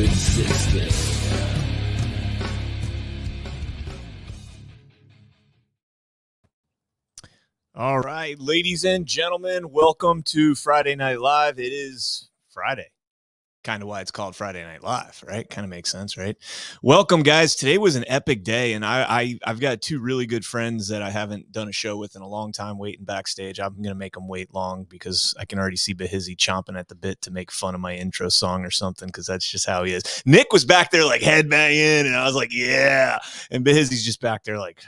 existence. All right, ladies and gentlemen, welcome to Friday Night Live. It is Friday. Kind of why it's called Friday Night Live, right? Kind of makes sense, right? Welcome, guys. Today was an epic day, and I've got two really good friends that I haven't done a show with in a long time waiting backstage. I'm going to make them wait long because I can already see Behizy chomping at the bit to make fun of my intro song or something because that's just how he is. Nick was back there like headbanging, and I was like, yeah. And Behizy's just back there like,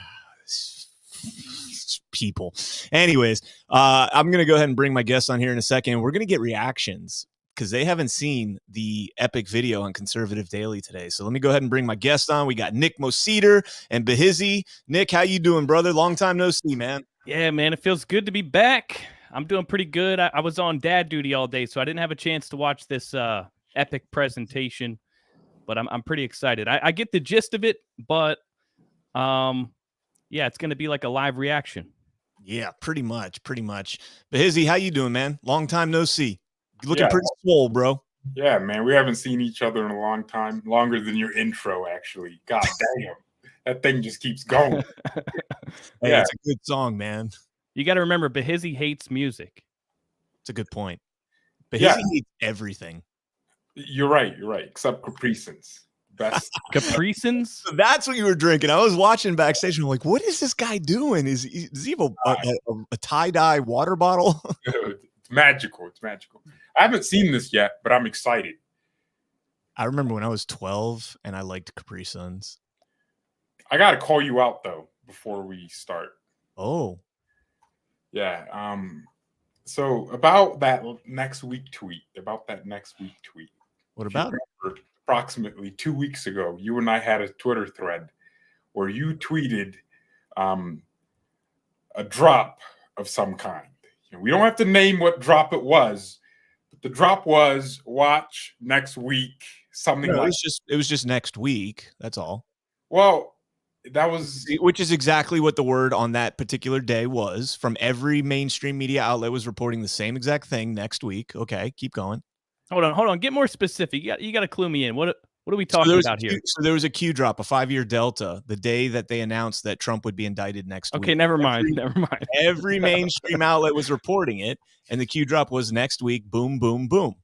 people. Anyways, I'm going to go ahead and bring my guests on here in a second. We're going to get reactions because they haven't seen the epic video on Conservative Daily today. So let me go ahead and bring my guest on. We got Nick Moseder and Behizy. Nick, how you doing, brother? Long time no see, man. Yeah, man, it feels good to be back. I'm doing pretty good. I was on dad duty all day, so I didn't have a chance to watch this epic presentation, but I'm pretty excited. I get the gist of it, but yeah, it's going to be like a live reaction. Yeah, pretty much. Behizy, how you doing, man? Long time no see. You're looking pretty swole, bro. Yeah, man, we haven't seen each other in a long time. Longer than your intro, actually. God damn. That thing just keeps going. Hey, it's a good song, man. You got to remember, Behizy hates music. It's a good point. Behizy hates everything. You're right. Except Capri Suns. Best. Capri Suns? So that's what you were drinking. I was watching backstage and I'm like, what is this guy doing? Does he have a tie-dye water bottle? It's magical. I haven't seen this yet, but I'm excited. I remember when I was 12 and I liked Capri Suns. I got to call you out, though, before we start. Oh. Yeah. So about that next week tweet. What about it? Approximately 2 weeks ago, you and I had a Twitter thread where you tweeted a drop of some kind. We don't have to name what drop it was, but the drop was watch next week, something like that. It was just next week. That's all. Well, that was... Which is exactly what the word on that particular day was. From every mainstream media outlet was reporting the same exact thing next week. Okay, keep going. Hold on. Get more specific. You got to clue me in. What are we talking about here? So there was a Q drop, a 5-year delta, the day that they announced that Trump would be indicted next week. Okay, never mind. Every mainstream outlet was reporting it, and the Q drop was next week, boom, boom, boom.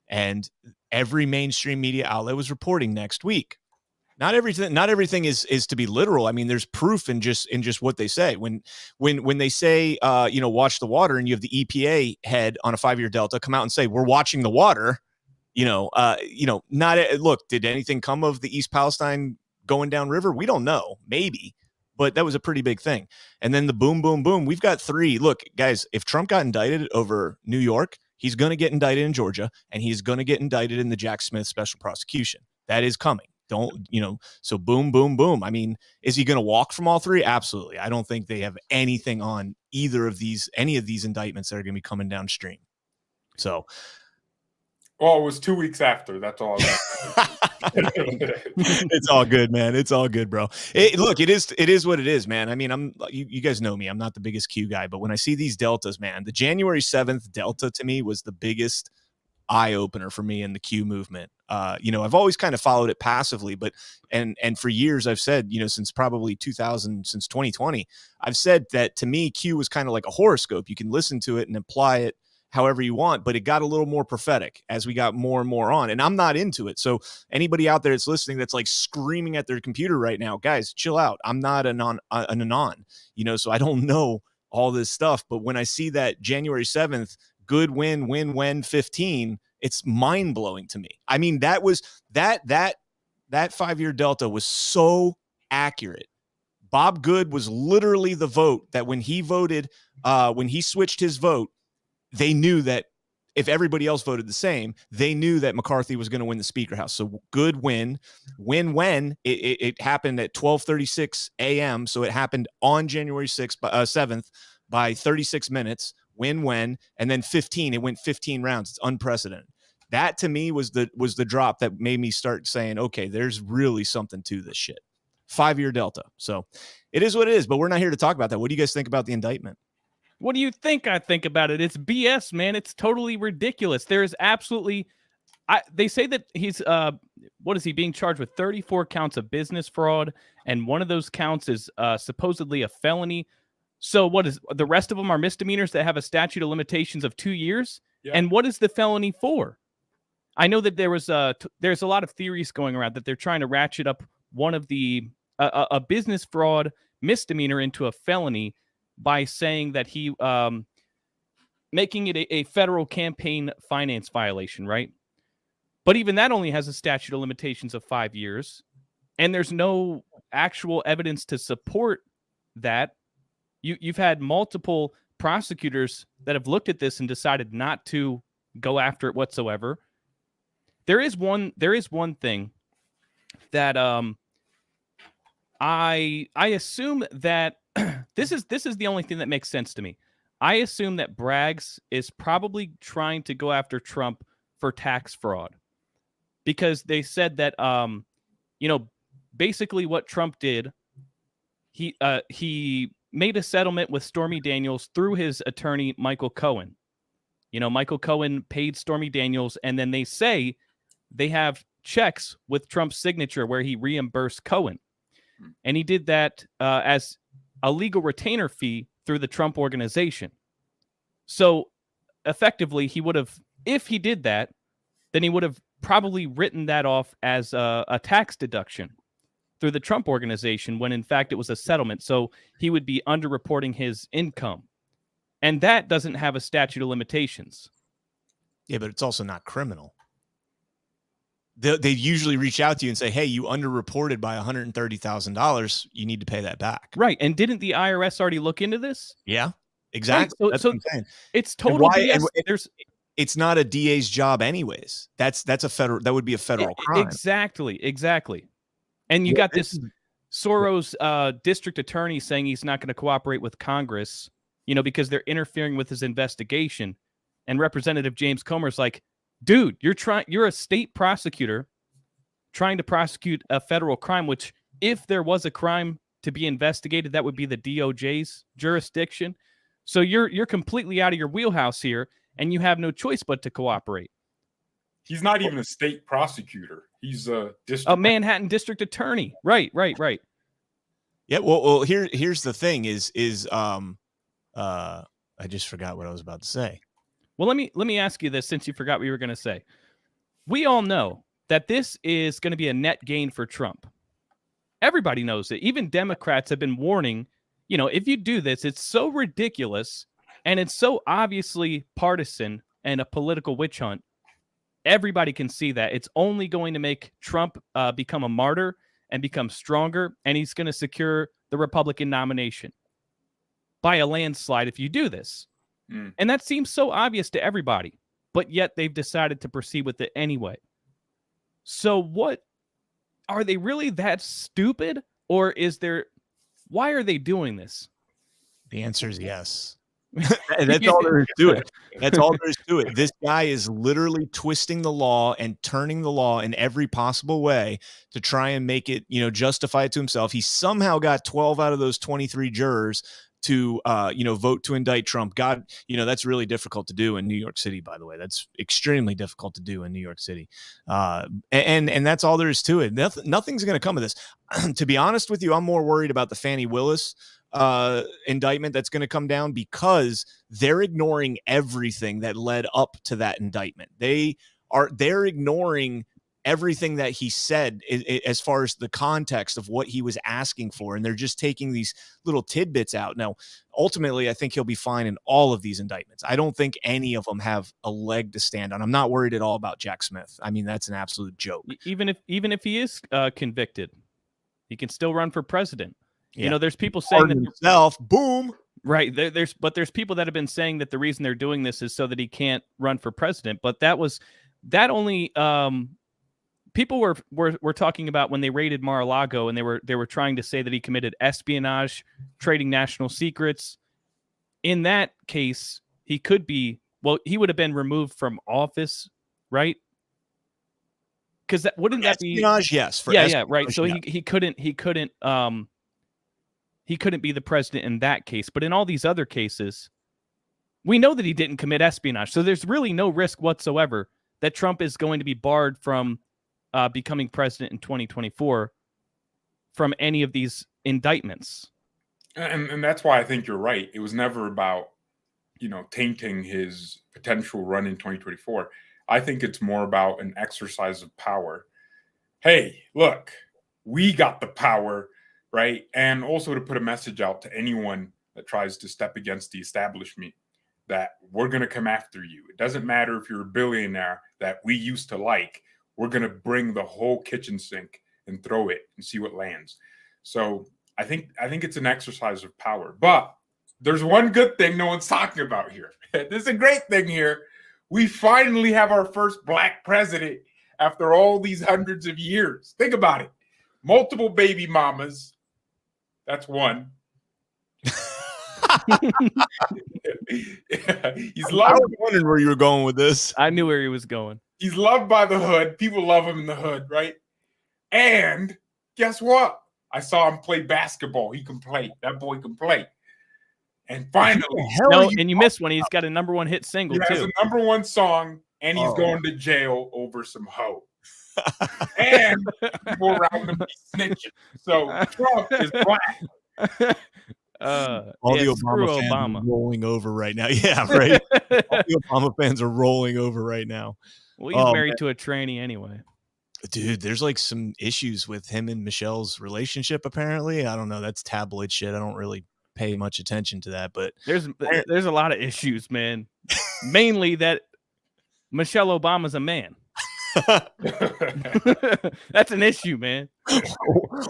And every mainstream media outlet was reporting next week. Not everything is to be literal. I mean, there's proof in just what they say. When they say watch the water, and you have the EPA head on a 5-year delta come out and say we're watching the water, look, did anything come of the East Palestine going down river? We don't know, maybe, but that was a pretty big thing. And then the boom, boom, boom. We've got 3. Look, guys, if Trump got indicted over New York, he's going to get indicted in Georgia, and he's going to get indicted in the Jack Smith special prosecution. That is coming. So boom, boom, boom. I mean, is he going to walk from all 3? Absolutely. I don't think they have anything on any of these indictments that are going to be coming downstream. So, well, it was 2 weeks after. That's all. It's all good, man. It's all good, bro. Look, it is what it is, man. I mean, you guys know me. I'm not the biggest Q guy, but when I see these deltas, man, the January 7th delta to me was the biggest eye opener for me in the Q movement. I've always kind of followed it passively, but and for years I've said, since probably 2020, I've said that to me Q was kind of like a horoscope. You can listen to it and apply it however you want, but it got a little more prophetic as we got more and more on, and I'm not into it. So anybody out there that's listening that's like screaming at their computer right now, guys, chill out. I'm not an anon, so I don't know all this stuff, but when I see that January 7th good win 15, it's mind-blowing to me. I mean, that was that 5-year delta was so accurate. Bob Good was literally the vote that when he voted, when he switched his vote, they knew that if everybody else voted the same, they knew that McCarthy was going to win the Speaker House. So Good when it happened at 12:36 a.m. So it happened on January 7th by 36 minutes. When, and then 15. It went 15 rounds. It's unprecedented. That to me was the drop that made me start saying, okay, there's really something to this shit. 5-year delta. So it is what it is, but we're not here to talk about that. What do you guys think about the indictment? What do you think I think about it? It's BS, man. It's totally ridiculous. There is absolutely, they say that he's what is he being charged with? 34 counts of business fraud, and one of those counts is supposedly a felony. So what is the rest of them are misdemeanors that have a statute of limitations of 2 years? Yeah. And what is the felony for? I know that there's a lot of theories going around that they're trying to ratchet up one of the a business fraud misdemeanor into a felony by saying that he making it a federal campaign finance violation, right? But even that only has a statute of limitations of 5 years, and there's no actual evidence to support that. You've had multiple prosecutors that have looked at this and decided not to go after it whatsoever. There is one thing that I assume that this is the only thing that makes sense to me. I assume that Braggs is probably trying to go after Trump for tax fraud, because they said that basically what Trump did, he made a settlement with Stormy Daniels through his attorney Michael Cohen. Michael Cohen paid Stormy Daniels, and then they say they have checks with Trump's signature where he reimbursed Cohen. And he did that as a legal retainer fee through the Trump organization. So effectively, he would have, if he did that, then he would have probably written that off as a tax deduction through the Trump organization, when in fact it was a settlement. So he would be underreporting his income. And that doesn't have a statute of limitations. Yeah, but it's also not criminal. They usually reach out to you and say, hey, you underreported by $130,000. You need to pay that back. Right. And didn't the IRS already look into this? Yeah, exactly. Right. That's what I'm saying. It's total BS. It's not a DA's job anyways. That would be a federal crime. Exactly. And you got this Soros district attorney saying he's not going to cooperate with Congress, because they're interfering with his investigation. And Representative James Comer's like, dude, you're a state prosecutor trying to prosecute a federal crime, which if there was a crime to be investigated, that would be the DOJ's jurisdiction. So you're completely out of your wheelhouse here, and you have no choice but to cooperate. He's not even a state prosecutor. He's a Manhattan district attorney. Right. Yeah. Well, here's the thing is I just forgot what I was about to say. Well, let me ask you this, since you forgot what you were going to say. We all know that this is going to be a net gain for Trump. Everybody knows it. Even Democrats have been warning, if you do this, it's so ridiculous and it's so obviously partisan and a political witch hunt. Everybody can see that. It's only going to make Trump become a martyr and become stronger, and he's going to secure the Republican nomination by a landslide if you do this. And that seems so obvious to everybody, but yet they've decided to proceed with it anyway. So what, are they really that stupid, or why are they doing this? The answer is yes. That's all there is to it. That's all there is to it. This guy is literally twisting the law and turning the law in every possible way to try and make it, justify it to himself. He somehow got 12 out of those 23 jurors to vote to indict Trump. God, that's really difficult to do in New York City, by the way. That's extremely difficult to do in New York City. And that's all there is to it. Nothing's going to come of this. To be honest with you, I'm more worried about the Fani Willis indictment that's going to come down, because they're ignoring everything that led up to that indictment. They're ignoring everything that he said as far as the context of what he was asking for. And they're just taking these little tidbits out. Now, ultimately, I think he'll be fine in all of these indictments. I don't think any of them have a leg to stand on. I'm not worried at all about Jack Smith. I mean, that's an absolute joke. Even if he is convicted, he can still run for president. Yeah. There's people saying that himself, boom. Right. There's people that have been saying that the reason they're doing this is so that he can't run for president. But that only people were talking about when they raided Mar-a-Lago, and they were trying to say that he committed espionage, trading national secrets. In that case, he would have been removed from office, right? Because wouldn't that be espionage? Yes. Yeah, right. So he couldn't be the president in that case. But in all these other cases, we know that he didn't commit espionage. So there's really no risk whatsoever that Trump is going to be barred from becoming president in 2024 from any of these indictments. And that's why I think you're right. It was never about, tainting his potential run in 2024. I think it's more about an exercise of power. Hey, look, we got the power, right? And also to put a message out to anyone that tries to step against the establishment that we're going to come after you. It doesn't matter if you're a billionaire that we used to like. We're going to bring the whole kitchen sink and throw it and see what lands. So I think it's an exercise of power. But there's one good thing no one's talking about here. This is a great thing here. We finally have our first black president after all these hundreds of years. Think about it. Multiple baby mamas. That's one. He's loved. I was wondering where you were going with this. I knew where he was going. He's loved by the hood. People love him in the hood, right? And guess what? I saw him play basketball. He can play. That boy can play. And finally, and you missed one. He's got a #1 hit single he has too. a #1 song, and he's going to jail over some hoe. And people around him be snitching. So Trump is black. All the Obama fans are rolling over right now. Yeah, right. All the Obama fans are rolling over right now. Well, he's married to a tranny anyway. Dude, there's like some issues with him and Michelle's relationship. Apparently, I don't know. That's tabloid shit. I don't really pay much attention to that, but there's a lot of issues, man. Mainly that Michelle Obama's a man. That's an issue, man.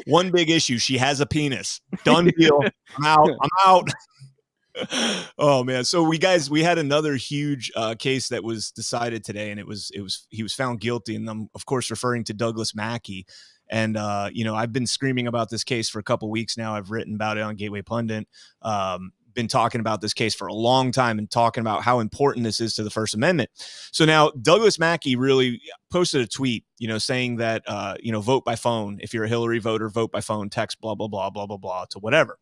One big issue: she has a penis. Done deal. I'm out. Oh man! So we had another huge case that was decided today, and he was found guilty, and I'm of course referring to Douglas Mackey. And I've been screaming about this case for a couple weeks now. I've written about it on Gateway Pundit. Been talking about this case for a long time and talking about how important this is to the First Amendment. So now Douglas Mackey really posted a tweet, saying that, vote by phone. If you're a Hillary voter, vote by phone, text, blah, blah, blah, blah, blah, blah, to whatever.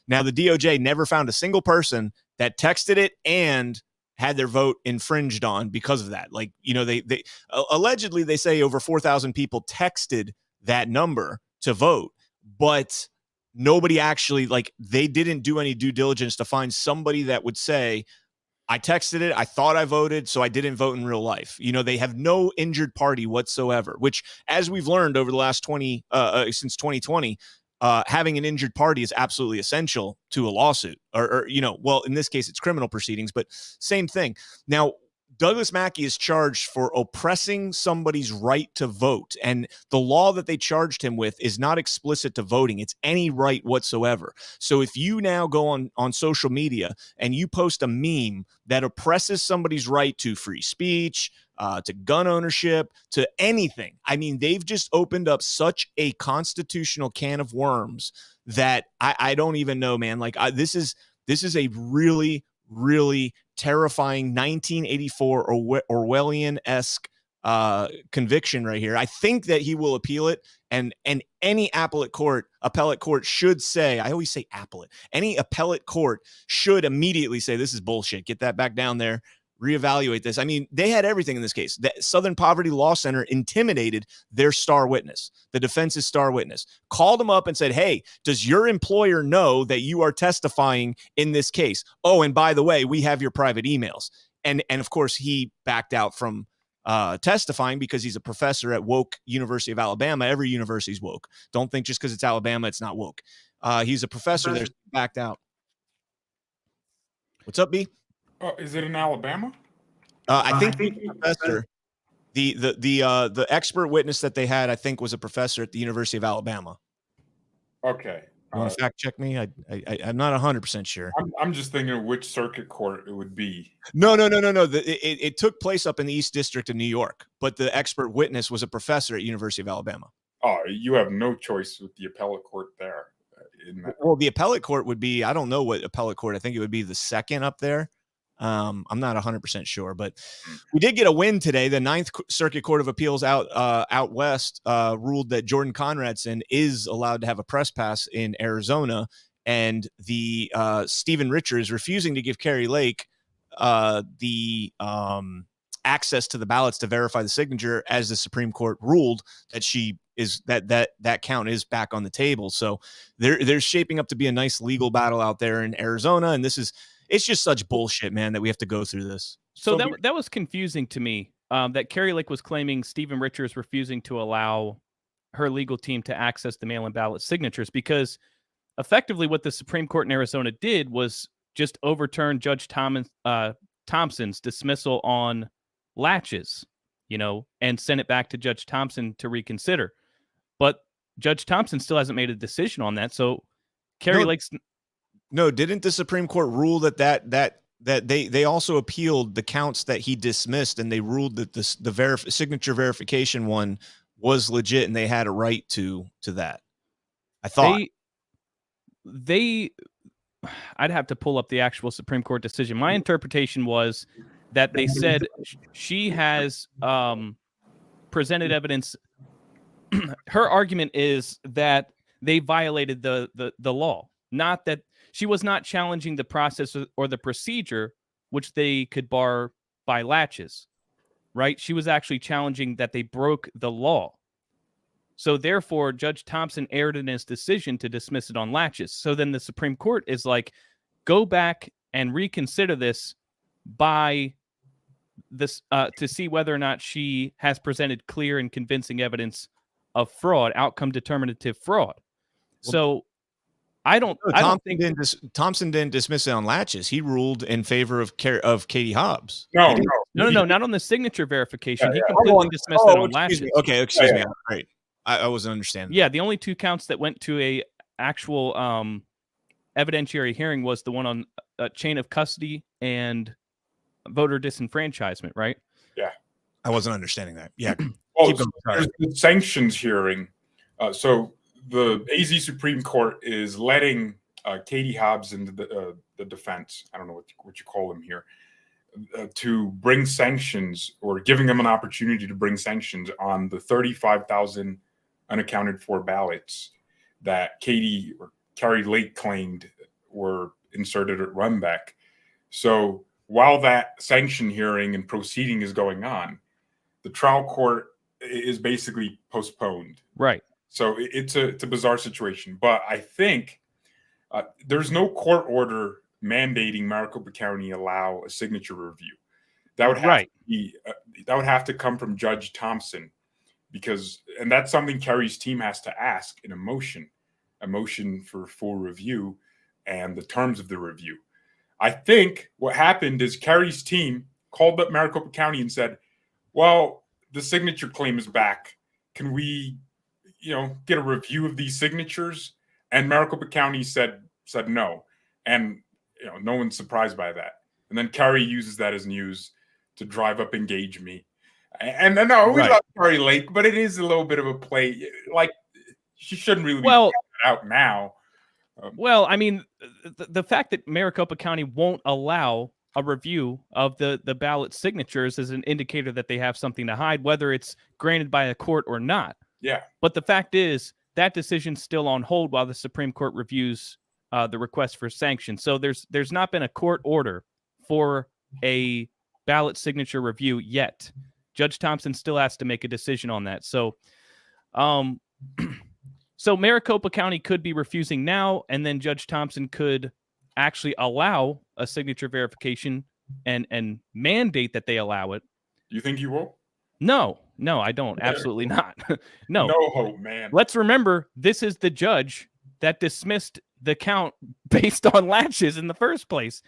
Now the DOJ never found a single person that texted it and had their vote infringed on because of that. Like, they allegedly, they say over 4,000 people texted that number to vote, but nobody actually, they didn't do any due diligence to find somebody that would say, I texted it, I thought I voted, so I didn't vote in real life. They have no injured party whatsoever, which, as we've learned over the last since 2020, having an injured party is absolutely essential to a lawsuit or in this case, it's criminal proceedings, but same thing. Now, Douglas Mackey is charged for oppressing somebody's right to vote. And the law that they charged him with is not explicit to voting. It's any right whatsoever. So if you now go on social media and you post a meme that oppresses somebody's right to free speech, to gun ownership, to anything, I mean, they've just opened up such a constitutional can of worms that I don't even know, man. This is a really, really terrifying 1984 Orwellian-esque conviction right here. I think that he will appeal it, and any appellate court should say, I always say appellate, any appellate court should immediately say, this is bullshit. Get that back down there. Reevaluate this. I mean, they had everything in this case. The Southern Poverty Law Center intimidated their star witness, the defense's star witness, called him up and said, hey, does your employer know that you are testifying in this case? Oh, and by the way, we have your private emails. And of course, he backed out from testifying because he's a professor at woke University of Alabama. Every university's woke. Don't think just because it's Alabama, it's not woke. He's a professor there, backed out. What's up, B? Is it in Alabama? I think the professor, the expert witness that they had, I think, was a professor at the University of Alabama. Okay. You want to fact check me? I'm not 100% sure. I'm just thinking of which circuit court it would be. No. It took place up in the East District of New York, but the expert witness was a professor at University of Alabama. Oh, you have no choice with the appellate court there. Well, the appellate court would be, I don't know what appellate court. I think it would be the second up there. I'm not 100% sure, but we did get a win today. The Ninth Circuit Court of Appeals out west ruled that Jordan Conradson is allowed to have a press pass in Arizona, and the Stephen Richards refusing to give Carrie Lake the access to the ballots to verify the signature, as the Supreme Court ruled that that count is back on the table. So there's shaping up to be a nice legal battle out there in Arizona, and it's just such bullshit, man, that we have to go through this. So that was confusing to me. That Carrie Lake was claiming Stephen Richards refusing to allow her legal team to access the mail-in ballot signatures, because effectively what the Supreme Court in Arizona did was just overturn Judge Thompson's dismissal on latches, and send it back to Judge Thompson to reconsider. But Judge Thompson still hasn't made a decision on that. So Carrie Lake's... No, didn't the Supreme Court rule that they also appealed the counts that he dismissed, and they ruled that the signature verification one was legit and they had a right to that? I thought I'd have to pull up the actual Supreme Court decision. My interpretation was that they said she has presented evidence. Her argument is that they violated the law, not that she was not challenging the process or the procedure, which they could bar by latches, right? She was actually challenging that they broke the law. So therefore, Judge Thompson erred in his decision to dismiss it on latches. So then the Supreme Court is like, go back and reconsider this by this to see whether or not she has presented clear and convincing evidence of fraud, outcome determinative fraud. So I don't think Thompson didn't dismiss it on latches. He ruled in favor of Katie Hobbs. No, not on the signature verification. He completely dismissed it on latches. Okay, excuse me. Great. I wasn't understanding. Yeah, the only two counts that went to a actual evidentiary hearing was the one on chain of custody and voter disenfranchisement, right? Yeah. I wasn't understanding that. Yeah. There's the sanctions hearing. So the AZ Supreme Court is letting Katie Hobbs into the defense. I don't know what you call them here. To bring sanctions, or giving them an opportunity to bring sanctions on the 35,000 unaccounted for ballots that Carrie Lake claimed were inserted at Runbeck. So while that sanction hearing and proceeding is going on, the trial court is basically postponed. Right. So it's a bizarre situation. But I think there's no court order mandating Maricopa County allow a signature review. That would have to be that would have to come from Judge Thompson, and that's something Carrie's team has to ask in a motion for full review and the terms of the review. I think what happened is Carrie's team called up Maricopa County and said, well, the signature claim is back. Can we, get a review of these signatures? And Maricopa County said no. And, no one's surprised by that. And then Carrie uses that as news to drive up Engage Me. And no, we love Carrie Lake, but it is a little bit of a play. Like, she shouldn't really be out now. Well, I mean, the fact that Maricopa County won't allow a review of the ballot signatures is an indicator that they have something to hide, whether it's granted by a court or not. Yeah. But the fact is that decision's still on hold while the Supreme Court reviews the request for sanctions. So there's not been a court order for a ballot signature review yet. Judge Thompson still has to make a decision on that. So, so Maricopa County could be refusing now, and then Judge Thompson could actually allow a signature verification and mandate that they allow it. You think he will? No, I don't. Absolutely not. No hope, man. Let's remember, this is the judge that dismissed the count based on latches in the first place,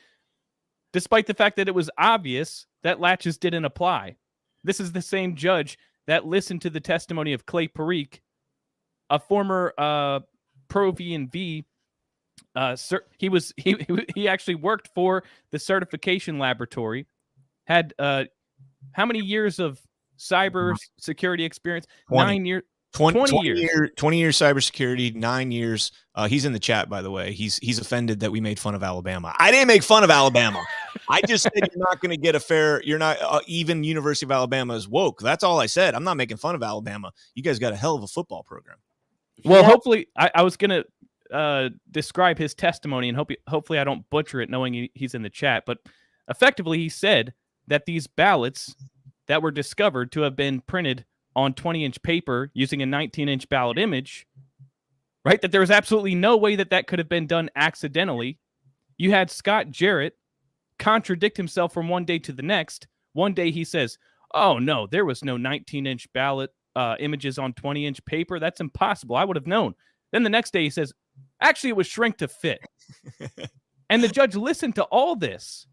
despite the fact that it was obvious that latches didn't apply. This is the same judge that listened to the testimony of Clay Parikh, a former pro V&V. He actually worked for the certification laboratory. Had how many years of cyber security experience? 20. 9 years. 20 years cybersecurity, 9 years. He's in the chat, by the way. He's offended that we made fun of Alabama. I didn't make fun of Alabama. I just said you're not going to get a fair. You're not even University of Alabama is woke. That's all I said. I'm not making fun of Alabama. You guys got a hell of a football program. Well, hopefully, I was going to describe his testimony, and hopefully I don't butcher it, knowing he's in the chat. But effectively, he said that these ballots that were discovered to have been printed on 20-inch paper using a 19-inch ballot image, right? That there was absolutely no way that that could have been done accidentally. You had Scott Jarrett contradict himself from one day to the next. One day he says, oh, no, there was no 19-inch ballot images on 20-inch paper. That's impossible. I would have known. Then the next day he says, actually, it was shrink to fit. And the judge listened to all this,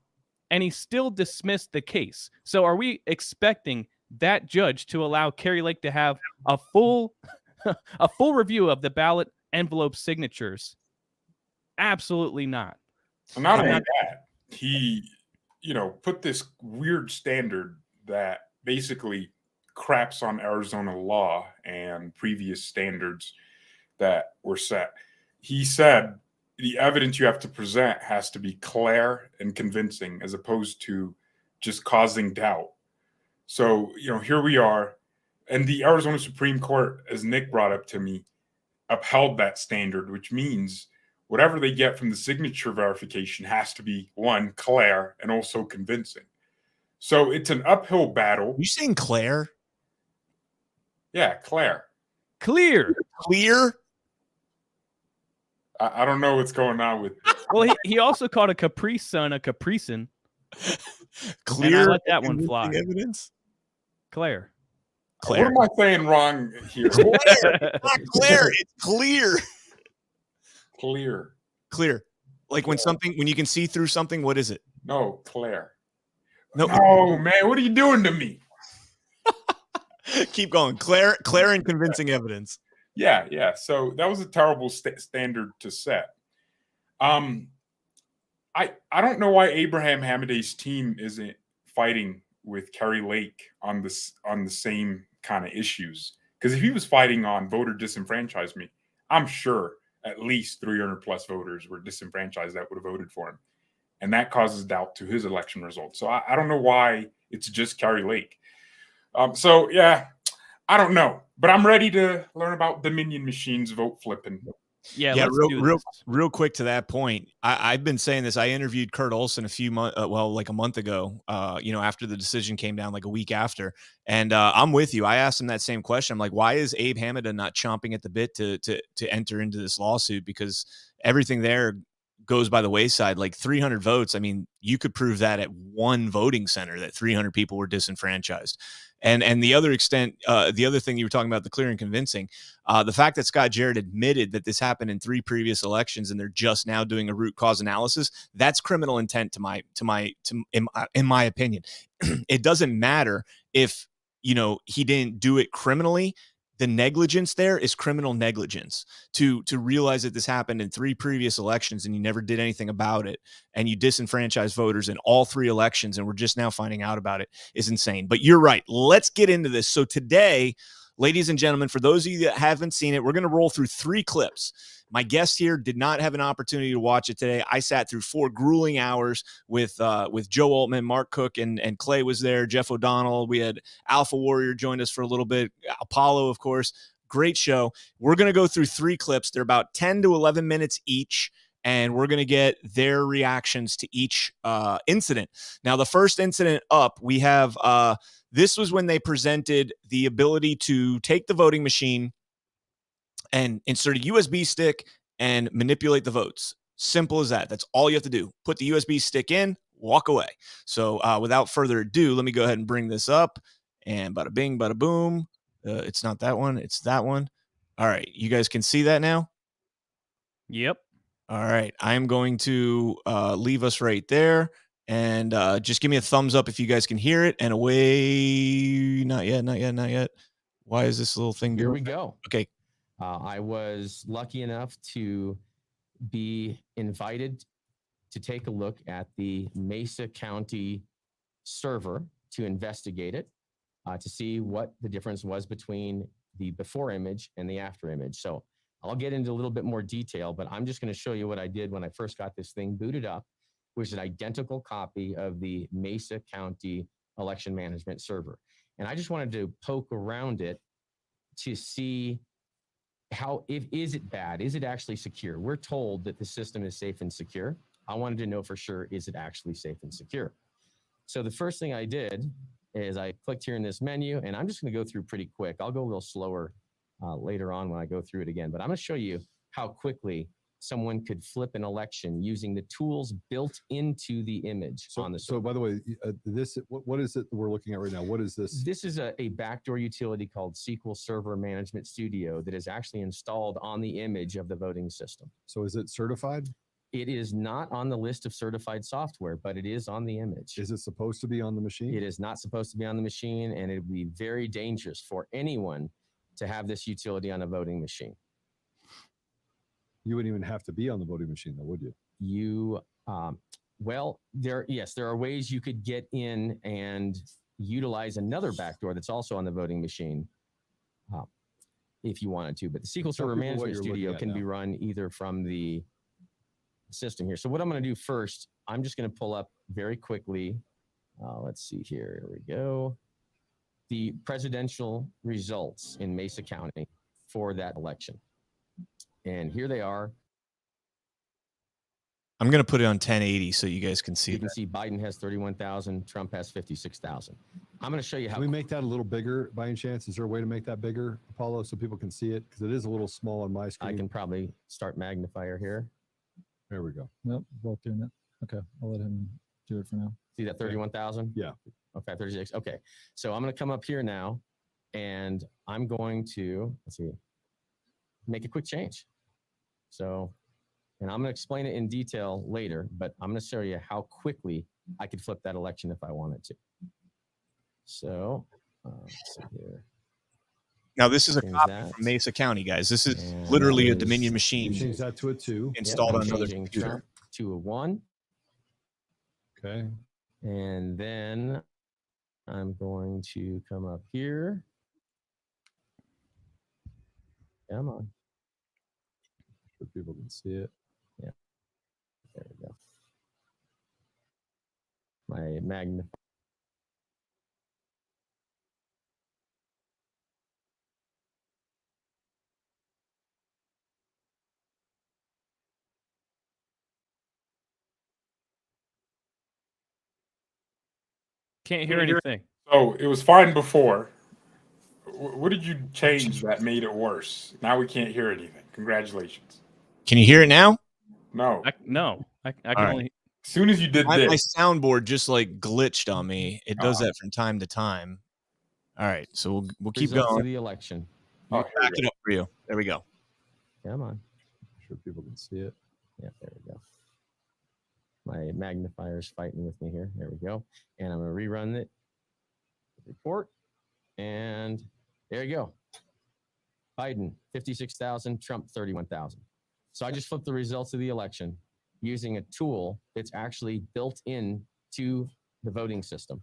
and he still dismissed the case. So are we expecting that judge to allow Kari Lake to have a full review of the ballot envelope signatures? Absolutely not. And not only that, he, put this weird standard that basically craps on Arizona law and previous standards that were set. He said the evidence you have to present has to be clear and convincing as opposed to just causing doubt. So, here we are. And the Arizona Supreme Court, as Nick brought up to me, upheld that standard, which means whatever they get from the signature verification has to be, one, clear and also convincing. So it's an uphill battle. You saying Claire? Yeah, Claire. Clear. I don't know what's going on with. Well, he also called a Capri Sun a Capricin. Clear. And I let that one fly. Evidence. Claire. What am I saying wrong here? Claire. It's not Claire. It's clear. Clear. Like when you can see through something, what is it? No, Claire. No, man, what are you doing to me? Keep going. Claire and convincing evidence. Yeah. So that was a terrible standard to set. I don't know why Abraham Hamadeh's team isn't fighting with Kari Lake on the same kind of issues. Because if he was fighting on voter disenfranchisement, I'm sure at least 300 plus voters were disenfranchised that would have voted for him. And that causes doubt to his election results. So I don't know why it's just Kari Lake. So, yeah, I don't know. But I'm ready to learn about Dominion machines vote flipping. Yeah, real quick to that point. I've been saying this. I interviewed Kurt Olson a month ago, after the decision came down, like a week after. And I'm with you. I asked him that same question. I'm like, why is Abe Hamadeh not chomping at the bit to enter into this lawsuit? Because everything there goes by the wayside. Like 300 votes. I mean, you could prove that at one voting center that 300 people were disenfranchised. And the other thing you were talking about, the clear and convincing, the fact that Scott Jarrett admitted that this happened in 3 previous elections and they're just now doing a root cause analysis, that's criminal intent in my opinion. It doesn't matter if, he didn't do it criminally. The negligence there is criminal negligence. To realize that this happened in 3 previous elections and you never did anything about it, and you disenfranchised voters in all 3 elections, and we're just now finding out about it, is insane. But you're right. Let's get into this. So today, ladies and gentlemen, for those of you that haven't seen it, we're going to roll through 3 clips. My guest here did not have an opportunity to watch it today. I sat through 4 grueling hours with Joe Altman, Mark Cook, and Clay was there, Jeff O'Donnell. We had Alpha Warrior joined us for a little bit, Apollo, of course. Great show. We're going to go through 3 clips. They're about 10 to 11 minutes each, and we're going to get their reactions to each incident. Now, the first incident up, we have this was when they presented the ability to take the voting machine and insert a USB stick and manipulate the votes. Simple as that. That's all you have to do. Put the USB stick in, walk away. So without further ado, let me go ahead and bring this up. And bada bing, bada boom. It's not that one. It's that one. All right. You guys can see that now? Yep. All right. I'm going to leave us right there. And just give me a thumbs up if you guys can hear it. And away. Not yet. Why is this little thing? Here we go. Okay. I was lucky enough to be invited to take a look at the Mesa County server to investigate it, to see what the difference was between the before image and the after image. So I'll get into a little bit more detail, but I'm just going to show you what I did when I first got this thing booted up, which is an identical copy of the Mesa County election management server. And I just wanted to poke around it to see is it bad? Is it actually secure? We're told that the system is safe and secure. I wanted to know for sure, is it actually safe and secure? So the first thing I did is I clicked here in this menu, and I'm just going to go through pretty quick. I'll go a little slower later on when I go through it again, but I'm going to show you how quickly someone could flip an election using the tools built into the image on the server. So by the way, what is it that we're looking at right now? What is this? This is a backdoor utility called SQL Server Management Studio that is actually installed on the image of the voting system. So is it certified? It is not on the list of certified software, but it is on the image. Is it supposed to be on the machine? It is not supposed to be on the machine, and it would be very dangerous for anyone to have this utility on a voting machine. You wouldn't even have to be on the voting machine, though, would you? You, well, there are ways you could get in and utilize another backdoor that's also on the voting machine if you wanted to. But the SQL Server Management Studio can be run either from the system here. So what I'm going to do first, I'm just going to pull up very quickly. Let's see here. Here we go. The presidential results in Mesa County for that election. And here they are. I'm going to put it on 1080 so you guys can see. You can see Biden has 31,000, Trump has 56,000. I'm going to show you how. Can we make that a little bigger by any chance? Is there a way to make that bigger, Apollo, so people can see it? Because it is a little small on my screen. I can probably start magnifier here. There we go. Nope, both doing it. Okay, I'll let him do it for now. See that 31,000? Yeah. Okay, 36. Okay. So I'm going to come up here now, and I'm going to, let's see, make a quick change. So, and I'm going to explain it in detail later, but I'm going to show you how quickly I could flip that election if I wanted to. So, let's see here. Now, this is a Change copy that. from Mesa County, guys. This is And literally that a is- Dominion machine Change that to a 2. installed I'm on another changing computer. Trump to a 1. Okay. And then I'm going to come up here. Come on. So people can see it. There we go. My magnifier. Can't hear anything. So it was fine before. What did you change that made it worse? Now we can't hear anything. Congratulations. Can you hear it now? No. I can right. only. As soon as you did My this, soundboard just like glitched on me. It does that from time to time. All right, so we'll keep Results of going. the election. oh, here we Back go. it up for you. There we go. Come on. I'm sure people can see it. Yeah, there we go. My magnifier's fighting with me here. There we go. And I'm going to rerun it. Report. And there you go. Biden, 56,000. Trump, 31,000. So I just flipped the results of the election using a tool that's actually built in to the voting system.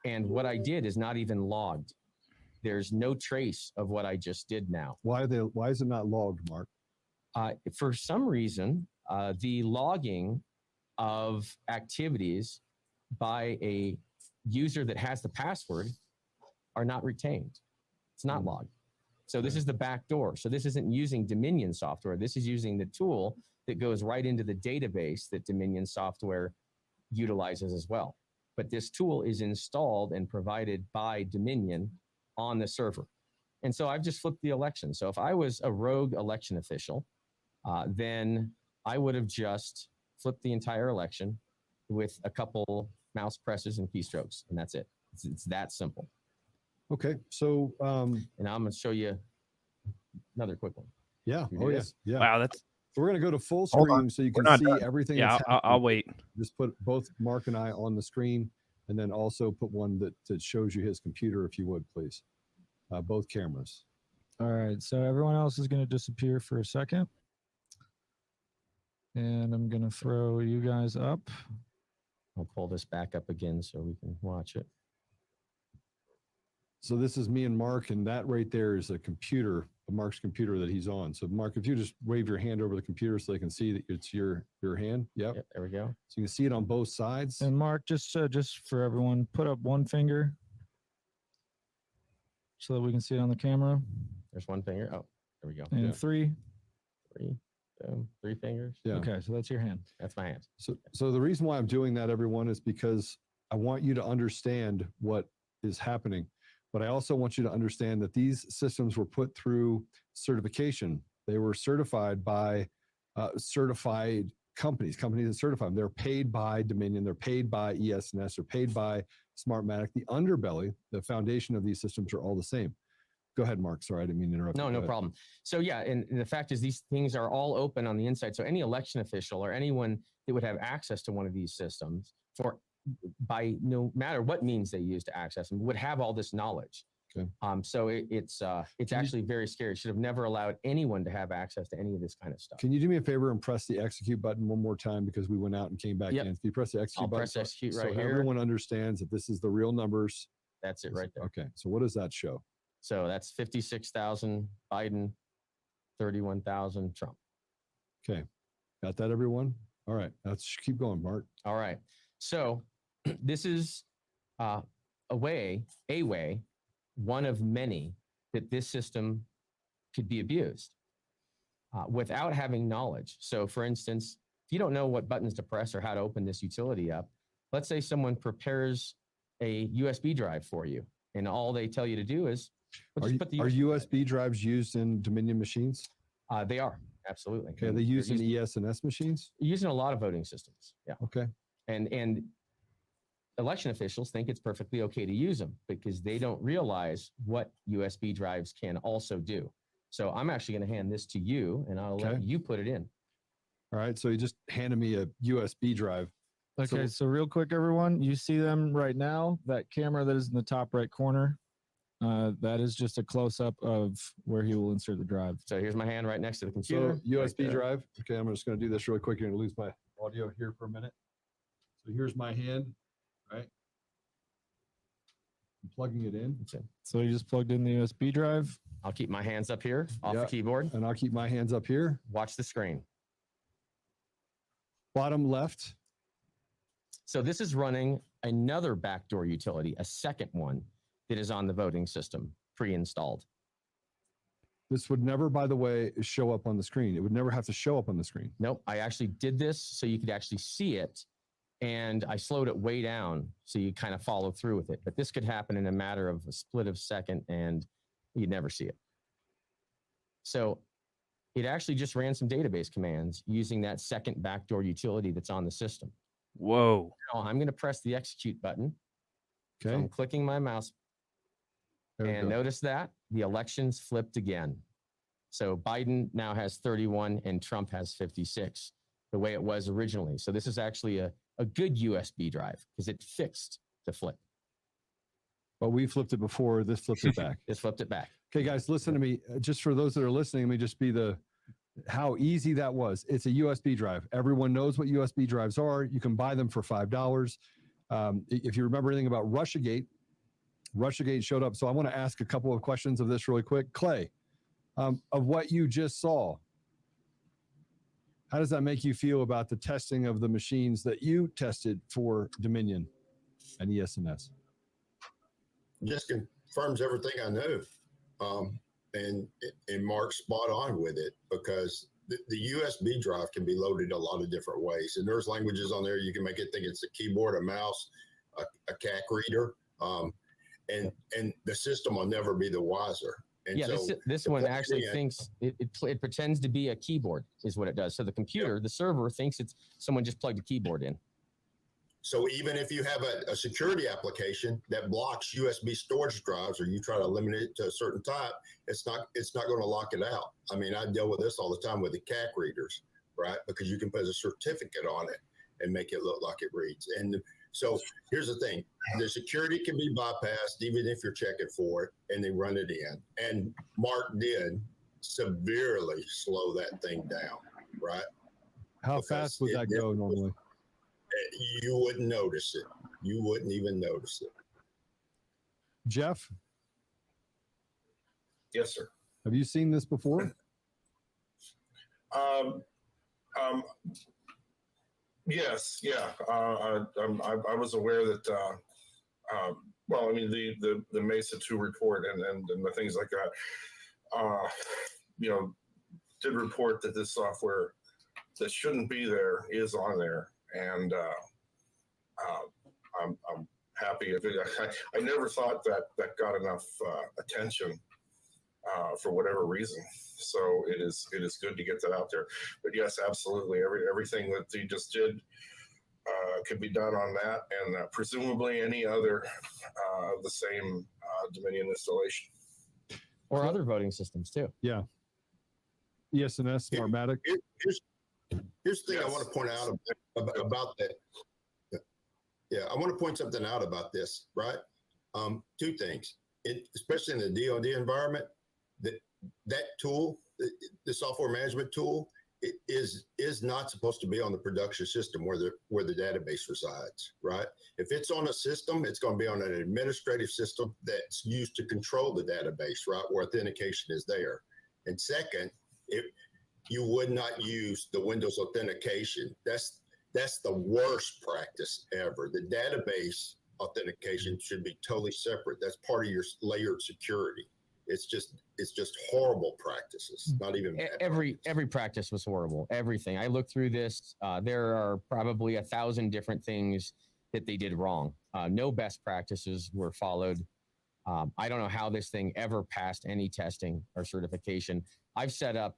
And what I did is not even logged. There's no trace of what I just did now. Why is it not logged, Mark? For some reason, the logging of activities by a user that has the password are not retained. It's not logged. So this is the back door. So this isn't using Dominion software. This is using the tool that goes right into the database that Dominion software utilizes as well. But this tool is installed and provided by Dominion on the server. And so I've just flipped the election. So if I was a rogue election official, then I would have just flipped the entire election with a couple mouse presses and keystrokes, and that's it. It's that simple. Okay, so And I'm going to show you another quick one. yeah, You oh do yeah, this? yeah. Wow, that's So we're gonna go to full Hold on. screen so you We're can not see done. everything. yeah. that's I'll happening. wait. Just put both Mark and I on the screen, and then also put one that shows you his computer, if you would, please. Both cameras. All right, so everyone else is going to disappear for a second. And I'm going to throw you guys up. I'll pull this back up again so we can watch it. So this is me and Mark, and that right there is a computer, Mark's computer that he's on. So Mark, if you just wave your hand over the computer so they can see that it's your hand. Yep. Yep, there we go. So you can see it on both sides. And Mark, just for everyone, put up one finger so that we can see it on the camera. There's one finger. Oh, there we go. And Yeah. 3. Three. Boom. 3 fingers. Yeah. Okay, so that's your hand. That's my hand. So the reason why I'm doing that, everyone, is because I want you to understand what is happening. But I also want you to understand that these systems were put through certification. They were certified by certified companies that certify them. They're paid by Dominion. They're paid by ES&S. They're paid by Smartmatic. The underbelly, the foundation of these systems are all the same. Go ahead, Mark. Sorry, I didn't mean to interrupt. No, no problem. So yeah, and the fact is these things are all open on the inside. So any election official or anyone that would have access to one of these systems by no matter what means they use to access them would have all this knowledge. Okay. So it's actually very scary. Should have never allowed anyone to have access to any of this kind of stuff. Can you do me a favor and press the execute button one more time because we went out and came back Yep. in? If you press the execute I'll button, press execute right so here. everyone understands that this is the real numbers. That's it right there. Okay. So what does that show? So that's 56,000 Biden, 31,000 Trump. Okay. Got that, everyone? All right. Let's keep going, Mark. All right. So this is a way, one of many that this system could be abused without having knowledge. So for instance, if you don't know what buttons to press or how to open this utility up, let's say someone prepares a USB drive for you and all they tell you to do is Are USB drives used in Dominion machines? They are, absolutely. Okay. Are they used in ES&S machines? Using a lot of voting systems. Yeah. Okay. And election officials think it's perfectly okay to use them because they don't realize what USB drives can also do. So I'm actually going to hand this to you and I'll let you put it in. All right. So you just handed me a USB drive. Okay, so real quick, everyone, you see them right now. That camera that is in the top right corner, that is just a close-up of where he will insert the drive. So here's my hand right next to the computer. So USB drive. Okay, I'm just going to do this really quick. You're going to lose my audio here for a minute. So here's my hand, right? I'm plugging it in. So you just plugged in the USB drive. I'll keep my hands up here off the keyboard. And I'll keep my hands up here. Watch the screen. Bottom left. So this is running another backdoor utility, a second one that is on the voting system, pre-installed. This would never, by the way, show up on the screen. It would never have to show up on the screen. Nope, I actually did this so you could actually see it, and I slowed it way down so you kind of follow through with it. But this could happen in a matter of a split of a second, and you'd never see it. So it actually just ran some database commands using that second backdoor utility that's on the system. Whoa. Now I'm going to press the execute button. Okay. So I'm clicking my mouse. And notice that the elections flipped again. So Biden now has 31 and Trump has 56, the way it was originally. So this is actually a good USB drive because it fixed the flip. But we flipped it before. This flipped it back. This flipped it back. Okay, guys, listen to me. Just for those that are listening, let me just be how easy that was. It's a USB drive. Everyone knows what USB drives are. You can buy them for $5. If you remember anything about Russiagate showed up. So I want to ask a couple of questions of this really quick. Clay, of what you just saw, how does that make you feel about the testing of the machines that you tested for Dominion and ES&S? Just confirms everything I know. And Mark's spot on with it because the USB drive can be loaded a lot of different ways. And there's languages on there. You can make it think it's a keyboard, a mouse, a CAC reader. And the system will never be the wiser. And yeah, so this one actually thinks it pretends to be a keyboard is what it does. So the computer, the server thinks it's someone just plugged a keyboard in. So even if you have a security application that blocks USB storage drives, or you try to limit it to a certain type, it's not going to lock it out. I mean, I deal with this all the time with the CAC readers, right? Because you can put a certificate on it and make it look like it reads. And so here's the thing: the security can be bypassed even if you're checking for it, and they run it in. And Mark did severely slow that thing down, right? How fast would that go normally? You wouldn't notice it. You wouldn't even notice it. Jeff? Yes, sir. Have you seen this before? Yes, yeah. I was aware that, well, I mean, the Mesa 2 report and the things like that, did report that this software that shouldn't be there is on there. And I'm happy. I never thought that got enough attention for whatever reason. So it is good to get that out there. But yes, absolutely, everything that he just did could be done on that, and presumably any other of the same Dominion installation or other voting systems too. Yeah. ESNS, Smartmatic. Here's the thing I want to point out about that. Yeah, I want to point something out about this, right? Two things, especially in the DoD environment, that tool, the software management tool, it is not supposed to be on the production system where the database resides, right? If it's on a system, it's going to be on an administrative system that's used to control the database, right, where authentication is there. And second, if you would not use the Windows authentication, that's the worst practice ever. The database authentication should be totally separate. That's part of your layered security. It's just horrible practices. Not even bad every practice was horrible. Everything. I looked through this. There are probably 1,000 different things that they did wrong. No best practices were followed. I don't know how this thing ever passed any testing or certification. I've set up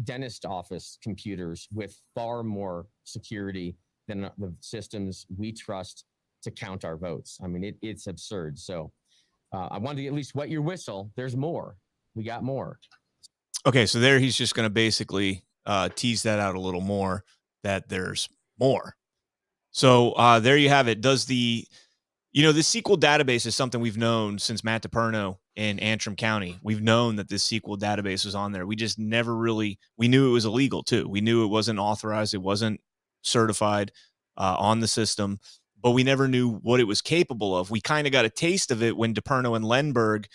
dentist office computers with far more security than the systems we trust to count our votes. I mean, it's absurd. So I wanted to at least wet your whistle. There's more. We got more. Okay, so there he's just going to basically tease that out a little more, that there's more. So there you have it. Does the SQL database is something we've known since Matt DePerno in Antrim County. We've known that this SQL database was on there. We just never really, we knew it was illegal too. We knew it wasn't authorized. It wasn't certified on the system, but we never knew what it was capable of. We kind of got a taste of it when DePerno and Lenberg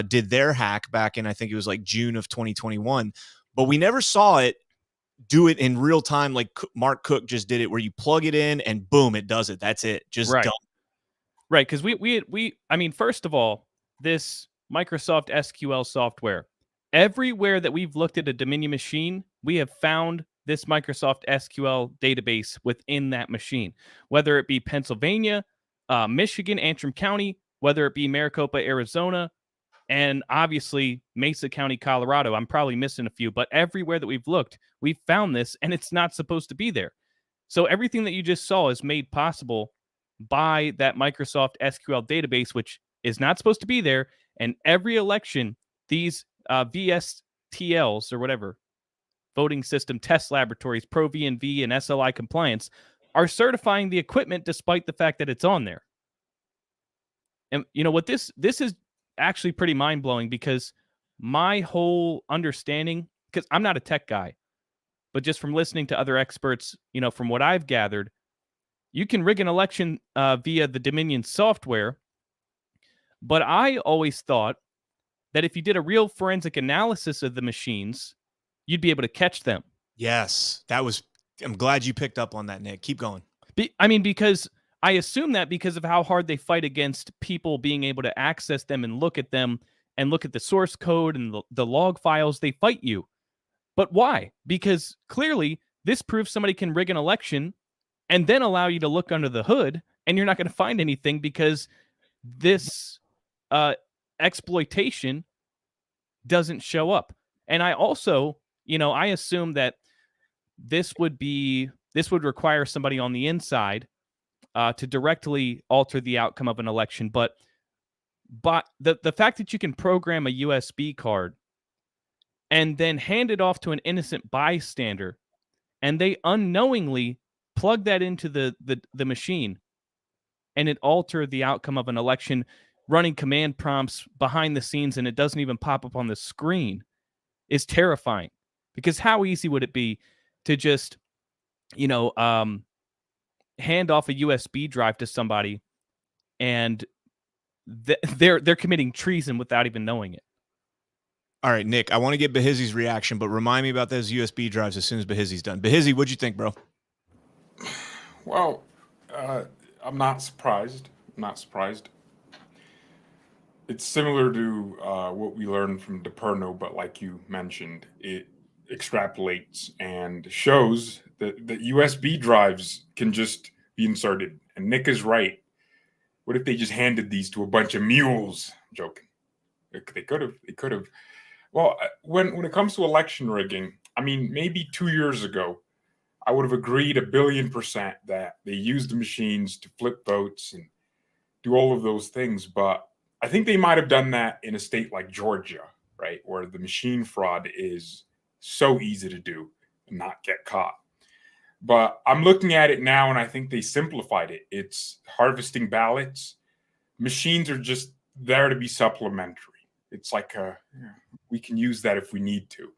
did their hack back in, I think it was like June of 2021, but we never saw it do it in real time like Mark Cook just did it, where you plug it in and boom, it does it. That's it. Just right. done. Right, because I mean, first of all, this Microsoft SQL software, everywhere that we've looked at a Dominion machine, we have found this Microsoft SQL database within that machine, whether it be Pennsylvania, Michigan, Antrim County, whether it be Maricopa, Arizona, and obviously Mesa County, Colorado. I'm probably missing a few, but everywhere that we've looked, we've found this, and it's not supposed to be there. So everything that you just saw is made possible by that Microsoft SQL database, which is not supposed to be there. And every election, these VSTLs or whatever, voting system test laboratories, Pro V&V and SLI compliance, are certifying the equipment despite the fact that it's on there. And you know what, this is actually pretty mind-blowing, because my whole understanding, because I'm not a tech guy, but just from listening to other experts, from what I've gathered, you can rig an election via the Dominion software, but I always thought that if you did a real forensic analysis of the machines, you'd be able to catch them. Yes, I'm glad you picked up on that, Nick. Keep going. Because I assume that because of how hard they fight against people being able to access them and look at them and look at the source code and the log files, they fight you. But why? Because clearly this proves somebody can rig an election and then allow you to look under the hood, and you're not going to find anything, because this exploitation doesn't show up. And I also, I assume that this would require somebody on the inside to directly alter the outcome of an election. But the fact that you can program a USB card and then hand it off to an innocent bystander, and they unknowingly plug that into the machine, and it altered the outcome of an election, running command prompts behind the scenes, and it doesn't even pop up on the screen, is terrifying. Because how easy would it be to just, hand off a USB drive to somebody, and they're committing treason without even knowing it? All right, Nick, I want to get Behizy's reaction, but remind me about those USB drives as soon as Behizy's done. Behizy, what'd you think, bro? Well, I'm not surprised. It's similar to what we learned from DePerno, but like you mentioned, it extrapolates and shows that USB drives can just be inserted. And Nick is right. What if they just handed these to a bunch of mules? I'm joking. They could have. They could have. Well, when it comes to election rigging, I mean, maybe 2 years ago, I would have agreed 1,000,000,000% that they used the machines to flip votes and do all of those things. But I think they might have done that in a state like Georgia, right, where the machine fraud is so easy to do and not get caught. But I'm looking at it now, and I think they simplified it. It's harvesting ballots. Machines are just there to be supplementary. It's like we can use that if we need to.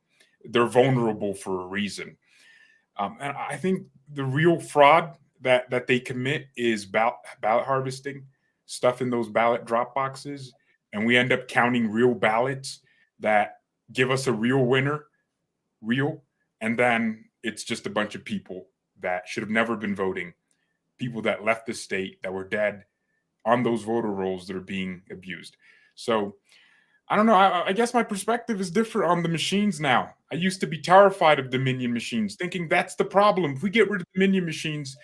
They're vulnerable for a reason. And I think the real fraud that they commit is ballot harvesting, stuff in those ballot drop boxes, and we end up counting real ballots that give us a real winner, and then it's just a bunch of people that should have never been voting, people that left the state that were dead on those voter rolls that are being abused. So I don't know. I guess my perspective is different on the machines now. I used to be terrified of Dominion machines, thinking that's the problem. If we get rid of Dominion machines,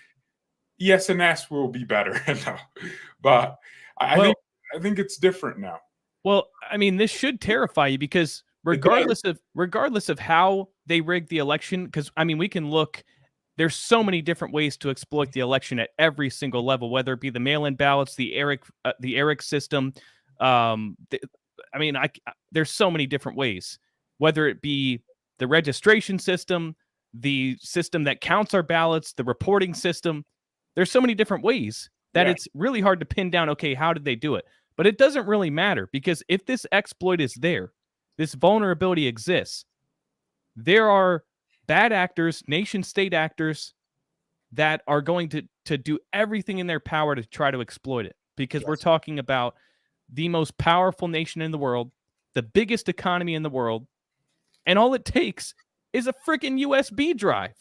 ES&S will be better. No. But I think it's different now. Well, I mean, this should terrify you because regardless of how they rig the election, because I mean, we can look. There's so many different ways to exploit the election at every single level, whether it be the mail-in ballots, the ERIC system. There's so many different ways, whether it be the registration system, the system that counts our ballots, the reporting system. There's so many different ways that it's really hard to pin down, okay, how did they do it? But it doesn't really matter because if this exploit is there, this vulnerability exists, there are bad actors, nation-state actors that are going to do everything in their power to try to exploit it because we're talking about the most powerful nation in the world, the biggest economy in the world, and all it takes is a freaking USB drive.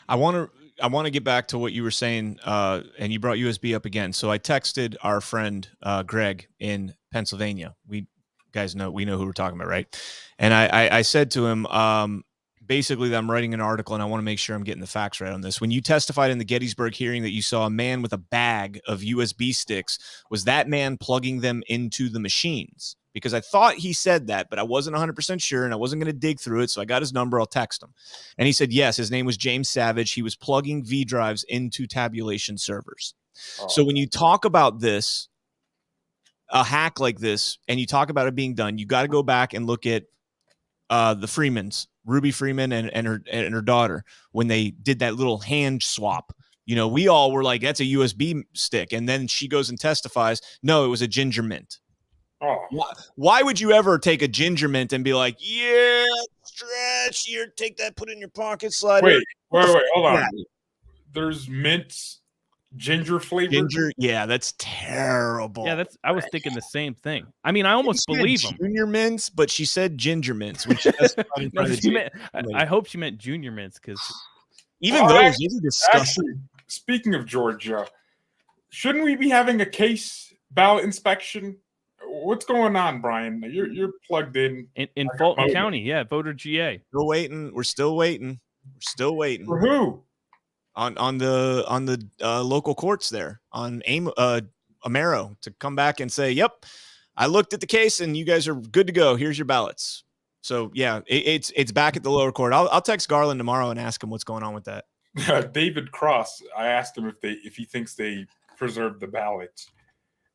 I want to get back to what you were saying, and you brought USB up again. So I texted our friend Greg in Pennsylvania. We know who we're talking about, right? And I said to him, basically, that I'm writing an article and I want to make sure I'm getting the facts right on this. When you testified in the Gettysburg hearing that you saw a man with a bag of USB sticks, was that man plugging them into the machines? Because I thought he said that, but I wasn't 100% sure and I wasn't going to dig through it. So I got his number. I'll text him. And he said, yes, his name was James Savage. He was plugging V drives into tabulation servers. Oh. So when you talk about this, a hack like this, and you talk about it being done, you got to go back and look at the Freemans, Ruby Freeman and her daughter, when they did that little hand swap. You know, we all were like, that's a USB stick. And then she goes and testifies, no, it was a ginger mint. Oh. Why would you ever take a ginger mint and be like, yeah, stretch, here, take that, put it in your pocket, slide it. Wait, hold on. There's mints, ginger flavor. Ginger, yeah, that's terrible. Yeah, I was thinking the same thing. I mean, I almost believe them. Junior mints, but she said ginger mints. When she I hope she meant junior mints because even those are disgusting. Actually, speaking of Georgia, shouldn't we be having a case ballot inspection? What's going on, Brian? You're plugged in Fulton County, yeah, voter GA. Still waiting. We're still waiting. For who? On the local courts there on Amero to come back and say, yep, I looked at the case and you guys are good to go. Here's your ballots. So yeah, it's back at the lower court. I'll text Garland tomorrow and ask him what's going on with that. David Cross, I asked him if he thinks they preserved the ballots,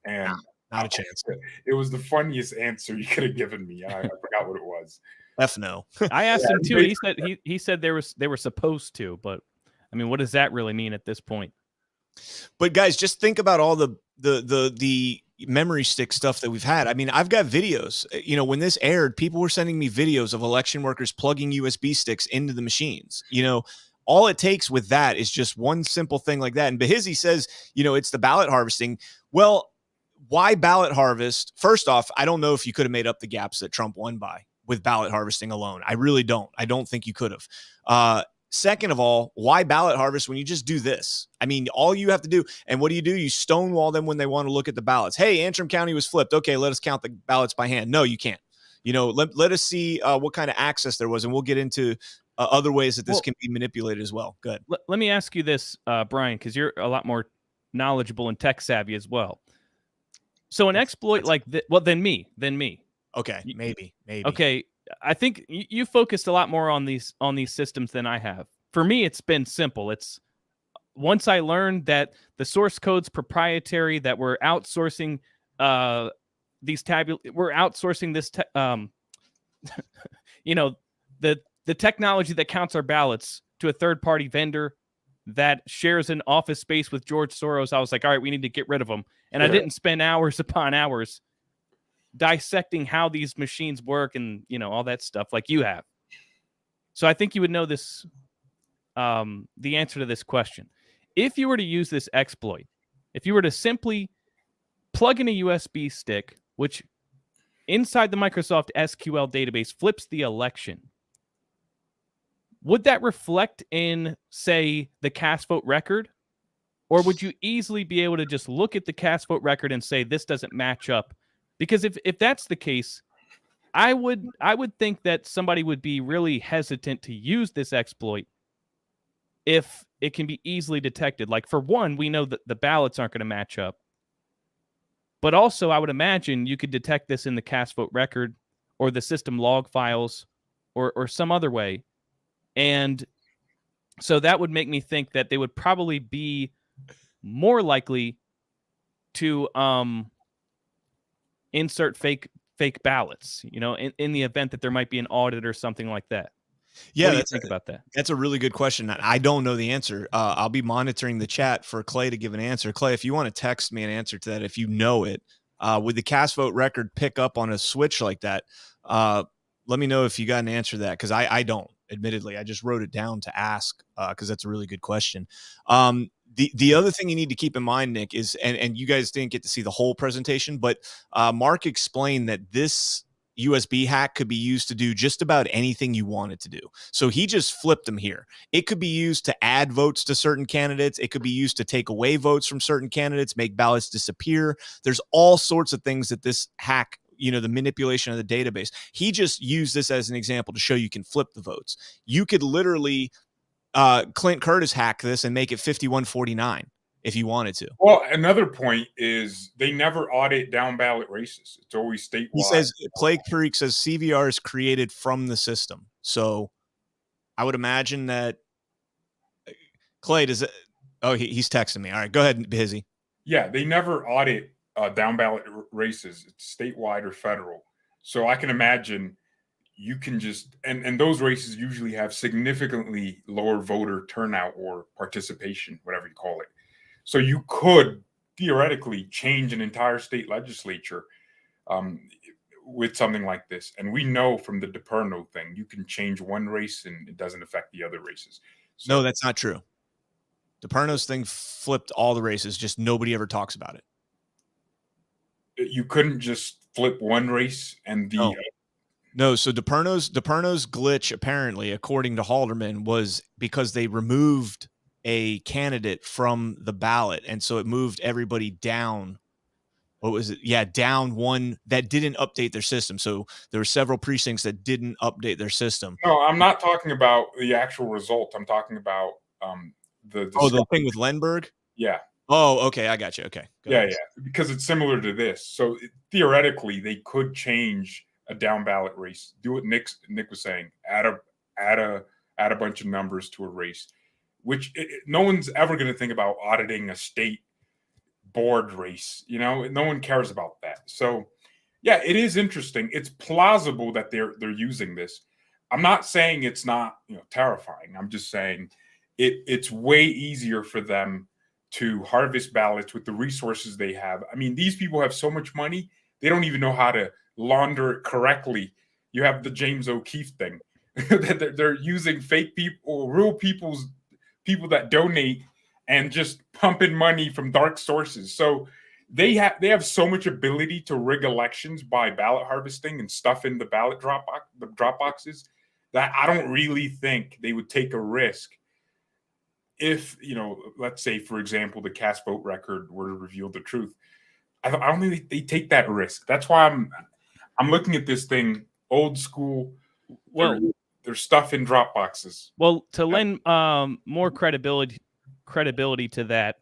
and not a chance. It was the funniest answer you could have given me. I forgot what it was. F no. I asked him too. He said they were supposed to, but I mean, what does that really mean at this point? But guys, just think about all the memory stick stuff that we've had. I mean, I've got videos. You know, when this aired, people were sending me videos of election workers plugging USB sticks into the machines. You know, all it takes with that is just one simple thing like that. And Behizy says, you know, it's the ballot harvesting. Well, why ballot harvest? First off, I don't know if you could have made up the gaps that Trump won by with ballot harvesting alone. I really don't. I don't think you could have. Second of all, why ballot harvest when you just do this? I mean, all you have to do, and what do? You stonewall them when they want to look at the ballots. Hey, Antrim County was flipped. Okay, let us count the ballots by hand. No, you can't. You know, let us see what kind of access there was, and we'll get into other ways that this can be manipulated as well. Good. Let me ask you this, Brian, because you're a lot more knowledgeable and tech savvy as well. So an exploit like that, well, than me. Okay, maybe. Okay, I think you focused a lot more on these systems than I have. For me, it's been simple. It's once I learned that the source code's proprietary, that we're outsourcing we're outsourcing this the technology that counts our ballots to a third-party vendor that shares an office space with George Soros. I was like, all right, we need to get rid of them. And I didn't spend hours upon hours dissecting how these machines work and, all that stuff like you have. So I think you would know this, the answer to this question. If you were to use this exploit, if you were to simply plug in a USB stick, which inside the Microsoft SQL database flips the election, would that reflect in, say, the cast vote record? Or would you easily be able to just look at the cast vote record and say, this doesn't match up? Because if that's the case, I would think that somebody would be really hesitant to use this exploit if it can be easily detected. Like, for one, we know that the ballots aren't going to match up. But also, I would imagine you could detect this in the cast vote record or the system log files or some other way. And so that would make me think that they would probably be more likely to insert fake ballots, in the event that there might be an audit or something like that. Yeah, what do you think about that? That's a really good question. I don't know the answer. I'll be monitoring the chat for Clay to give an answer. Clay, if you want to text me an answer to that, if you know it, would the cast vote record pick up on a switch like that? Let me know if you got an answer to that, because I don't. Admittedly, I just wrote it down to ask because that's a really good question. The other thing you need to keep in mind, Nick, is, and you guys didn't get to see the whole presentation, but Mark explained that this USB hack could be used to do just about anything you want it to do. So he just flipped them here. It could be used to add votes to certain candidates. It could be used to take away votes from certain candidates, make ballots disappear. There's all sorts of things that this hack, the manipulation of the database. He just used this as an example to show you can flip the votes. You could literally Clint Curtis hack this and make it 51-49 if you wanted to. Well, another point is they never audit down ballot races. It's always statewide. He says, Clay Creek says CVR is created from the system. So I would imagine that Clay does it. Oh, he's texting me. All right, go ahead, Behizy. Yeah, they never audit down ballot races. It's statewide or federal. So I can imagine you can just, and those races usually have significantly lower voter turnout or participation, whatever you call it. So you could theoretically change an entire state legislature with something like this. And we know from the DePerno thing, you can change one race and it doesn't affect the other races. So, no, that's not true. DePerno's thing flipped all the races, just nobody ever talks about it. You couldn't just flip one race and the... No, so DePerno's glitch, apparently, according to Halderman, was because they removed a candidate from the ballot, and so it moved everybody down. What was it? Yeah, down one that didn't update their system. So there were several precincts that didn't update their system. No, I'm not talking about the actual result. I'm talking about the thing with Lenberg? Yeah. Oh, okay, I got you. Okay. Yeah, because it's similar to this. So theoretically, they could change a down ballot race. Do what Nick was saying. Add a bunch of numbers to a race, which no one's ever going to think about auditing a state board race. No one cares about that. So yeah, it is interesting. It's plausible that they're using this. I'm not saying it's not terrifying. I'm just saying it's way easier for them to harvest ballots with the resources they have. I mean, these people have so much money, they don't even know how to launder it correctly. You have the James O'Keefe thing. They're using fake people, real people that donate and just pumping money from dark sources. So they have so much ability to rig elections by ballot harvesting and stuff in the ballot drop boxes that I don't really think they would take a risk if, let's say, for example, the cast vote record were to reveal the truth. I don't think they take that risk. That's why I'm looking at this thing old school. Well, there's stuff in drop boxes. Well, to lend more credibility to that,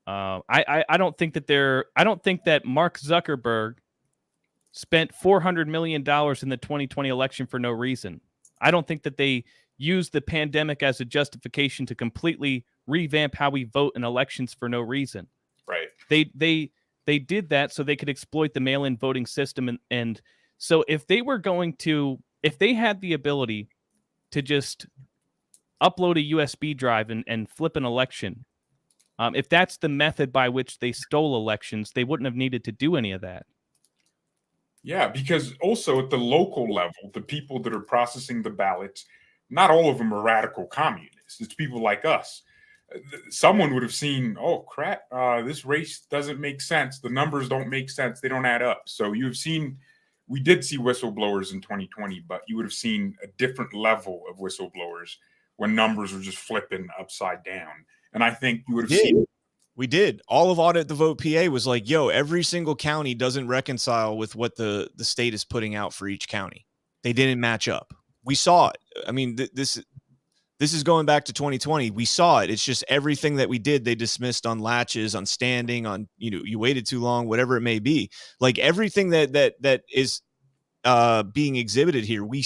I don't think that Mark Zuckerberg spent $400 million in the 2020 election for no reason. I don't think that they used the pandemic as a justification to completely revamp how we vote in elections for no reason. Right. They did that so they could exploit the mail-in voting system. And so if they had the ability to just upload a USB drive and flip an election, if that's the method by which they stole elections, they wouldn't have needed to do any of that. Yeah, because also at the local level, the people that are processing the ballots, not all of them are radical communists. It's people like us. Someone would have seen, oh crap, this race doesn't make sense. The numbers don't make sense. They don't add up. So we did see whistleblowers in 2020, but you would have seen a different level of whistleblowers when numbers were just flipping upside down. And I think you would have seen. We did. All of Audit the Vote PA was like, yo, every single county doesn't reconcile with what the state is putting out for each county. They didn't match up. We saw it. I mean, this is going back to 2020. We saw it. It's just everything that we did, they dismissed on latches, on standing, on, you waited too long, whatever it may be. Like everything that is being exhibited here, we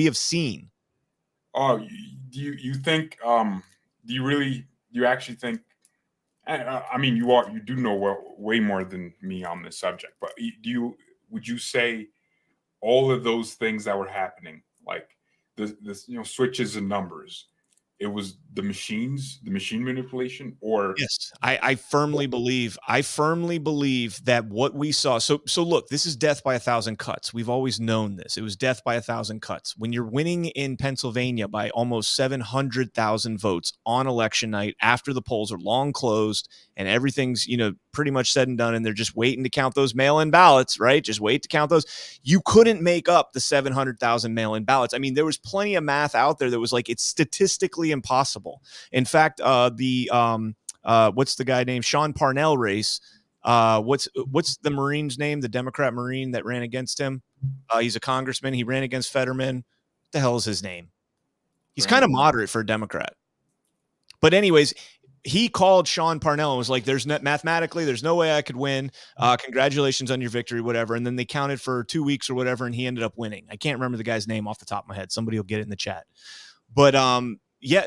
have seen. Oh, do you think? Do you actually think? I mean, you do know way more than me on this subject, but would you say all of those things that were happening, like this switches and numbers, it was the machine manipulation? Or yes, I firmly believe that what we saw. So look, this is death by 1,000 cuts. We've always known this. It was death by 1,000 cuts. When you're winning in Pennsylvania by almost 700,000 votes on election night after the polls are long closed and everything's pretty much said and done, and they're just waiting to count those mail-in ballots, right? Just wait to count those. You couldn't make up the 700,000 mail-in ballots. I mean, there was plenty of math out there that was like it's statistically impossible. In fact, what's the guy named Sean Parnell race? What's the Marine's name? The Democrat Marine that ran against him. He's a congressman. He ran against Fetterman. What the hell is his name? He's kind of moderate for a Democrat. But anyways, he called Sean Parnell and was like, mathematically, there's no way I could win. Congratulations on your victory, whatever. And then they counted for 2 weeks or whatever, and he ended up winning. I can't remember the guy's name off the top of my head. Somebody will get it in the chat. But yeah,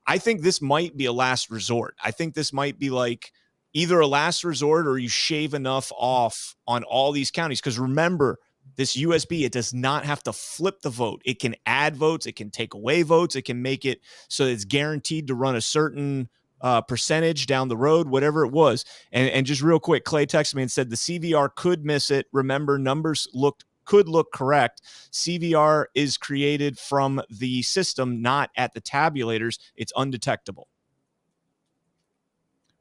I think this might be a last resort. I think this might be like either a last resort or you shave enough off on all these counties. Because remember, this USB, it does not have to flip the vote. It can add votes. It can take away votes. It can make it so it's guaranteed to run a certain percentage down the road, whatever it was. And just real quick, Clay texted me and said the CVR could miss it. Remember, numbers could look correct. CVR is created from the system, not at the tabulators. It's undetectable.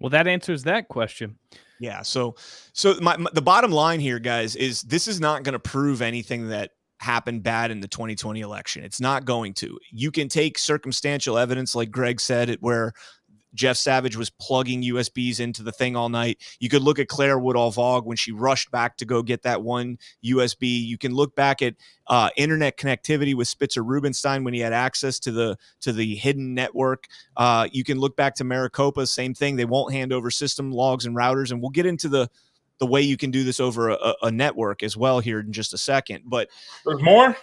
Well, that answers that question. Yeah. So the bottom line here, guys, is this is not going to prove anything that happened bad in the 2020 election. It's not going to. You can take circumstantial evidence, like Greg said, where Jeff Savage was plugging USBs into the thing all night. You could look at Claire Woodall-Vaugh when she rushed back to go get that one USB. You can look back at internet connectivity with Spitzer Rubenstein when he had access to the hidden network. You can look back to Maricopa, same thing. They won't hand over system logs and routers, and we'll get into the way you can do this over a network as well here in just a second. But there's more?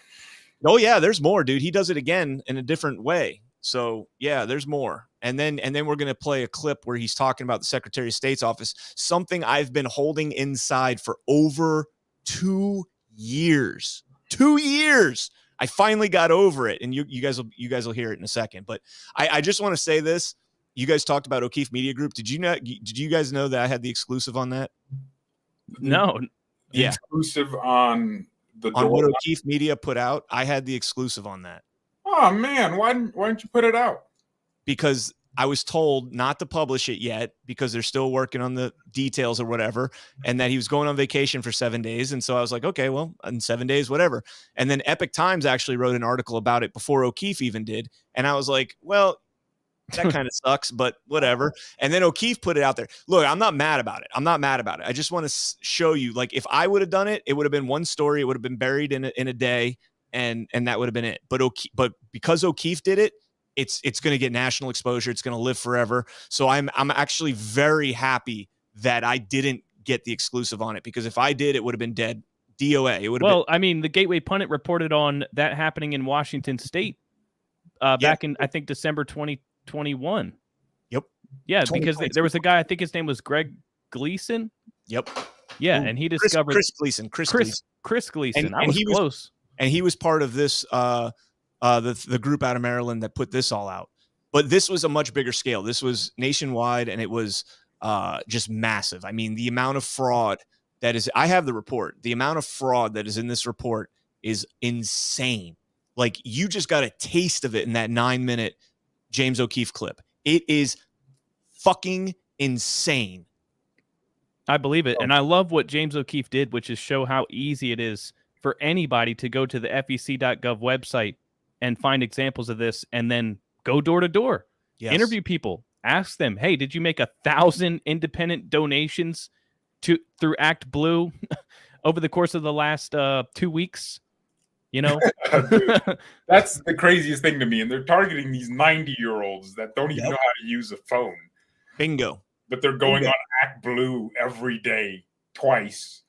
Oh yeah, there's more, dude. He does it again in a different way. So yeah, there's more. And then we're going to play a clip where he's talking about the Secretary of State's office, something I've been holding inside for over 2 years. 2 years. I finally got over it. And you guys will hear it in a second. But I just want to say this. You guys talked about O'Keefe Media Group. Did you guys know that I had the exclusive on that? No. Yeah. Exclusive on what O'Keefe Media put out. I had the exclusive on that. Oh man, why didn't you put it out? Because I was told not to publish it yet because they're still working on the details or whatever, and that he was going on vacation for 7 days. And so I was like, okay, well, in 7 days, whatever. And then Epic Times actually wrote an article about it before O'Keefe even did. And I was like, well, that kind of sucks, but whatever. And then O'Keefe put it out there. Look, I'm not mad about it. I just want to show you, like, if I would have done it, it would have been one story. It would have been buried in a day, and that would have been it. But because O'Keefe did it, it's going to get national exposure. It's going to live forever. So I'm actually very happy that I didn't get the exclusive on it, because if I did, it would have been dead. DOA. It would have Well, I mean, the Gateway Pundit reported on that happening in Washington State back in, I think, December 2021. Yep. Yeah, because there was a guy, I think his name was Greg Gleason. Yep. Yeah, Ooh, and he discovered Chris Gleason. Chris Gleason. And I was he close. And he was part of this, the group out of Maryland that put this all out. But this was a much bigger scale. This was nationwide, and it was just massive. I mean, the amount of fraud that is, I have the report. The amount of fraud that is in this report is insane. Like, you just got a taste of it in that 9-minute James O'Keefe clip. It is fucking insane. I believe it. And I love what James O'Keefe did, which is show how easy it is for anybody to go to the FEC.gov website and find examples of this, and then go door to door, interview people, ask them, hey, did you make 1,000 independent donations through Act Blue over the course of the last 2 weeks? You know, Dude, that's the craziest thing to me. And they're targeting these 90-year-olds that don't even know how to use a phone. Bingo. But they're going on Act Blue every day, twice,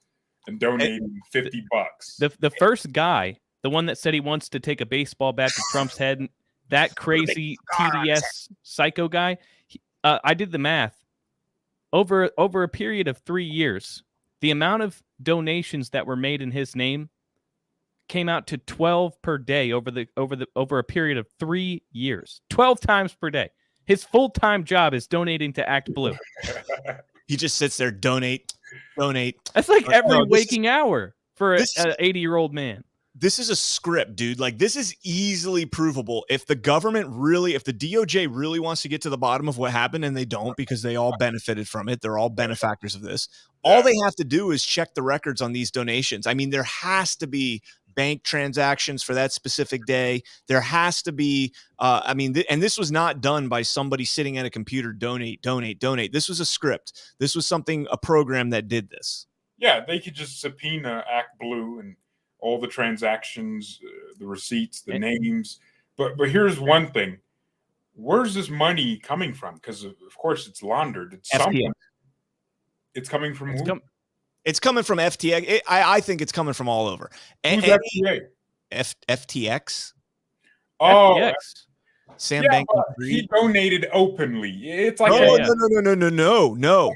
and donating $50. The first guy, the one that said he wants to take a baseball bat to Trump's head, that crazy TDS psycho guy, I did the math. Over a period of 3 years, the amount of donations that were made in his name came out to 12 per day over a period of 3 years. 12 times per day. His full-time job is donating to Act Blue. He just sits there, donate. That's like every waking hour for an 80-year-old man. This is a script, dude. Like, this is easily provable. If the government really, if the DOJ really wants to get to the bottom of what happened, and they don't, because they all benefited from it, they're all benefactors of this. All they have to do is check the records on these donations. I mean, there has to be bank transactions for that specific day. There has to be, and this was not done by somebody sitting at a computer, donate. This was a script. This was a program that did this. Yeah, they could just subpoena Act Blue and all the transactions, the receipts, the names. But here's one thing. Where's this money coming from? Because, of course, it's laundered. It's somewhere. It's coming from who? It's coming from FTX. I think it's coming from all over. Who's FTA? FTX. Oh, FTX. Sam yeah, Bankman-Fried. he donated openly. It's like no.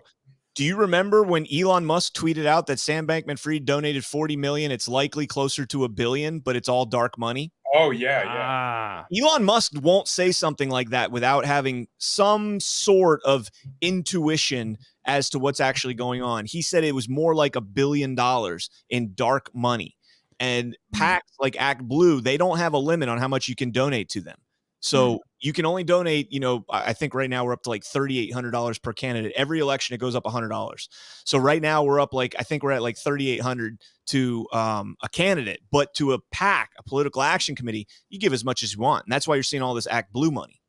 Do you remember when Elon Musk tweeted out that Sam Bankman-Fried donated $40 million? It's likely closer to $1 billion, but it's all dark money. Oh yeah. Elon Musk won't say something like that without having some sort of intuition as to what's actually going on. He said it was more like $1 billion in dark money. And PACs like Act Blue, they don't have a limit on how much you can donate to them. So you can only donate, I think right now we're up to like $3,800 per candidate. Every election, it goes up $100. So right now we're up I think we're at like $3,800 to a candidate, but to a PAC, a political action committee, you give as much as you want. And that's why you're seeing all this Act Blue money.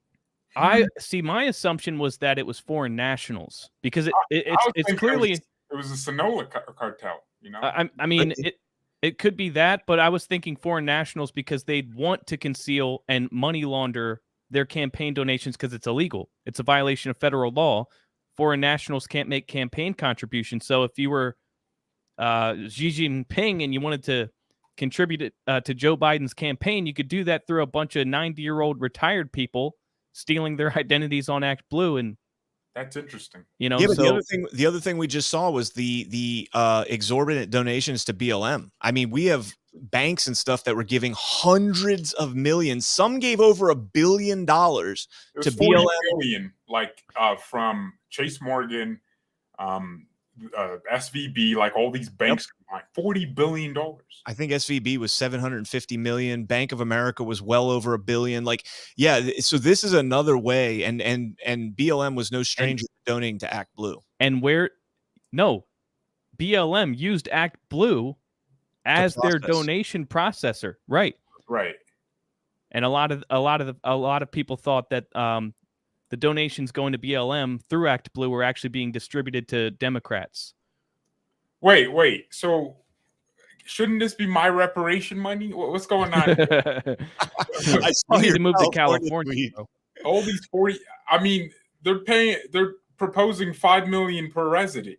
I see. My assumption was that it was foreign nationals, because it's clearly it was a Sinaloa cartel. I mean it could be that, but I was thinking foreign nationals because they'd want to conceal and money launder their campaign donations because it's illegal. It's a violation of federal law. Foreign nationals can't make campaign contributions. So if you were Xi Jinping and you wanted to contribute to Joe Biden's campaign, you could do that through a bunch of 90-year-old retired people stealing their identities on Act Blue. And that's interesting. But the other thing we just saw was the exorbitant donations to BLM. I mean, we have banks and stuff that were giving hundreds of millions. Some gave over $1 billion to BLM. Billion, from Chase Morgan, SVB, like all these banks combined, $40 billion. I think SVB was $750 million. Bank of America was well over $1 billion. So this is another way, and BLM was no stranger to donating to Act Blue. And BLM used Act Blue as their donation processor, right? And a lot of people thought that the donations going to BLM through Act Blue were actually being distributed to Democrats. Wait. So shouldn't this be my reparation money? What's going on here? I saw You need your to move to California California, tweet. bro. All these 40, I mean, they're proposing $5 million per resident.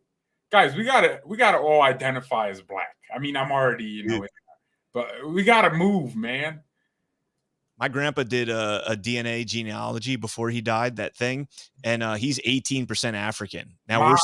Guys, we gotta all identify as black. I mean, I'm already, you know, but we gotta move, man. My grandpa did a DNA genealogy before he died, that thing, and he's 18% African. Now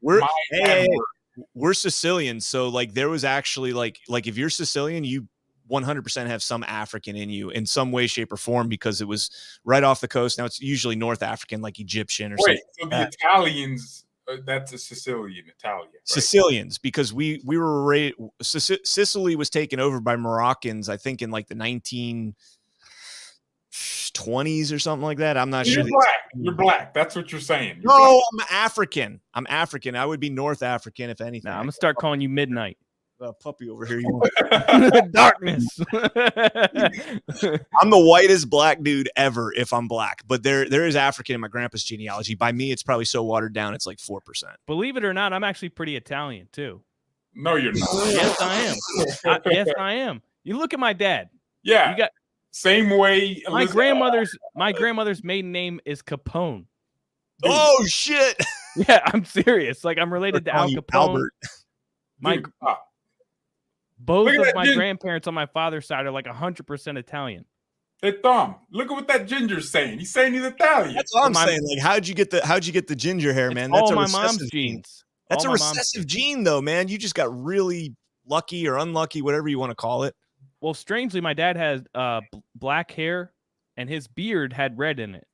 we're Sicilian, so like there was actually like if you're Sicilian, you 100% have some African in you in some way, shape, or form because it was right off the coast. Now it's usually North African, like Egyptian or something. So the Italians, that's a Sicilian Italian. Right? Sicilians, because we were Sicily was taken over by Moroccans, I think in like the 1920s or something like that. I'm not sure. You're black. That's what you're saying. No, I'm African. I would be North African if anything. Nah, I'm gonna start calling you Midnight. Puppy over here. You Darkness. I'm the whitest black dude ever if I'm black, but there is African in my grandpa's genealogy. By me, it's probably so watered down, it's like 4%. Believe it or not, I'm actually pretty Italian too. No, you're not. Yes, I am. Yes, I am. You look at my dad. Yeah. You got same way. my grandmother's maiden name is Capone. Dude. Oh shit. Yeah, I'm serious. Like I'm related to Al Capone. Albert. Both of my grandparents on my father's side are like 100% Italian. Hey Tom, look at what that ginger's saying. He's saying he's Italian. That's what I'm saying. Like, how'd you get the ginger hair, man? That's all a my recessive mom's gene. genes. That's a recessive gene, though, man. You just got really lucky or unlucky, whatever you want to call it. Well, strangely, my dad had black hair, and his beard had red in it.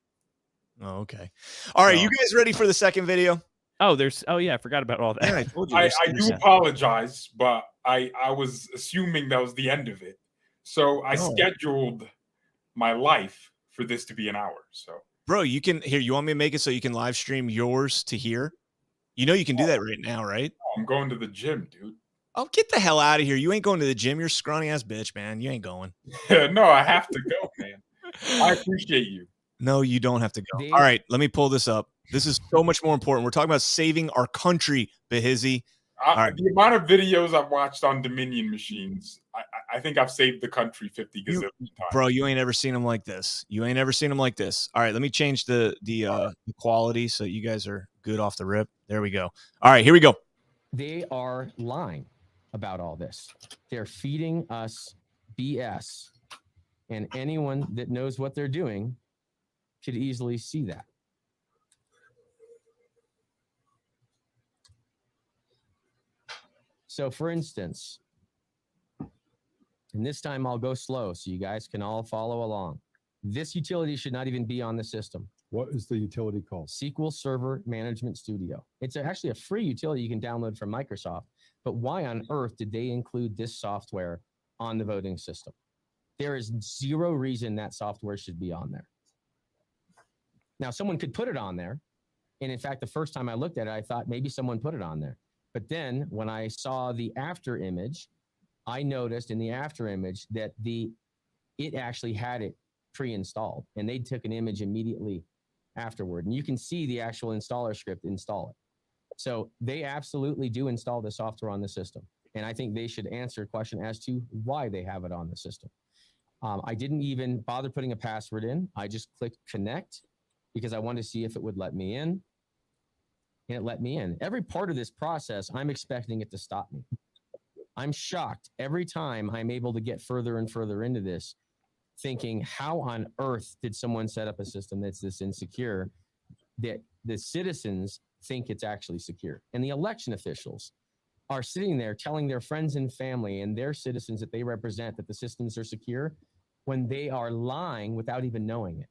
Oh, okay. All right, you guys ready for the second video? Oh, yeah, I forgot about all that. Yeah, I told you. I do apologize, but I was assuming that was the end of it. So I scheduled my life for this to be an hour. So, bro, you want me to make it so you can live stream yours to here? You know you can do that right now, right? I'm going to the gym, dude. Oh, get the hell out of here. You ain't going to the gym. You're a scrawny ass bitch, man. You ain't going. No, I have to go, man. I appreciate you. No, you don't have to go. All right, let me pull this up. This is so much more important. We're talking about saving our country, Behizy. The amount of videos I've watched on Dominion machines, I think I've saved the country 50 gazillion times. Bro, you ain't ever seen them like this. All right, let me change the quality so you guys are good off the rip. There we go. All right, here we go. They are lying about all this. They're feeding us BS. And anyone that knows what they're doing could easily see that. So for instance, and this time I'll go slow so you guys can all follow along. This utility should not even be on the system. What is the utility called? SQL Server Management Studio. It's actually a free utility you can download from Microsoft. But why on earth did they include this software on the voting system? There is zero reason that software should be on there. Now, someone could put it on there. And in fact, the first time I looked at it, I thought maybe someone put it on there. But then when I saw the after image, I noticed in the after image that it actually had it pre-installed, and they took an image immediately afterward. And you can see the actual installer script install it. So they absolutely do install the software on the system. And I think they should answer a question as to why they have it on the system. I didn't even bother putting a password in. I just clicked connect because I wanted to see if it would let me in. And it let me in. Every part of this process, I'm expecting it to stop me. I'm shocked every time I'm able to get further and further into this, thinking, how on earth did someone set up a system that's this insecure that the citizens think it's actually secure? And the election officials are sitting there telling their friends and family and their citizens that they represent that the systems are secure when they are lying without even knowing it.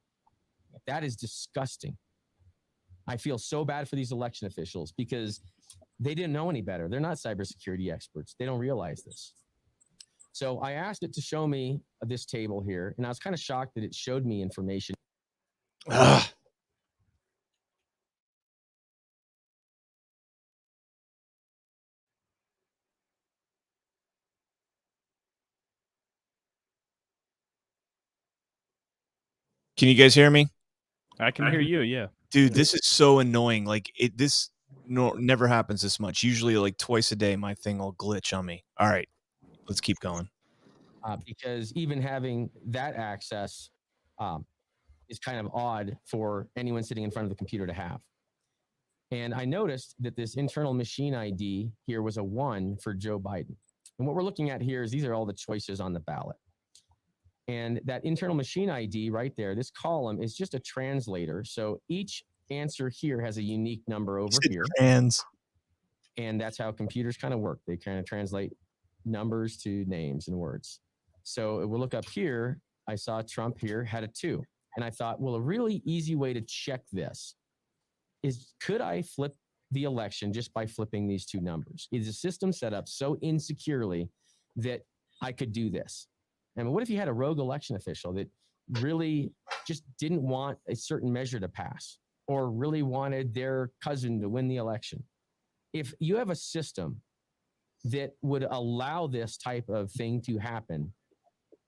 That is disgusting. I feel so bad for these election officials because they didn't know any better. They're not cybersecurity experts. They don't realize this. So I asked it to show me this table here, and I was kind of shocked that it showed me information. Can you guys hear me? I can hear you, yeah. Dude, this is so annoying. Like never happens this much. Usually like twice a day, my thing will glitch on me. All right. Let's keep going. Because even having that access is kind of odd for anyone sitting in front of the computer to have. And I noticed that this internal machine ID here was a 1 for Joe Biden. And what we're looking at here is these are all the choices on the ballot. And that internal machine ID right there, this column is just a translator. So each answer here has a unique number over here. Trans. And that's how computers kind of work. They kind of translate numbers to names and words. So we'll look up here. I saw Trump here had a 2. And I thought, well, a really easy way to check this is, could I flip the election just by flipping these 2 numbers? Is the system set up so insecurely that I could do this? I mean, what if you had a rogue election official that really just didn't want a certain measure to pass, or really wanted their cousin to win the election? If you have a system that would allow this type of thing to happen,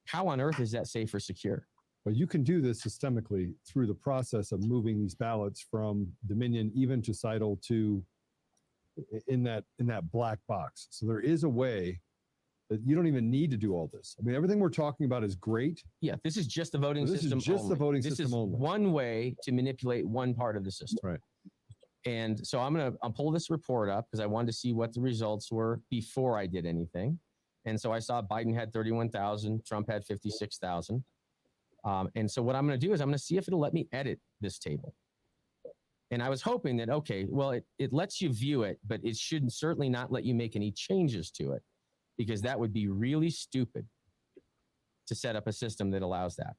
how on earth is that safe or secure? But you can do this systemically through the process of moving these ballots from Dominion even to Seidel to in that black box. So there is a way that you don't even need to do all this. I mean, everything we're talking about is great. Yeah, this is just the voting This is system. just the only. voting this system is only. one way to manipulate one part of the system. Right. And so I'll pull this report up because I wanted to see what the results were before I did anything. And so I saw Biden had 31,000, Trump had 56,000. And so what I'm going to do is I'm going to see if it'll let me edit this table. And I was hoping that, okay, well, it lets you view it, but it should certainly not let you make any changes to it, because that would be really stupid to set up a system that allows that.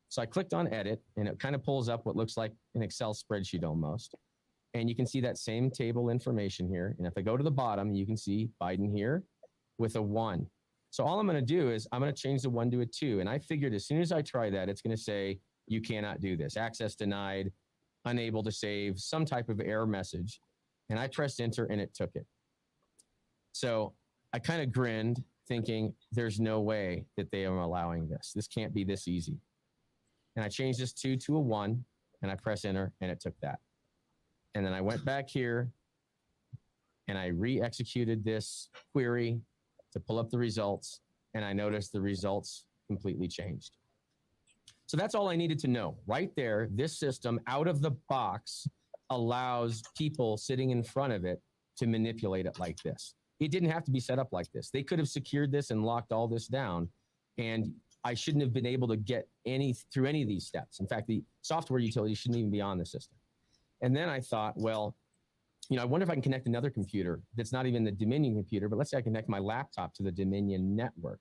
So I clicked on edit, and it kind of pulls up what looks like an Excel spreadsheet almost. And you can see that same table information here. And if I go to the bottom, you can see Biden here with a 1. So all I'm going to do is I'm going to change the 1 to a 2. And I figured as soon as I try that, it's going to say, you cannot do this. Access denied, unable to save, some type of error message. And I pressed enter and it took it. So I kind of grinned thinking there's no way that they are allowing this. This can't be this easy. And I changed this 2 to a 1 and I press enter and it took that. And then I went back here and I re-executed this query to pull up the results, and I noticed the results completely changed. So that's all I needed to know. Right there, this system out of the box allows people sitting in front of it to manipulate it like this. It didn't have to be set up like this. They could have secured this and locked all this down, and I shouldn't have been able to get through any of these steps. In fact, the software utility shouldn't even be on the system. And then I thought, well, I wonder if I can connect another computer that's not even the Dominion computer, but let's say I connect my laptop to the Dominion network.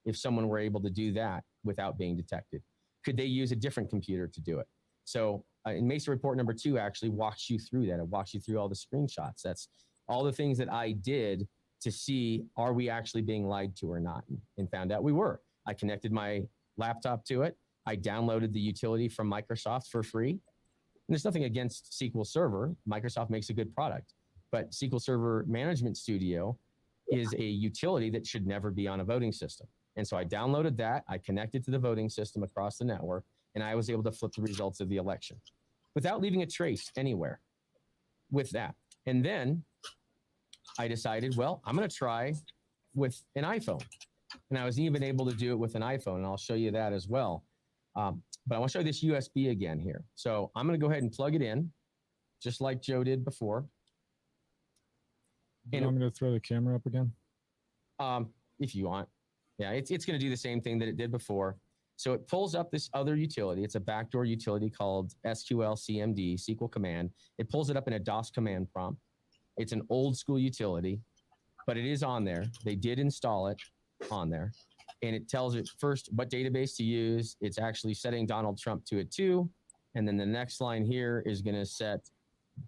If someone were able to do that without being detected, could they use a different computer to do it? So in Mesa report number 2 actually walks you through that. It walks you through all the screenshots. That's all the things that I did to see, are we actually being lied to or not? And found out we were. I connected my laptop to it. I downloaded the utility from Microsoft for free. And there's nothing against SQL Server. Microsoft makes a good product. But SQL Server Management Studio is a utility that should never be on a voting system. And so I downloaded that. I connected to the voting system across the network, and I was able to flip the results of the election without leaving a trace anywhere with that. And then I decided, well, I'm going to try with an iPhone. And I was even able to do it with an iPhone, and I'll show you that as well. But I want to show you this USB again here. So I'm going to go ahead and plug it in, just like Joe did before. And I'm going to throw the camera up again. If you want. Yeah, it's going to do the same thing that it did before. So it pulls up this other utility. It's a backdoor utility called SQL CMD, SQL command. It pulls it up in a DOS command prompt. It's an old school utility, but it is on there. They did install it on there. And it tells it first what database to use. It's actually setting Donald Trump to a 2. And then the next line here is going to set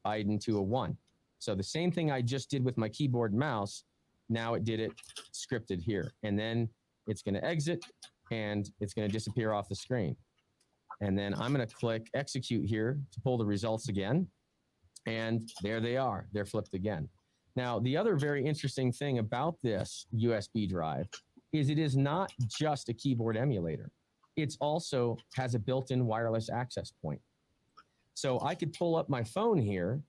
Biden to a 1. So the same thing I just did with my keyboard and mouse, now it did it scripted here. And then it's going to exit and it's going to disappear off the screen. And then I'm going to click execute here to pull the results again. And there they are. They're flipped again. Now, the other very interesting thing about this USB drive is it is not just a keyboard emulator. It also has a built-in wireless access point. So I could pull up my phone here.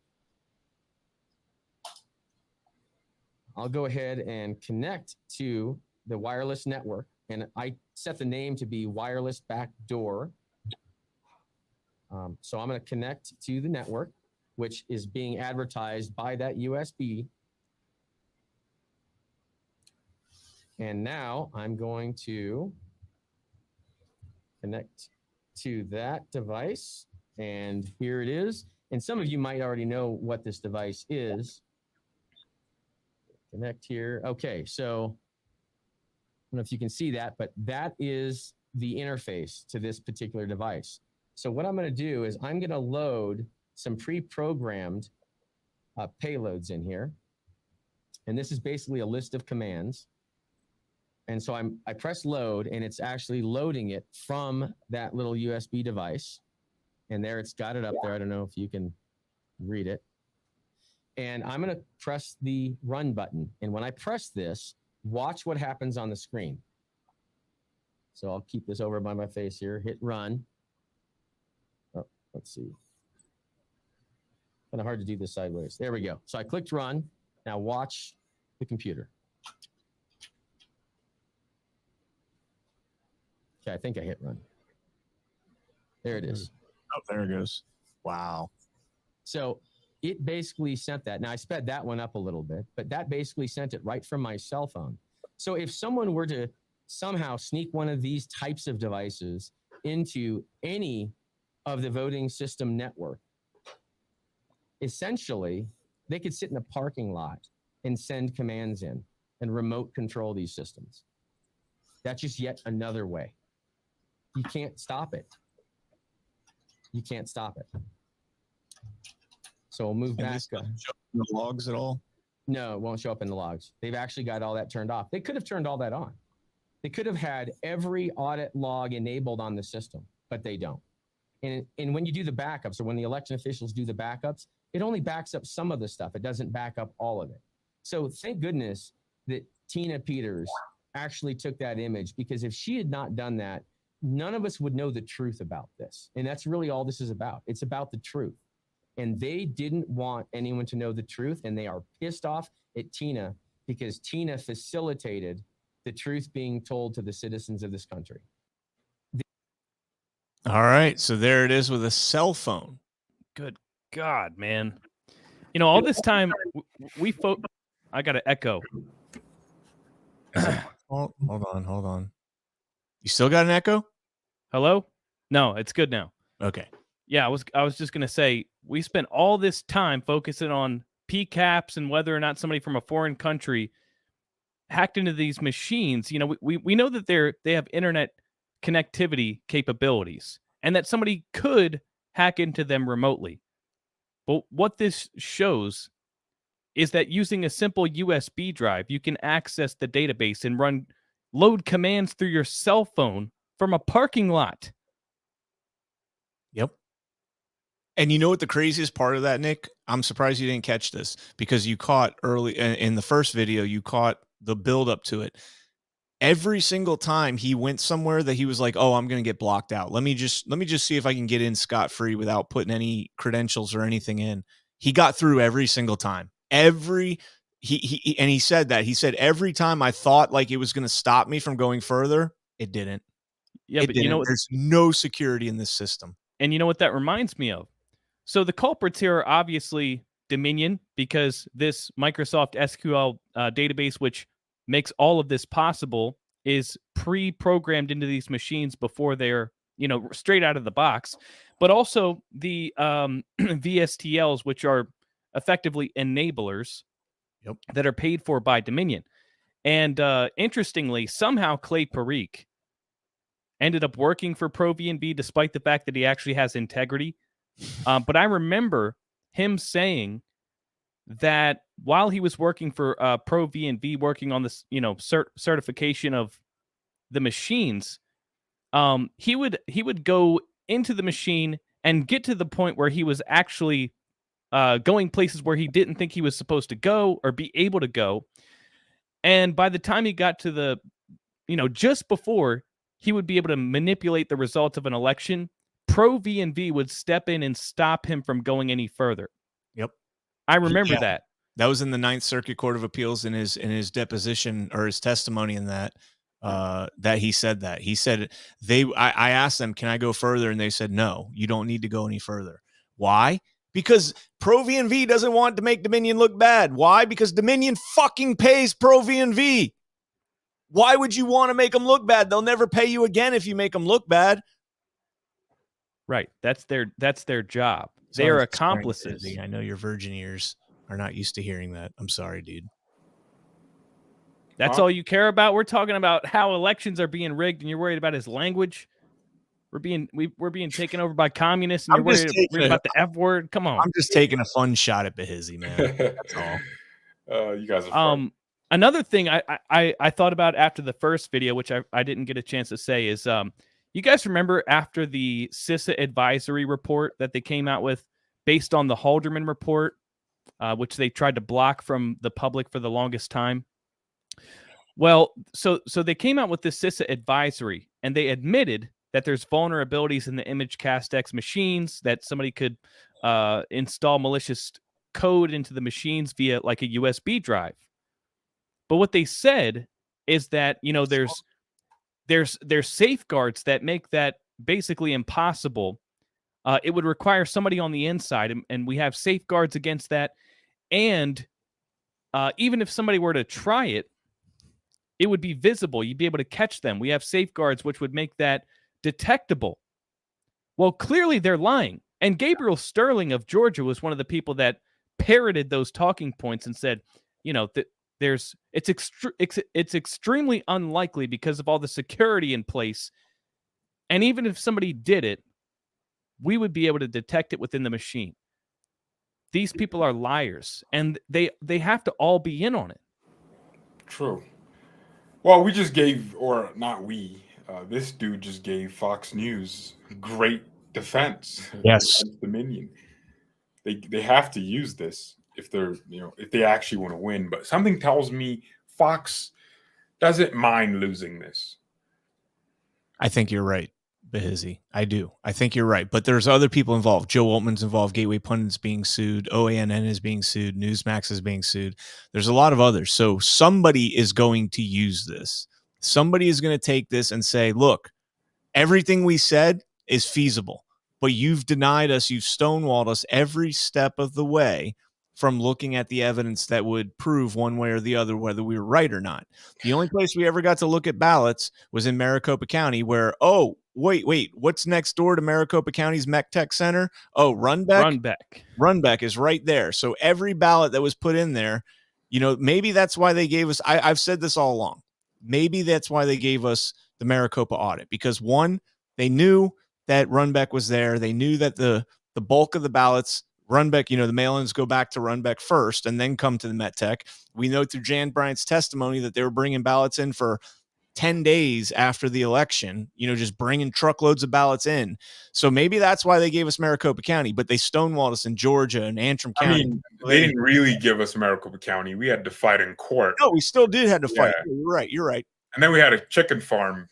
I'll go ahead and connect to the wireless network, and I set the name to be wireless backdoor. So I'm going to connect to the network, which is being advertised by that USB. And now I'm going to connect to that device. And here it is. And some of you might already know what this device is. Connect here. Okay, so I don't know if you can see that, but that is the interface to this particular device. So what I'm going to do is I'm going to load some pre-programmed payloads in here. And this is basically a list of commands. And so I press load, and it's actually loading it from that little USB device. And there it's got it up there. I don't know if you can read it. And I'm going to press the run button. And when I press this, watch what happens on the screen. So I'll keep this over by my face here, hit run. Oh, let's see. Kind of hard to do this sideways. There we go. So I clicked run. Now watch the computer. Okay, I think I hit run. There it is. Oh, there it goes. Wow. So it basically sent that. Now I sped that one up a little bit, but that basically sent it right from my cell phone. So if someone were to somehow sneak one of these types of devices into any of the voting system network, essentially they could sit in a parking lot and send commands in and remote control these systems. That's just yet another way. You can't stop it. You can't stop it. So we'll move back. This doesn't show up in the logs at all? No, it won't show up in the logs. They've actually got all that turned off. They could have turned all that on. They could have had every audit log enabled on the system, but they don't. And when you do the backups, or when the election officials do the backups, it only backs up some of the stuff. It doesn't back up all of it. So thank goodness that Tina Peters actually took that image, because if she had not done that, none of us would know the truth about this. And that's really all this is about. It's about the truth. And they didn't want anyone to know the truth. And they are pissed off at Tina because Tina facilitated the truth being told to the citizens of this country. All right. So there it is with a cell phone. Good God, man. You know, all this time I got an echo. Oh, hold on. You still got an echo? Hello? No, it's good now. Okay. Yeah, I was just going to say, we spent all this time focusing on PCAPs and whether or not somebody from a foreign country hacked into these machines. You know, we know that they have internet connectivity capabilities and that somebody could hack into them remotely. But what this shows is that using a simple USB drive, you can access the database and load commands through your cell phone from a parking lot. Yep. And you know what the craziest part of that, Nick? I'm surprised you didn't catch this, because you caught early in the first video, you caught the build up to it. Every single time he went somewhere that he was like, "Oh, I'm going to get blocked out. Let me just see if I can get in scot-free without putting any credentials or anything in." He got through every single time. He said that. He said every time I thought like it was going to stop me from going further, it didn't. Yeah, but you know, there's no security in this system. And you know what that reminds me of? So the culprits here are obviously Dominion, because this Microsoft SQL database, which makes all of this possible, is pre-programmed into these machines before they're, straight out of the box. But also the VSTLs, which are effectively enablers that are paid for by Dominion. And interestingly, somehow Clay Parikh ended up working for ProVNV despite the fact that he actually has integrity. But I remember him saying that while he was working for ProVNV, working on this, certification of the machines, he would go into the machine and get to the point where he was actually going places where he didn't think he was supposed to go or be able to go. And by the time he got to the, just before he would be able to manipulate the results of an election, ProVNV would step in and stop him from going any further. Yep. I remember that. That was in the Ninth Circuit Court of Appeals in his deposition or his testimony in that that he said that. He said I asked them, can I go further? And they said, no, you don't need to go any further. Why? Because Pro V&V doesn't want to make Dominion look bad. Why? Because Dominion fucking pays Pro V&V. Why would you want to make them look bad? They'll never pay you again if you make them look bad. Right. That's their job. Sorry, They're swearing, accomplices. Behizy. I know your virgin ears are not used to hearing that. I'm sorry, dude. That's all you care about? We're talking about how elections are being rigged and you're worried about his language? We're being taken over by communists and you're worried about the F word? Come on. I'm just taking a fun shot at Behizy, man. That's all. You guys are fun. Another thing I thought about after the first video, which I didn't get a chance to say, is you guys remember after the CISA advisory report that they came out with based on the Halderman report, which they tried to block from the public for the longest time? Well, so they came out with this CISA advisory, and they admitted that there's vulnerabilities in the ImageCastX machines, that somebody could install malicious code into the machines via like a USB drive. But what they said is that, you know, there's safeguards that make that basically impossible. It would require somebody on the inside, and we have safeguards against that. And even if somebody were to try it, it would be visible. You'd be able to catch them. We have safeguards which would make that detectable. Well, clearly they're lying. And Gabriel Sterling of Georgia was one of the people that parroted those talking points and said, you know, that it's extremely unlikely because of all the security in place. And even if somebody did it, we would be able to detect it within the machine. These people are liars, and they have to all be in on it. True. Well, we just gave, or not we, this dude just gave Fox News great defense. Yes. against Dominion. They have to use this if they're, you know, if they actually want to win. But something tells me Fox doesn't mind losing this. I think you're right, Behizy. I do. I think you're right. But there's other people involved. Joe Altman's involved. Gateway Pundit's being sued. OANN is being sued. Newsmax is being sued. There's a lot of others. So somebody is going to use this. Somebody is going to take this and say, look, everything we said is feasible, but you've denied us. You've stonewalled us every step of the way from looking at the evidence that would prove one way or the other whether we were right or not. The only place we ever got to look at ballots was in Maricopa County where, oh, wait, what's next door to Maricopa County's MECTEC Center? Oh, Runbeck is right there. So every ballot that was put in there, you know, maybe that's why they gave us, I've said this all along, maybe that's why they gave us the Maricopa audit, because one, they knew that Runbeck was there. They knew that the bulk of the ballots, Runbeck, you know, the mail-ins go back to Runbeck first and then come to the METTEC. We know through Jan Bryant's testimony that they were bringing ballots in for 10 days after the election, you know, just bringing truckloads of ballots in. So maybe that's why they gave us Maricopa County, but they stonewalled us in Georgia and Antrim County. I mean, they didn't really give us Maricopa County. We had to fight in court. No, we still did have to fight. Yeah. You're right. And then we had a chicken farm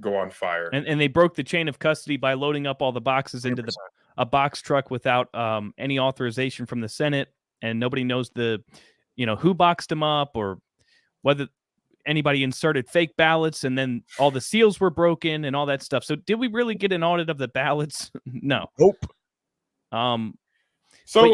go on fire. And they broke the chain of custody by loading up all the boxes into a box truck without any authorization from the Senate, and nobody knows who boxed them up or whether anybody inserted fake ballots, and then all the seals were broken and all that stuff. So did we really get an audit of the ballots? No. Nope. So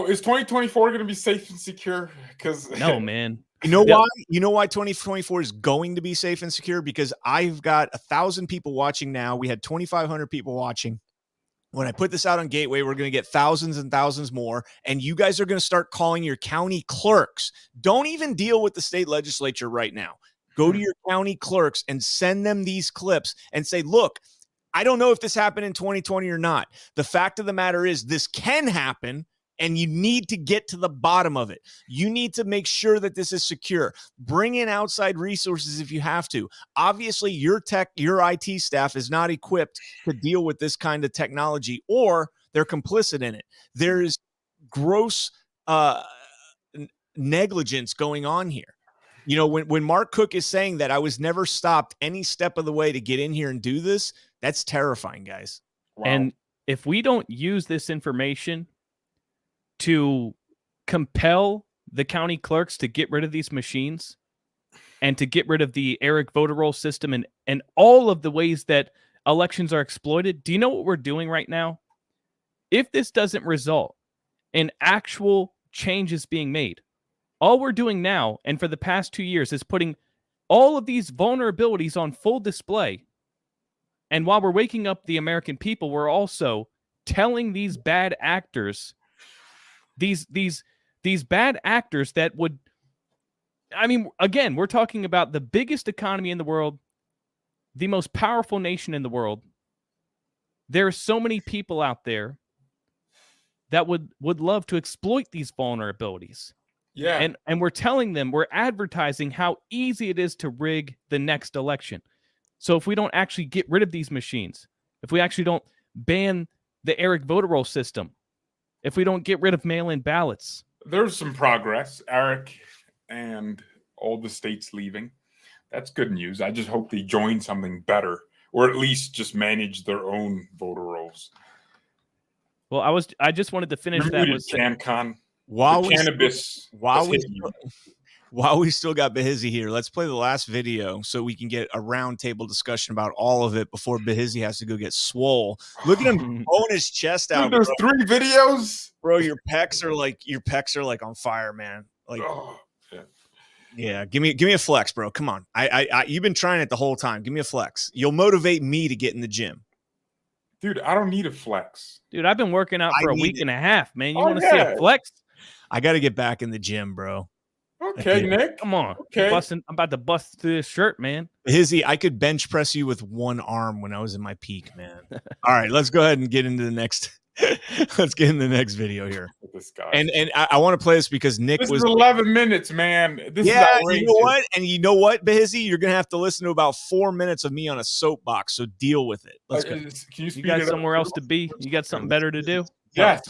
is 2024 going to be safe and secure? Because no, man. You know why? You know why 2024 is going to be safe and secure? Because I've got 1,000 people watching now. We had 2,500 people watching. When I put this out on Gateway, we're going to get thousands and thousands more. And you guys are going to start calling your county clerks. Don't even deal with the state legislature right now. Go to your county clerks and send them these clips and say, look, I don't know if this happened in 2020 or not. The fact of the matter is this can happen. And you need to get to the bottom of it. You need to make sure that this is secure. Bring in outside resources if you have to. Obviously, your IT staff is not equipped to deal with this kind of technology, or they're complicit in it. There is gross negligence going on here. You know, when Mark Cook is saying that I was never stopped any step of the way to get in here and do this, that's terrifying, guys. Wow. And if we don't use this information to compel the county clerks to get rid of these machines and to get rid of the Eric voter roll system and all of the ways that elections are exploited, do you know what we're doing right now? If this doesn't result in actual changes being made, all we're doing now and for the past 2 years is putting all of these vulnerabilities on full display. And while we're waking up the American people, we're also telling these bad actors, these bad actors that would, I mean, again, we're talking about the biggest economy in the world, the most powerful nation in the world. There are so many people out there that would love to exploit these vulnerabilities. Yeah. And we're telling them, we're advertising how easy it is to rig the next election. So if we don't actually get rid of these machines, if we actually don't ban the Eric voter roll system, if we don't get rid of mail-in ballots. There's some progress, Eric, and all the states leaving. That's good news. I just hope they join something better, or at least just manage their own voter rolls. Well, I just wanted to finish that with CanCon. While we cannabis. While we still got Behizy here, let's play the last video so we can get a roundtable discussion about all of it before Behizy has to go get swole. Look at him blowing his chest out. Dude, there's 3 videos, bro. Your pecs are like on fire, man. Like, yeah. Give me a flex, bro. Come on. I you've been trying it the whole time. Give me a flex. You'll motivate me to get in the gym. Dude, I don't need a flex. Dude, I've been working out for a week and a half, man. You want to see a flex? I got to get back in the gym, bro. Okay, Nick. Come on. Okay. I'm about to bust through this shirt, man. Behizy, I could bench press you with one arm when I was in my peak, man. All right, let's go ahead and get into the next. Let's get in the next video here. This guy. And I want to play this because Nick this was is 11 minutes, man. This is outrageous. You know what? And you know what, Behizy? You're gonna have to listen to about 4 minutes of me on a soapbox. So deal with it. Let's go. You got somewhere else to be? You got something better to do? Yes.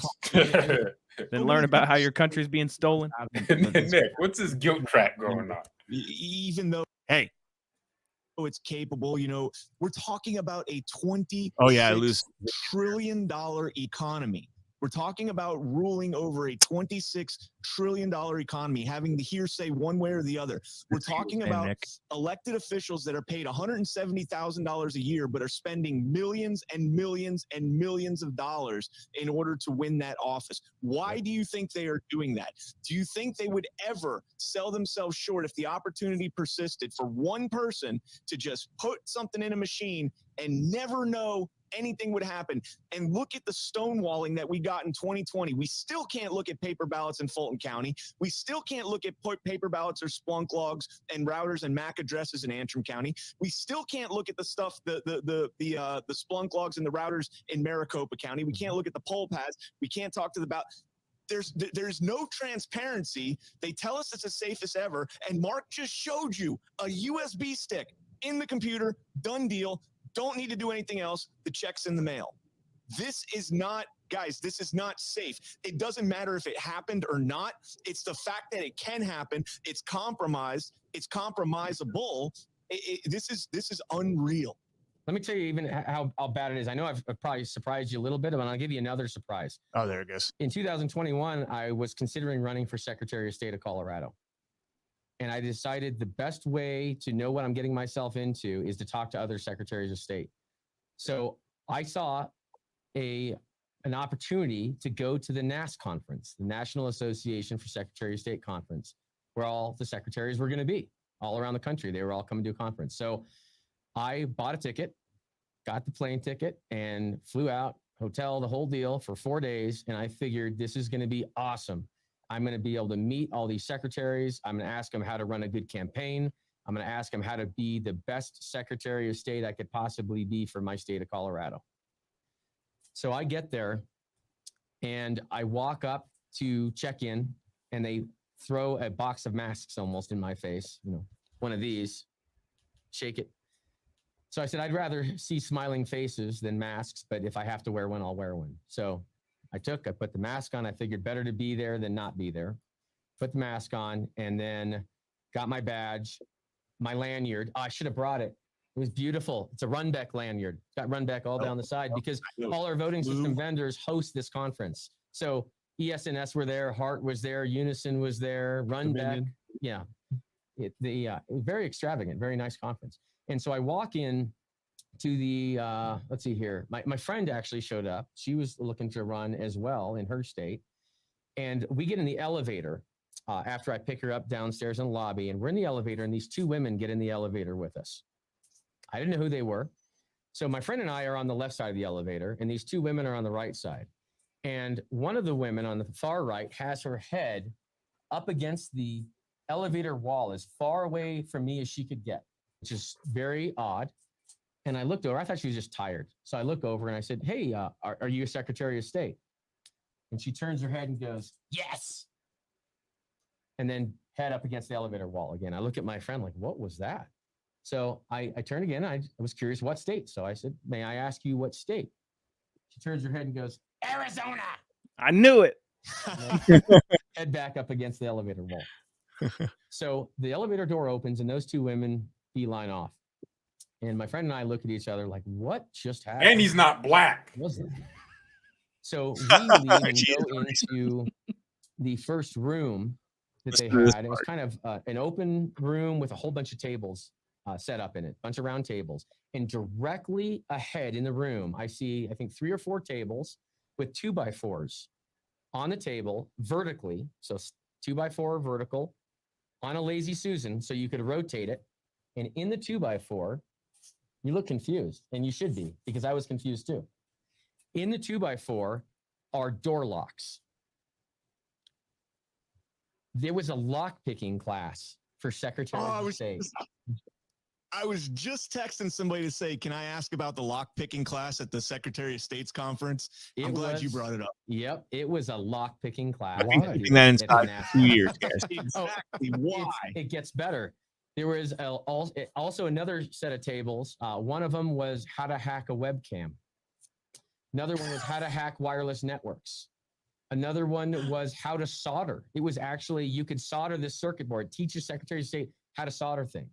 Then learn about how your country's being stolen. Nick, what's this guilt trap going on? Even though, hey, it's capable, we're talking about a $26 trillion economy. We're talking about ruling over a $26 trillion economy, having the hearsay one way or the other. We're talking about elected officials that are paid $170,000 a year, but are spending millions and millions and millions of dollars in order to win that office. Why do you think they are doing that? Do you think they would ever sell themselves short if the opportunity persisted for one person to just put something in a machine and never know anything would happen? And look at the stonewalling that we got in 2020. We still can't look at paper ballots in Fulton County. We still can't look at paper ballots or Splunk logs and routers and MAC addresses in Antrim County. We still can't look at the stuff, the Splunk logs and the routers in Maricopa County. We can't look at the poll pads. We can't talk to the ballot. There's no transparency. They tell us it's the safest ever. And Mark just showed you a USB stick in the computer, done deal. Don't need to do anything else. The check's in the mail. This is not, guys, this is not safe. It doesn't matter if it happened or not. It's the fact that it can happen. It's compromised. It's compromisable. This is unreal. Let me tell you even how bad it is. I know I've probably surprised you a little bit, but I'll give you another surprise. Oh, there it goes. In 2021, I was considering running for Secretary of State of Colorado. And I decided the best way to know what I'm getting myself into is to talk to other secretaries of state. So I saw an opportunity to go to the NAS conference, the National Association for Secretary of State conference, where all the secretaries were going to be all around the country. They were all coming to a conference. So I bought a ticket, got the plane ticket, and flew out, hotel, the whole deal for 4 days. And I figured this is going to be awesome. I'm going to be able to meet all these secretaries. I'm going to ask them how to run a good campaign. I'm going to ask them how to be the best Secretary of State I could possibly be for my state of Colorado. So I get there and I walk up to check in and they throw a box of masks almost in my face, one of these, shake it. So I said, I'd rather see smiling faces than masks, but if I have to wear one, I'll wear one. So I put the mask on. I figured better to be there than not be there. Put the mask on and then got my badge, my lanyard. Oh, I should have brought it. It was beautiful. It's a Runbeck lanyard. It's got Runbeck all down the side because all our voting system vendors host this conference. So ESNS were there, Heart was there, Unison was there, Run Back. Dominion. Yeah. Very extravagant, very nice conference. And so I walk in to the, let's see here. My friend actually showed up. She was looking to run as well in her state. And we get in the elevator after I pick her up downstairs in the lobby. And we're in the elevator, and these two women get in the elevator with us. I didn't know who they were. So my friend and I are on the left side of the elevator, and these two women are on the right side. And one of the women on the far right has her head up against the elevator wall as far away from me as she could get, which is very odd. And I looked over. I thought she was just tired. So I look over and I said, hey, are you a Secretary of State? And she turns her head and goes, yes. And then head up against the elevator wall again. I look at my friend like, what was that? So I turned again. I was curious what state. So I said, may I ask you what state? She turns her head and goes, Arizona. I knew it. Head back up against the elevator wall. So the elevator door opens and those two women beeline off. And my friend and I look at each other like, what just happened? And he's not black. What was that? So we leave and go into the first room that they had. It was kind of an open room with a whole bunch of tables set up in it, a bunch of round tables. And directly ahead in the room, I see, I think 3 or 4 tables with 2x4s on the table vertically. So 2x4 vertical on a Lazy Susan, so you could rotate it. And in the 2x4, you look confused, and you should be, because I was confused too. In the 2x4 are door locks. There was a lock picking class for Secretary of State. I was just texting somebody to say, can I ask about the lock picking class at the Secretary of State's conference? I'm glad you brought it up. Yep, it was a lock picking class. I've been keeping that inside for 2 years, guys. Exactly why? It gets better. There was also another set of tables. One of them was how to hack a webcam. Another one was how to hack wireless networks. Another one was how to solder. It was actually, you could solder this circuit board, teach your Secretary of State how to solder things.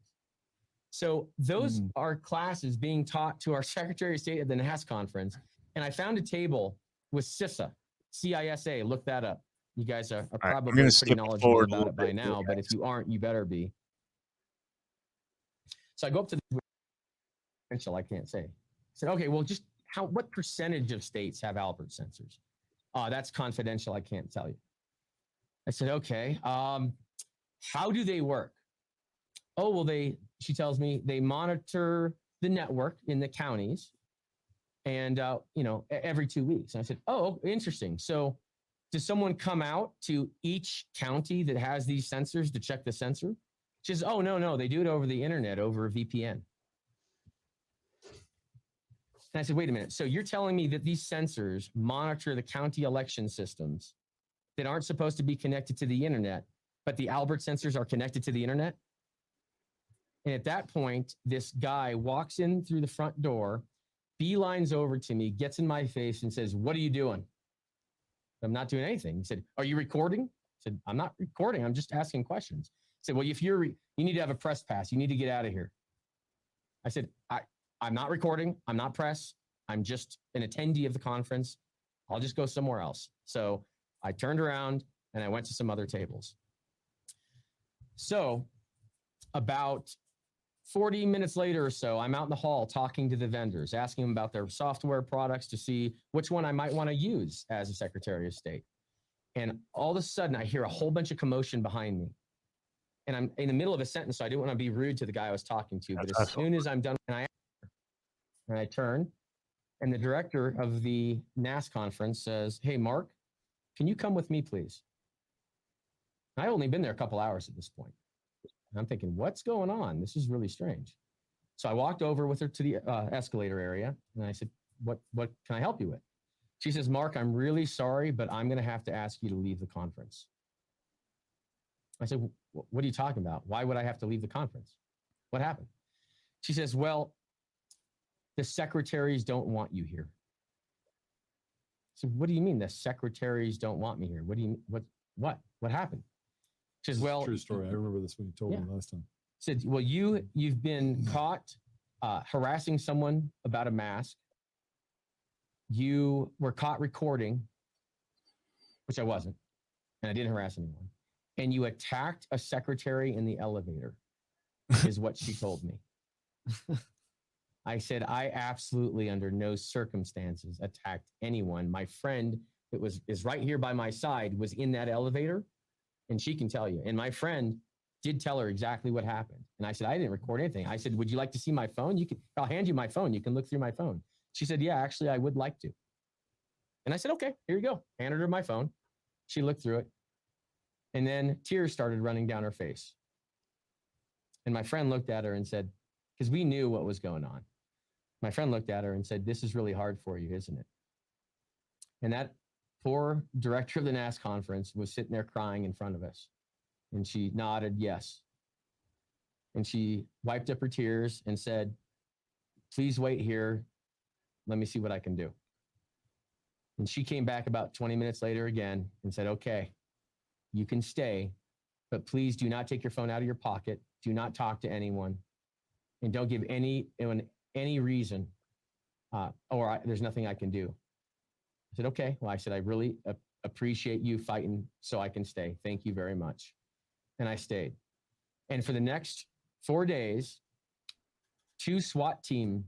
So those are classes being taught to our Secretary of State at the NAS conference. And I found a table with CISA, C-I-S-A. Look that up. You guys are probably pretty knowledgeable about it by now, but if you aren't, you better be. So I go up to the potential, I can't say. I said, okay, well, just what percentage of states have Albert sensors? That's confidential, I can't tell you. I said, okay, how do they work? Oh, well, she tells me they monitor the network in the counties and, every 2 weeks. And I said, oh, interesting. So does someone come out to each county that has these sensors to check the sensor? She says, oh, no, they do it over the internet, over a VPN. And I said, wait a minute. So you're telling me that these sensors monitor the county election systems that aren't supposed to be connected to the internet, but the Albert sensors are connected to the internet? And at that point, this guy walks in through the front door, beelines over to me, gets in my face and says, what are you doing? I'm not doing anything. He said, are you recording? I said, I'm not recording. I'm just asking questions. He said, well, if you need to have a press pass. You need to get out of here. I said, I'm not recording. I'm not press. I'm just an attendee of the conference. I'll just go somewhere else. So I turned around and I went to some other tables. So about 40 minutes later or so, I'm out in the hall talking to the vendors, asking them about their software products to see which one I might want to use as a Secretary of State. And all of a sudden, I hear a whole bunch of commotion behind me. And I'm in the middle of a sentence, so I didn't want to be rude to the guy I was talking to. But as soon as I'm done, and I turn, and the director of the NAS conference says, hey, Mark, can you come with me, please? I've only been there a couple hours at this point. And I'm thinking, what's going on? This is really strange. So I walked over with her to the escalator area, and I said, what can I help you with? She says, Mark, I'm really sorry, but I'm going to have to ask you to leave the conference. I said, what are you talking about? Why would I have to leave the conference? What happened? She says, well, the secretaries don't want you here. So what do you mean the secretaries don't want me here? What happened? She says, well, true story. I remember this when you told me last time. Said, well, you've been caught harassing someone about a mask. You were caught recording, which I wasn't, and I didn't harass anyone, and you attacked a secretary in the elevator, is what she told me. I said, I absolutely, under no circumstances, attacked anyone. My friend that is right here by my side was in that elevator, and she can tell you. And my friend did tell her exactly what happened. And I said, I didn't record anything. I said, would you like to see my phone? I'll hand you my phone. You can look through my phone. She said, yeah, actually, I would like to. And I said, okay, here you go. Handed her my phone. She looked through it. And then tears started running down her face. And my friend looked at her and said, because we knew what was going on. My friend looked at her and said, this is really hard for you, isn't it? And that poor director of the NAS conference was sitting there crying in front of us. And she nodded yes. And she wiped up her tears and said, please wait here. Let me see what I can do. And she came back about 20 minutes later again and said, okay, you can stay, but please do not take your phone out of your pocket. Do not talk to anyone. And don't give anyone any reason, there's nothing I can do. I said, okay. Well, I said, I really appreciate you fighting so I can stay. Thank you very much. And I stayed. And for the next 4 days, 2 SWAT team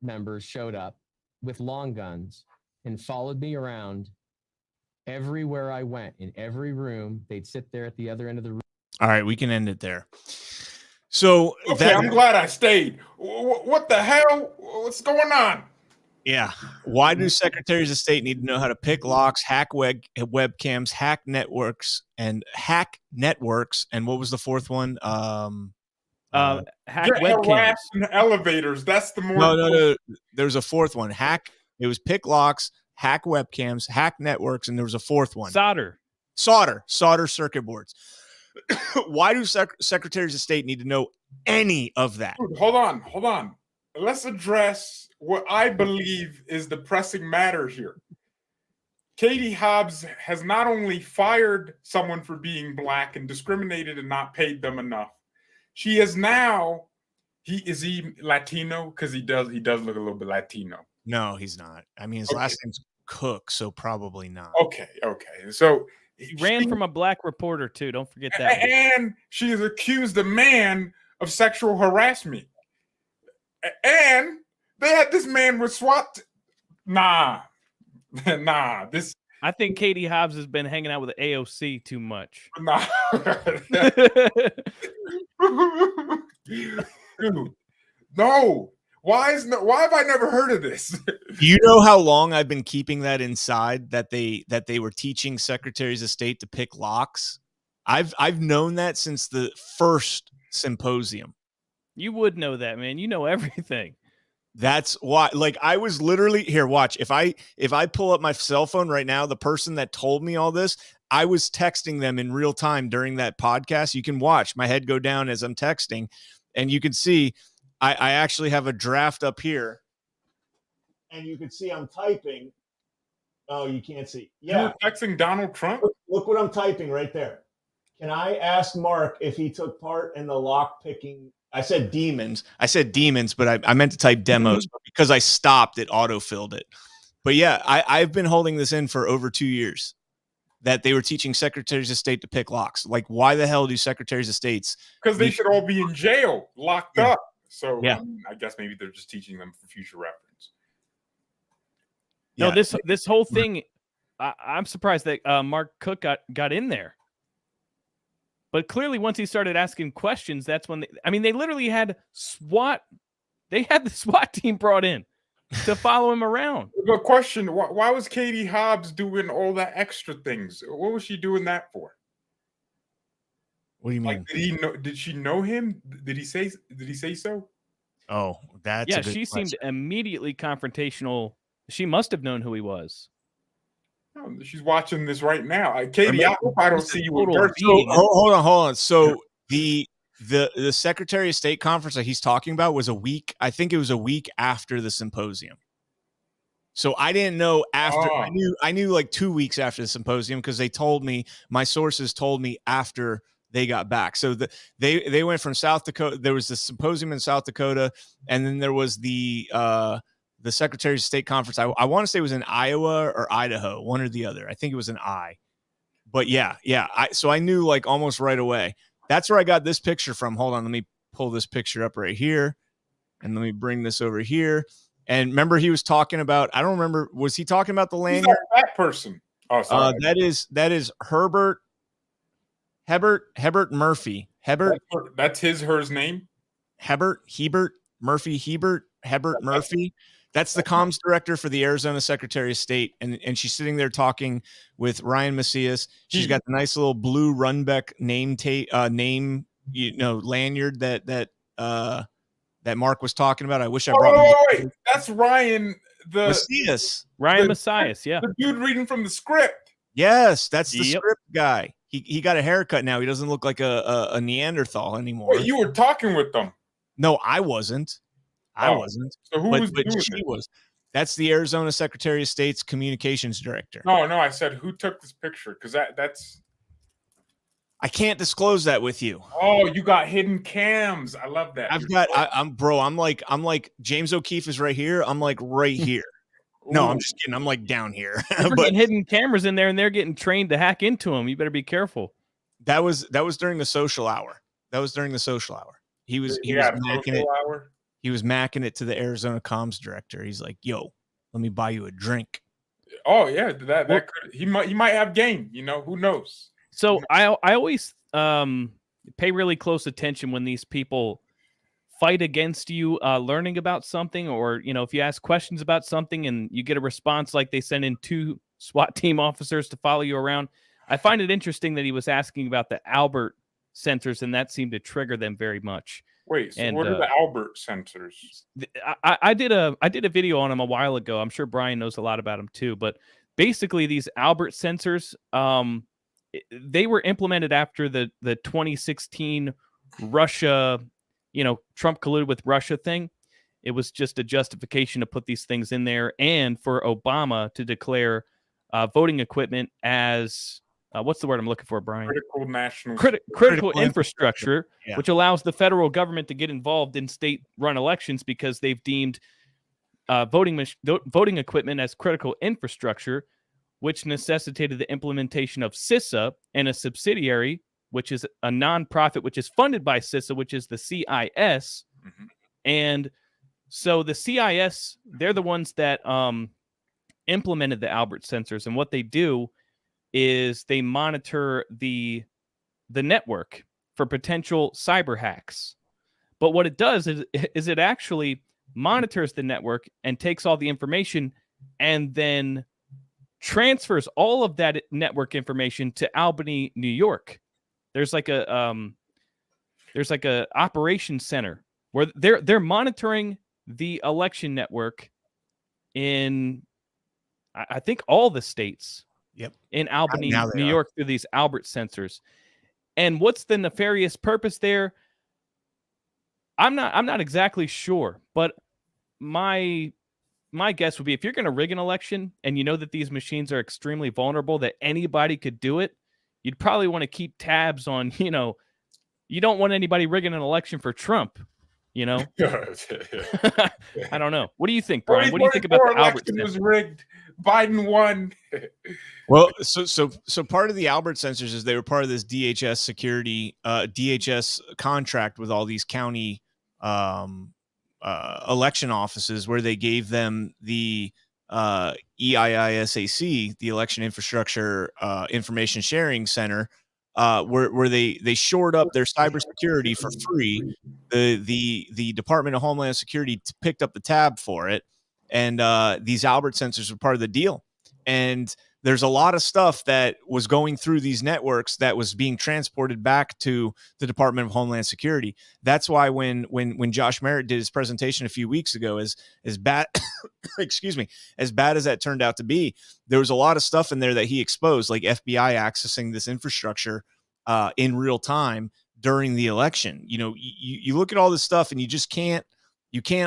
members showed up with long guns and followed me around everywhere I went. In every room, they'd sit there at the other end of the room. All right, we can end it there. So okay, I'm glad I stayed. What the hell? What's going on? Yeah. Why do secretaries of state need to know how to pick locks, hack webcams, hack networks? And what was the fourth one? Hack webcams. Harassed in elevators. That's the more. No. There's a fourth one. It was pick locks, hack webcams, hack networks, and there was a fourth one. Solder circuit boards. Why do secretaries of state need to know any of that? Dude, hold on. Let's address what I believe is the pressing matter here. Katie Hobbs has not only fired someone for being black and discriminated and not paid them enough. She is now, is he Latino? Because he does look a little bit Latino. No, he's not. I mean, his last name's Cook, so probably not. Okay. So he ran from a black reporter too. Don't forget that. And she has accused a man of sexual harassment. And they had this man with SWAT. Nah. This. I think Katie Hobbs has been hanging out with the AOC too much. Nah. Dude, no. Why have I never heard of this? You know how long I've been keeping that inside, that they were teaching secretaries of state to pick locks? I've known that since the first symposium. You would know that, man. You know everything. That's why, like, I was literally here. Watch, if I pull up my cell phone right now, the person that told me all this, I was texting them in real time during that podcast. You can watch my head go down as I'm texting, and you can see I actually have a draft up here, and you can see I'm typing. Oh, you can't see. Yeah, you're texting Donald Trump. Look what I'm typing right there. Can I ask Mark if he took part in the lock picking? I said demons, but I meant to type demos, but because I stopped, it autofilled it. But yeah, I've been holding this in for over 2 years, that they were teaching secretaries of state to pick locks. Like, why the hell do secretaries of states? Because they should all be in jail, locked up. So yeah. I guess maybe they're just teaching them for future reference. No, this whole thing, I'm surprised that Mark Cook got in there. But clearly, once he started asking questions, that's when they literally had SWAT. They had the SWAT team brought in to follow him around. The question: why was Katie Hobbs doing all that extra things? What was she doing that for? What do you mean? Like, did she know him? Did he say so? Oh, that's yeah. A good She question. seemed immediately confrontational. She must have known who he was. Oh, she's watching this right now. Katie, I hope I don't see you in person. Hold on. So the Secretary of State conference that he's talking about was a week. I think it was a week after the symposium. So I didn't know after. I knew like 2 weeks after the symposium, because they told me, my sources told me after they got back. So they went from South Dakota. There was the symposium in South Dakota, and then there was the Secretary of State conference. I want to say it was in Iowa or Idaho, one or the other. I think it was an I. but yeah. So I knew like almost right away. That's where I got this picture from. Hold on, let me pull this picture up right here, and let me bring this over here. And remember, he was talking about. I don't remember. Was he talking about the Who's lanyard? that person? Oh, sorry. That is Hebert Murphy. That's hers name. Hebert Murphy. That's the comms director for the Arizona Secretary of State, and she's sitting there talking with Ryan Macias. She's got the nice little blue Runbeck name lanyard that Mark was talking about. I wish I brought. Wait. That's Ryan Macias. Ryan Macias, yeah. The dude reading from the script. Yes, that's the script guy. He got a haircut now. He doesn't look like a Neanderthal anymore. Wait, you were talking with them. No, I wasn't. I wasn't. So who was doing she it? was. That's the Arizona Secretary of State's communications director. No, I said who took this picture? Because that's. I can't disclose that with you. Oh, you got hidden cams. I love that. I'm like James O'Keefe is right here. I'm like right here. No, I'm just kidding. I'm like down here. But hidden cameras in there, and they're getting trained to hack into them. You better be careful. That was during the social hour. He was macking it. Hour? He was macking it to the Arizona comms director. He's like, "Yo, let me buy you a drink." Oh yeah, that could he might have game. Who knows? So I always pay really close attention when these people fight against you learning about something, or if you ask questions about something and you get a response like they send in 2 SWAT team officers to follow you around. I find it interesting that he was asking about the Albert sensors, and that seemed to trigger them very much. Wait, so what are the Albert sensors? I did a video on them a while ago. I'm sure Brian knows a lot about them too, but basically these Albert sensors, they were implemented after the 2016 Russia, Trump colluded with Russia thing. It was just a justification to put these things in there, and for Obama to declare voting equipment as what's the word I'm looking for, Brian? Critical national critical infrastructure, yeah. Which allows the federal government to get involved in state-run elections because they've deemed voting equipment as critical infrastructure, which necessitated the implementation of CISA and a subsidiary, which is a nonprofit, which is funded by CISA, which is the CIS. Mm-hmm. And so the CIS, they're the ones that implemented the Albert sensors, and what they do is they monitor the network for potential cyber hacks. But what it does is it actually monitors the network and takes all the information and then transfers all of that network information to Albany, New York. There's like a operations center where they're monitoring the election network in, I think, all the states. Yep. In Albany, New York, through these Albert sensors. And what's the nefarious purpose there? I'm not exactly sure, but my guess would be if you're going to rig an election and you know that these machines are extremely vulnerable, that anybody could do it, you'd probably want to keep tabs on, you don't want anybody rigging an election for Trump, I don't know. What do you think, Brian? What do you think about the Albert sensors? Was rigged. Biden won. Well, so part of the Albert sensors is they were part of this DHS security, DHS contract with all these county election offices, where they gave them the EIISAC, the Election Infrastructure Information Sharing Center, where they shored up their cybersecurity for free. The Department of Homeland Security picked up the tab for it, and these Albert sensors were part of the deal. And there's a lot of stuff that was going through these networks that was being transported back to the Department of Homeland Security. That's why when Josh Merritt did his presentation a few weeks ago, as bad, as bad as that turned out to be, there was a lot of stuff in there that he exposed, like FBI accessing this infrastructure in real time during the election. You look at all this stuff and you just can't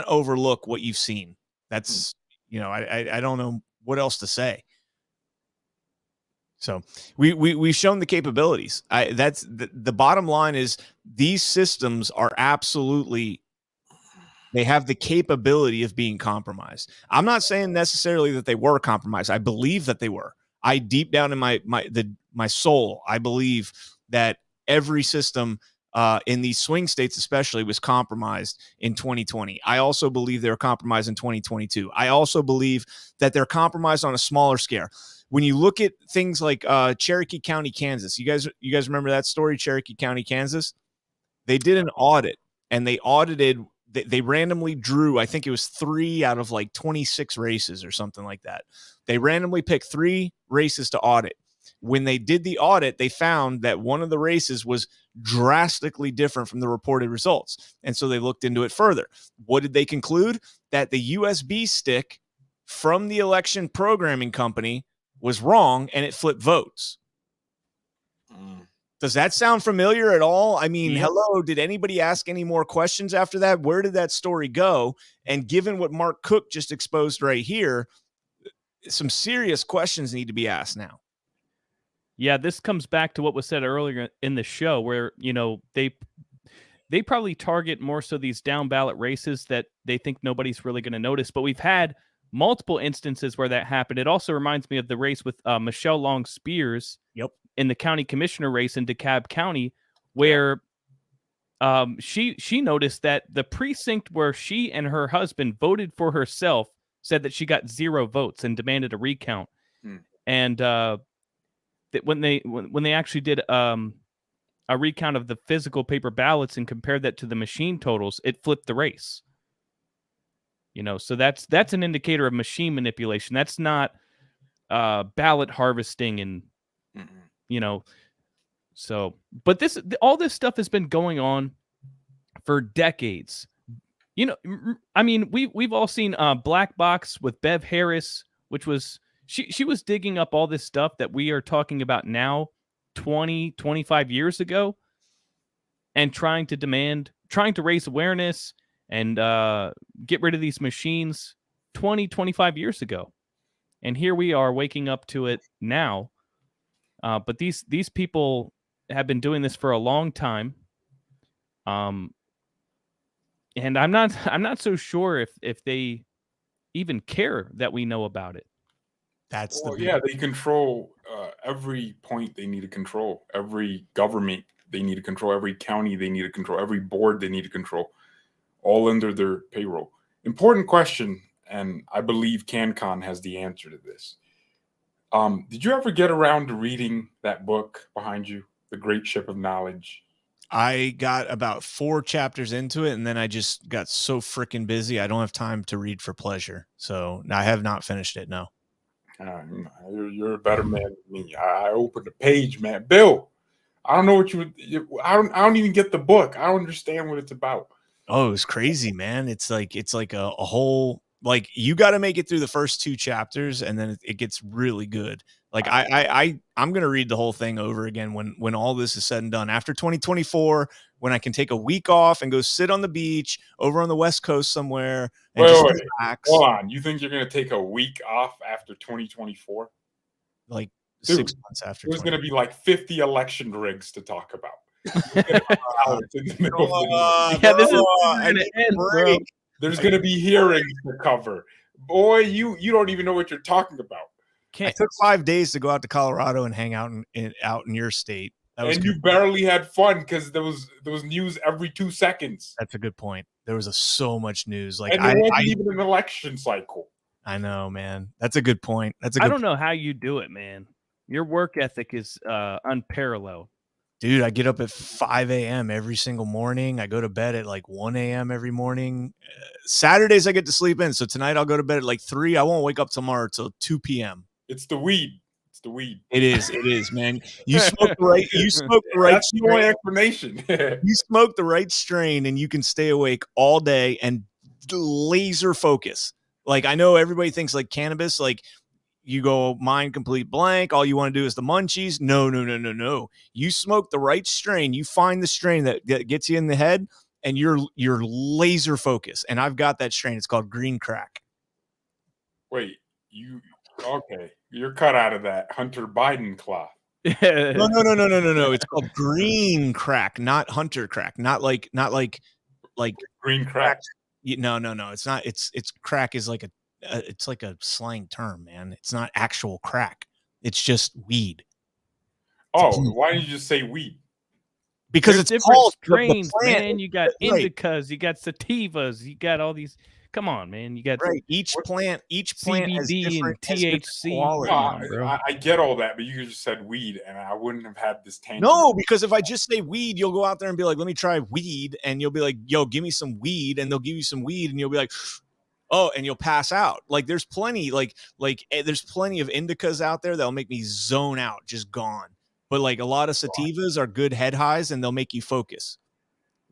overlook what you've seen. That's, I don't know what else to say. So we've shown the capabilities. That's the bottom line is these systems are absolutely, they have the capability of being compromised. I'm not saying necessarily that they were compromised. I believe that they were. I deep down in my my soul, I believe that every system in these swing states especially was compromised in 2020. I also believe they're compromised in 2022. I also believe that they're compromised on a smaller scale. When you look at things like Cherokee County, Kansas, you guys remember that story, Cherokee County, Kansas? They did an audit, and they audited, they randomly drew, I think it was 3 out of like 26 races or something like that. They randomly picked 3 races to audit. When they did the audit, they found that one of the races was drastically different from the reported results. And so they looked into it further. What did they conclude? That the USB stick from the election programming company was wrong, and it flipped votes. Does that sound familiar at all? I mean, hello, did anybody ask any more questions after that? Where did that story go? And given what Mark Cook just exposed right here, some serious questions need to be asked now. Yeah, this comes back to what was said earlier in the show, where, you know, they probably target more so these down ballot races that they think nobody's really going to notice. But we've had multiple instances where that happened. It also reminds me of the race with Michelle Long Spears in the county commissioner race in DeKalb County, where she noticed that the precinct where she and her husband voted for herself said that she got 0 votes and demanded a recount. And that when they actually did a recount of the physical paper ballots and compared that to the machine totals, it flipped the race. You know, so that's an indicator of machine manipulation. That's not ballot harvesting and you know. So, but all this stuff has been going on for decades. You know, I mean, we've all seen Black Box with Bev Harris, which was she was digging up all this stuff that we are talking about now 20, 25 years ago and trying to raise awareness and get rid of these machines 20, 25 years ago. And here we are waking up to it now. But these people have been doing this for a long time. And I'm not so sure if they even care that we know about it. That's they control every point they need to control, every government they need to control, every county they need to control, every board they need to control, all under their payroll. Important question, and I believe CanCon has the answer to this. Did you ever get around to reading that book behind you, The Great Ship of Knowledge? I got about 4 chapters into it, and then I just got so freaking busy. I don't have time to read for pleasure. So I have not finished it. No. You're a better man than me. I opened the page, man. Bill, I don't know what I don't even get the book. I don't understand what it's about. Oh, it's crazy, man. It's like a whole, like, you got to make it through the first 2 chapters, and then it gets really good. Like I'm going to read the whole thing over again when all this is said and done after 2024, when I can take a week off and go sit on the beach over on the West Coast somewhere and relax. Hold on. You think you're going to take a week off after 2024? Like 6 months after. There's going to be like 50 election rigs to talk about. There's going to be hearings to cover. Boy, you don't even know what you're talking about. I took 5 days to go out to Colorado and hang out in your state. And you barely had fun because there was news every 2 seconds. That's a good point. There was so much news. Like, and there wasn't even an election cycle. I know, man. That's a good point. I don't know how you do it, man. Your work ethic is unparalleled. Dude, I get up at 5 a.m. every single morning. I go to bed at like 1 a.m. every morning. Saturdays I get to sleep in. So tonight I'll go to bed at like 3. I won't wake up tomorrow till 2 p.m. It's the weed. It's the weed. It is, man. You smoke the right. That's the only explanation. You smoke the right strain, and you can stay awake all day and laser focus. Like, I know everybody thinks like cannabis, like you go mind complete blank. All you want to do is the munchies. No. You smoke the right strain. You find the strain that gets you in the head, and you're laser focused. And I've got that strain. It's called green crack. Wait, okay? You're cut out of that Hunter Biden cloth. No. It's called green crack, not hunter crack. Not like green crack. No. It's not. It's crack is like it's like a slang term, man. It's not actual crack. It's just weed. Oh, Tequila. why didn't you just say weed? Because There's it's different called the strains, plant. man. You got Right. indicas, you got sativas, you got all these. Come on, man. You got Right. Each plant has CBD and different THC. quality. Come on, bro. I get all that, but you just said weed, and I wouldn't have had this tangent. No, because if I just say weed, you'll go out there and be like, let me try weed. And you'll be like, yo, give me some weed. And they'll give you some weed. And you'll be like, oh, and you'll pass out. Like there's plenty, there's plenty of indicas out there that'll make me zone out, just gone. But like a lot of sativas are good head highs and they'll make you focus.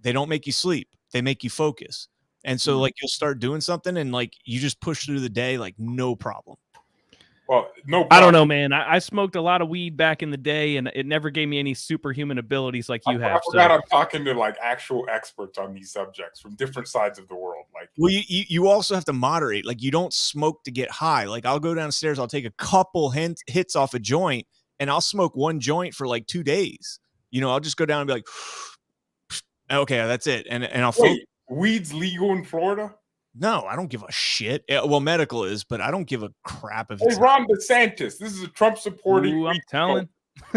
They don't make you sleep. They make you focus. And so like you'll start doing something and like you just push through the day like no problem. Well, no problem. I don't know, man. I smoked a lot of weed back in the day, and it never gave me any superhuman abilities like you have. I forgot I'm talking to like actual experts on these subjects from different sides of the world. Like, well, you also have to moderate. Like you don't smoke to get high. Like I'll go downstairs, I'll take a couple hits off a joint, and I'll smoke one joint for like 2 days. You know, I'll just go down and be like, okay, that's it, and I'll focus. Weed's legal in Florida? No, I don't give a shit. Well, medical is, but I don't give a crap if Hey, it's Ron DeSantis. This is a Trump supporting. Ooh, I'm telling.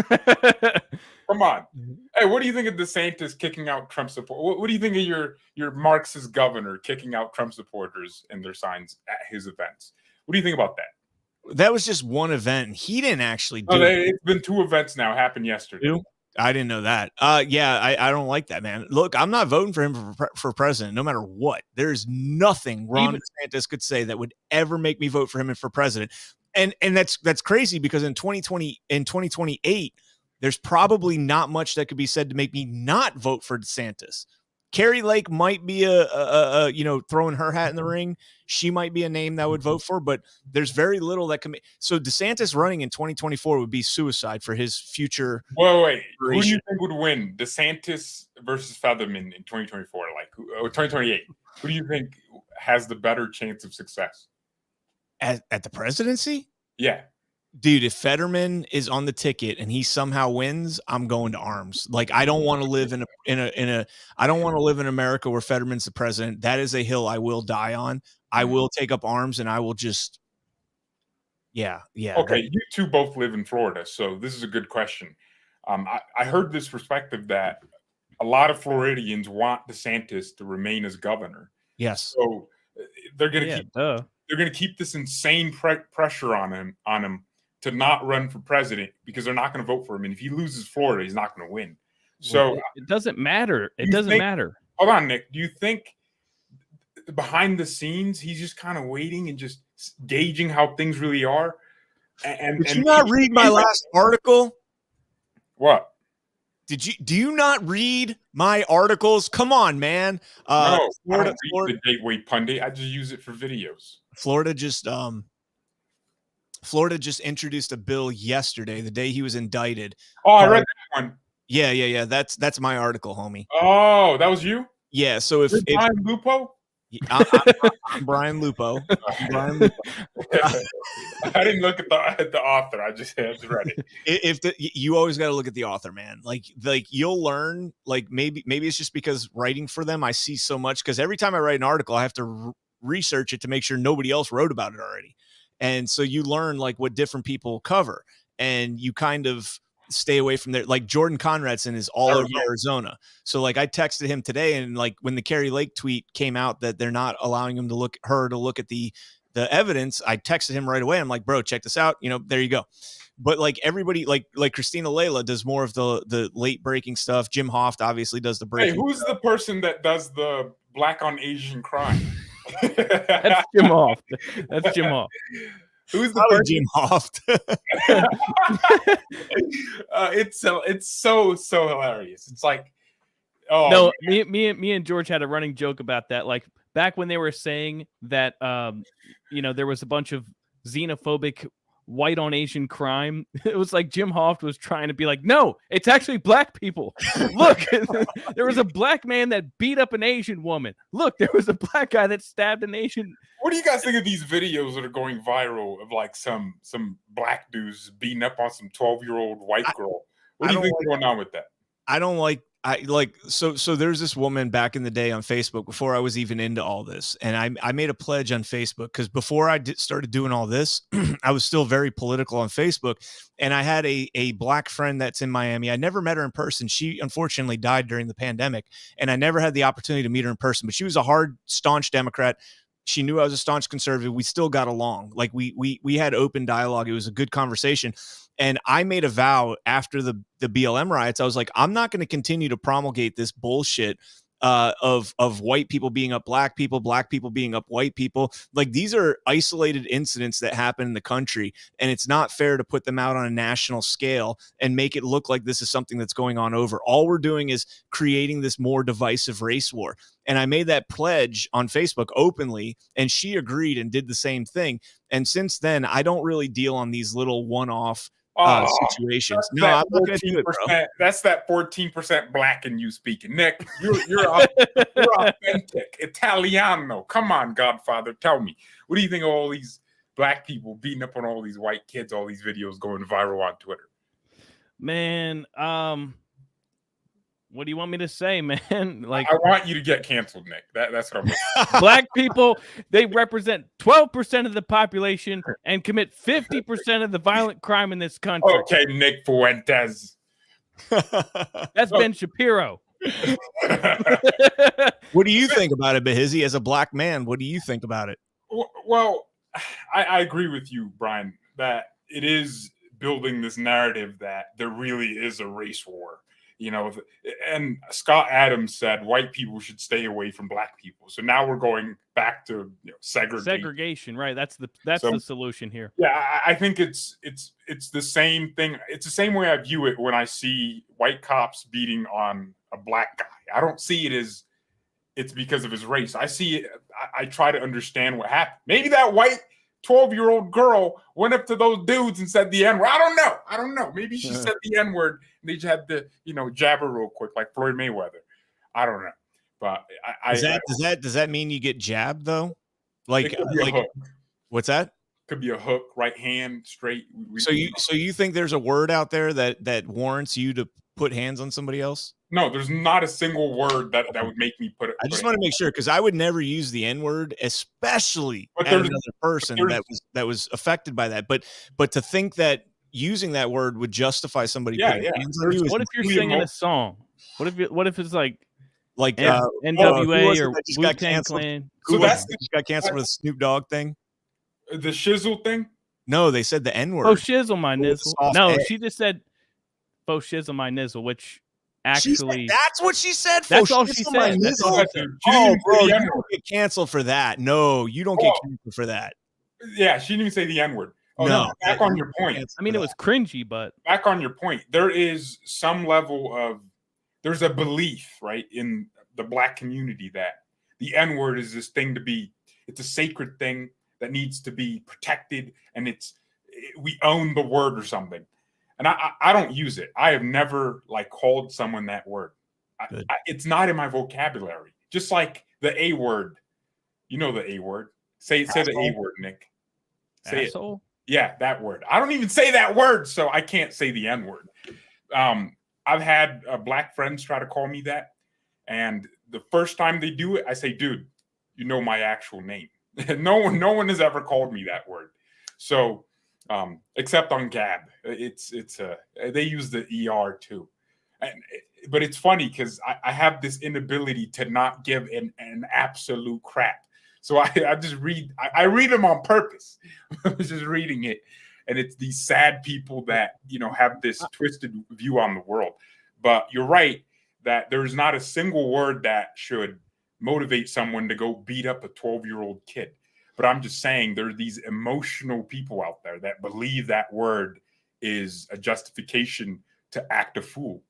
Come on. Hey, what do you think of DeSantis kicking out Trump support? What do you think of your Marxist governor kicking out Trump supporters and their signs at his events? What do you think about that? That was just one event. And he didn't actually do it. It's been 2 events now. Happened yesterday. Two? I didn't know that. Yeah, I don't like that, man. Look, I'm not voting for him for president, no matter what. There's nothing Ron DeSantis could say that would ever make me vote for him for president. And that's crazy because in 2028, there's probably not much that could be said to make me not vote for DeSantis. Carrie Lake might be a throwing her hat in the ring. She might be a name that I would vote for, but there's very little that can. So DeSantis running in 2024 would be suicide for his future. Wait. Who do you think would win, DeSantis versus Featherman in 2024? Like 2028? Who do you think has the better chance of success At the presidency? Yeah. Dude, if Fetterman is on the ticket and he somehow wins, I'm going to arms. Like I don't want to live I don't want to live in America where Fetterman's the president. That is a hill I will die on. I will take up arms and I will just yeah. Okay, you two both live in Florida, so this is a good question. I heard this perspective that a lot of Floridians want DeSantis to remain as governor. Yes. So they're going to keep this insane pressure on him to not run for president because they're not going to vote for him. And if he loses Florida, he's not going to win. So it doesn't matter. It doesn't matter. Hold on, Nick. Do you think behind the scenes he's just kind of waiting and just gauging how things really are? Did you not read my last article? What? Do you not read my articles? Come on, man. No, Florida, the Gateway Pundit. I just use it for videos. Florida just introduced a bill yesterday, the day he was indicted. Oh, I read that one. Yeah. That's my article, homie. Oh, that was you? Yeah. So if Brian Lupo? I'm Brian Lupo. I didn't look at the author. I just read it. You always got to look at the author, man. Like you'll learn. Like maybe it's just because writing for them, I see so much. Because every time I write an article, I have to research it to make sure nobody else wrote about it already. And so you learn like what different people cover, and you kind of stay away from there. Like Jordan Conradson is all over Arizona. So like I texted him today, and like when the Carrie Lake tweet came out that they're not allowing him to look at the evidence, I texted him right away. I'm like, bro, check this out. There you go. But like everybody, like Christina Layla does more of the late breaking stuff. Jim Hoft obviously does the breaking. Hey, who's the person that does the Black on Asian crime? That's Jim Hoft. That's Jim Hoft. Who's the Jim Hoft? It's so hilarious. It's like, oh no, me and George had a running joke about that. Like back when they were saying that, there was a bunch of xenophobic white on Asian crime. It was like Jim Hoft was trying to be like, no, it's actually black people. Look, there was a black man that beat up an Asian woman. Look, there was a black guy that stabbed an Asian. What do you guys think of these videos that are going viral of like some black dudes beating up on some 12-year-old white girl? What do you think is going on with that? I don't like I like so there's this woman back in the day on Facebook before I was even into all this, and I made a pledge on Facebook because before I started doing all this, I was still very political on Facebook, and I had a black friend that's in Miami. I never met her in person. She unfortunately died during the pandemic, and I never had the opportunity to meet her in person. But she was a hard, staunch Democrat. She knew I was a staunch conservative. We still got along. Like we had open dialogue. It was a good conversation. And I made a vow after the BLM riots. I was like, I'm not going to continue to promulgate this bullshit of white people being up black people being up white people. Like, these are isolated incidents that happen in the country, and it's not fair to put them out on a national scale and make it look like this is something that's going on over. All we're doing is creating this more divisive race war. And I made that pledge on Facebook openly, and she agreed and did the same thing. And since then, I don't really deal on these little one-off situations. No, I'm not going to do it, bro. That's that 14% black in you speaking. Nick, you're authentic. Italiano. Come on, Godfather. Tell me. What do you think of all these black people beating up on all these white kids, all these videos going viral on Twitter? Man, what do you want me to say, man? Like, I want you to get canceled, Nick. That's what I'm black people, they represent 12% of the population and commit 50% of the violent crime in this country. Okay, Nick Fuentes. That's Ben Shapiro. What do you think about it, Behizy? As a black man, what do you think about it? Well, I agree with you, Brian, that it is building this narrative that there really is a race war. You know, and Scott Adams said white people should stay away from black people. So now we're going back to segregation. Right? That's the solution here. Yeah, I think it's the same thing. It's the same way I view it when I see white cops beating on a black guy. I don't see it as it's because of his race. I see it. I try to understand what happened. Maybe that white 12-year-old girl went up to those dudes and said the N-word. I don't know. Maybe she said the N-word and they just had to, jab her real quick like Floyd Mayweather. I don't know. But does that mean you get jabbed though? Like what's that? Could be a hook, right hand, straight. So you think there's a word out there that warrants you to put hands on somebody else? No, there's not a single word that would make me put it. I just want to make sure, because I would never use the N-word, especially as another person that was affected by that. But to think that using that word would justify somebody putting hands on you. What if you're singing a song? What if it's like NWA or Wu-Tang Clan? Who just got canceled for the Snoop Dogg thing? The shizzle thing? No, they said the N-word. Oh, shizzle my nizzle. No, she just said "Faux shizzle my nizzle," which actually that's what she said. That's all she said. Oh, bro, you don't get canceled for that. No, you don't get canceled for that. Yeah, she didn't even say the N-word. Oh, no, back on your point. I mean, it was cringy, but back on your point, there is some level of there's a belief, right, in the black community that the N-word is this thing it's a sacred thing that needs to be protected, and we own the word or something. And I don't use it. I have never called someone that word. It's not in my vocabulary. Just like the A word. You know the A word. Say the A word, Nick. Say asshole? It. Yeah, that word. I don't even say that word, so I can't say the N word. I've had black friends try to call me that, and the first time they do it, I say, "Dude, you know my actual name." No one has ever called me that word. So. Except on Gab, they use the ER too, but it's funny because I have this inability to not give an absolute crap. So I just read. I read them on purpose. I was just reading it, and it's these sad people that have this twisted view on the world. But you're right that there's not a single word that should motivate someone to go beat up a 12-year-old kid. But I'm just saying there are these emotional people out there that believe that word is a justification to act a fool.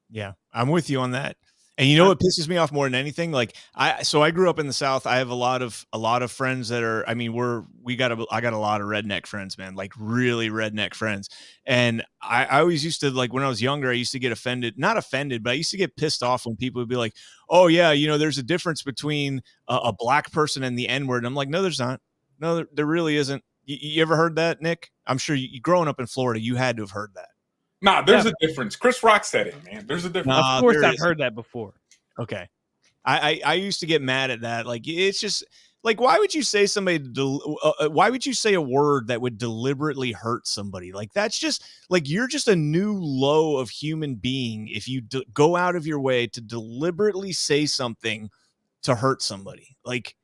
Yeah, I'm with you on that. And you know what pisses me off more than anything? I grew up in the South. I have a lot of friends that are, I got a lot of redneck friends, man, really redneck friends. And I always used to, when I was younger, I used to get not offended, but I used to get pissed off when people would be like, "Oh yeah, there's a difference between a black person and the N-word." And I'm like, no, there's not. No, there really isn't. You ever heard that, Nick? I'm sure you growing up in Florida, you had to have heard that. Nah, there's a difference. Chris Rock said it, man. There's a difference. Nah, Of course, there I've is. heard that before. Okay. I used to get mad at that. Like, it's just like, why would you say why would you say a word that would deliberately hurt somebody? Like, that's just like, you're just a new low of human being if you go out of your way to deliberately say something to hurt somebody. Like,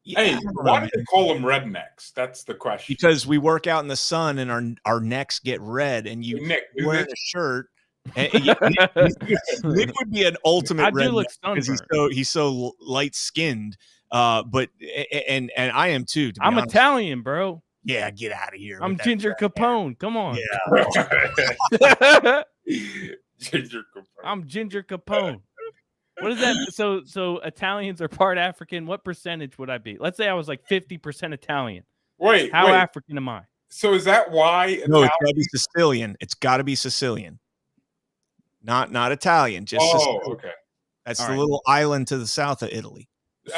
Hey, I don't know, why do man. they call them rednecks? That's the question. Because we work out in the sun and our necks get red, and you Nick, do wearing this. a shirt. And Nick would be an ultimate I do look redneck because sunburned. he's so light skinned. But and I am too. To be I'm honest. Italian, bro. Yeah, get out of here. I'm with that Ginger crap. Capone. Come on. Yeah. Ginger Capone. I'm Ginger Capone. What is that? So Italians are part African. What percentage would I be? Let's say I was like 50% Italian. Wait, How wait. African am I? So is that why? No, it's Italian- got to be Sicilian. It's got to be Sicilian. Not Italian. Just Oh, Sicilian. okay. That's All the right. little island to the south of Italy.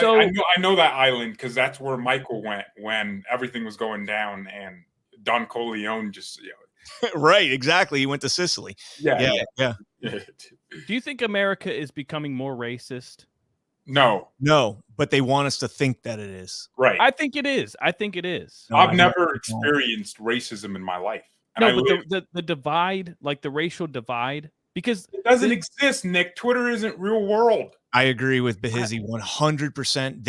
So I know that island because that's where Michael went when everything was going down, and Don Corleone just Right, exactly. He went to Sicily. yeah. do you think America is becoming more racist? No, But they want us to think that it is. right. I think it is. I think it is. No, I I've don't never think so. experienced racism in my life. And I No, but live- the divide, like the racial divide, because it doesn't exist, Nick. Twitter isn't real world. I agree with Behizy 100%.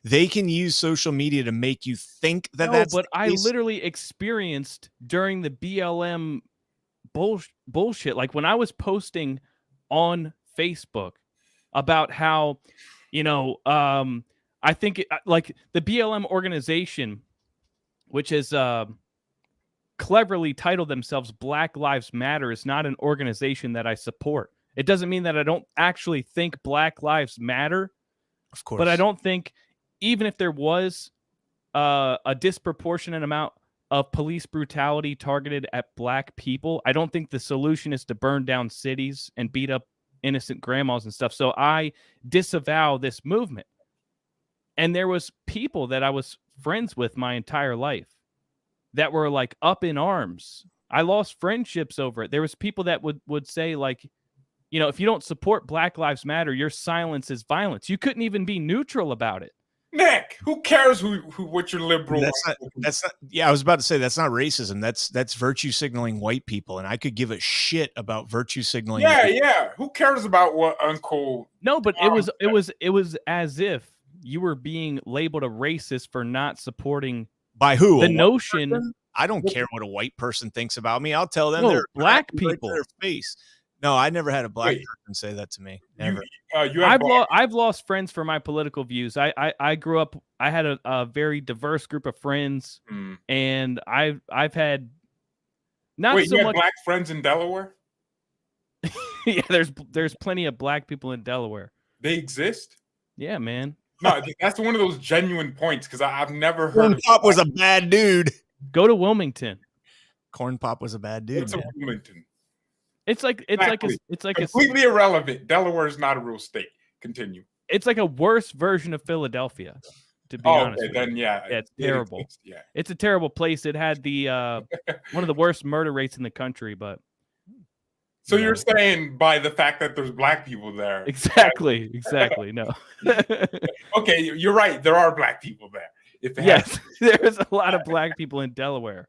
They can use social media to make you think that that's but the I case. literally experienced during the BLM bullshit. Like when I was posting on Facebook about how, I think like the BLM organization, which is cleverly titled themselves Black Lives Matter, is not an organization that I support. It doesn't mean that I don't actually think Black Lives Matter, Of course. but I don't think, even if there was a disproportionate amount of police brutality targeted at Black people, I don't think the solution is to burn down cities and beat up innocent grandmas and stuff. So I disavow this movement. And there was people that I was friends with my entire life that were like up in arms. I lost friendships over it. There was people that would say like, if you don't support Black Lives Matter, your silence is violence. You couldn't even be neutral about it. Nick, who cares what your liberal? That's not. Yeah, I was about to say that's not racism. That's virtue signaling white people, and I could give a shit about virtue signaling. Yeah. Who cares about what Uncle? No, but it was as if you were being labeled a racist for not supporting By who? the A white notion. person? I don't care what a white person thinks about me. I'll tell them No, they're Black right to people. their face. No, I never had a Black Wait. person say that to me. Never. You have I've lost friends for my political views. I grew up. I had a very diverse group of friends, and I've had not Wait, so you had much. Black friends in Delaware? Yeah, there's plenty of Black people in Delaware. They exist? Yeah, man. No, that's one of those genuine points because I've never heard Corn of Pop was a bad dude. Go to Wilmington. Corn Pop was a bad dude. What's a Man. Wilmington? It's like Completely irrelevant. Delaware is not a real state. Continue. it's like a worse version of Philadelphia. To be Oh, honest, okay, with you. then yeah, it's it terrible. exists, yeah. It's a terrible place. It had the one of the worst murder rates in the country, but So you you're know. saying by the fact that there's Black people there? exactly. No. Okay, you're right. There are Black people there. If it Yes, there's a lot of Black people in Delaware.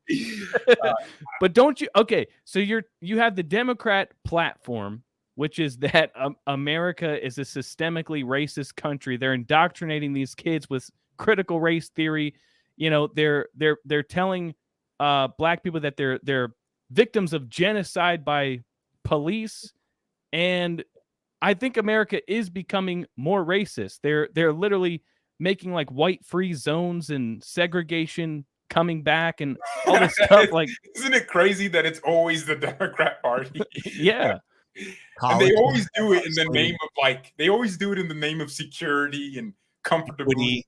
But don't you? Okay, so you have the Democrat platform, which is that America is a systemically racist country. They're indoctrinating these kids with critical race theory. They're telling Black people that they're victims of genocide by police, and I think America is becoming more racist. They're literally making like white free zones and segregation coming back and all this stuff. Like, isn't it crazy that it's always the Democrat Party? yeah. And they always do it in the name of name of security and comfortability.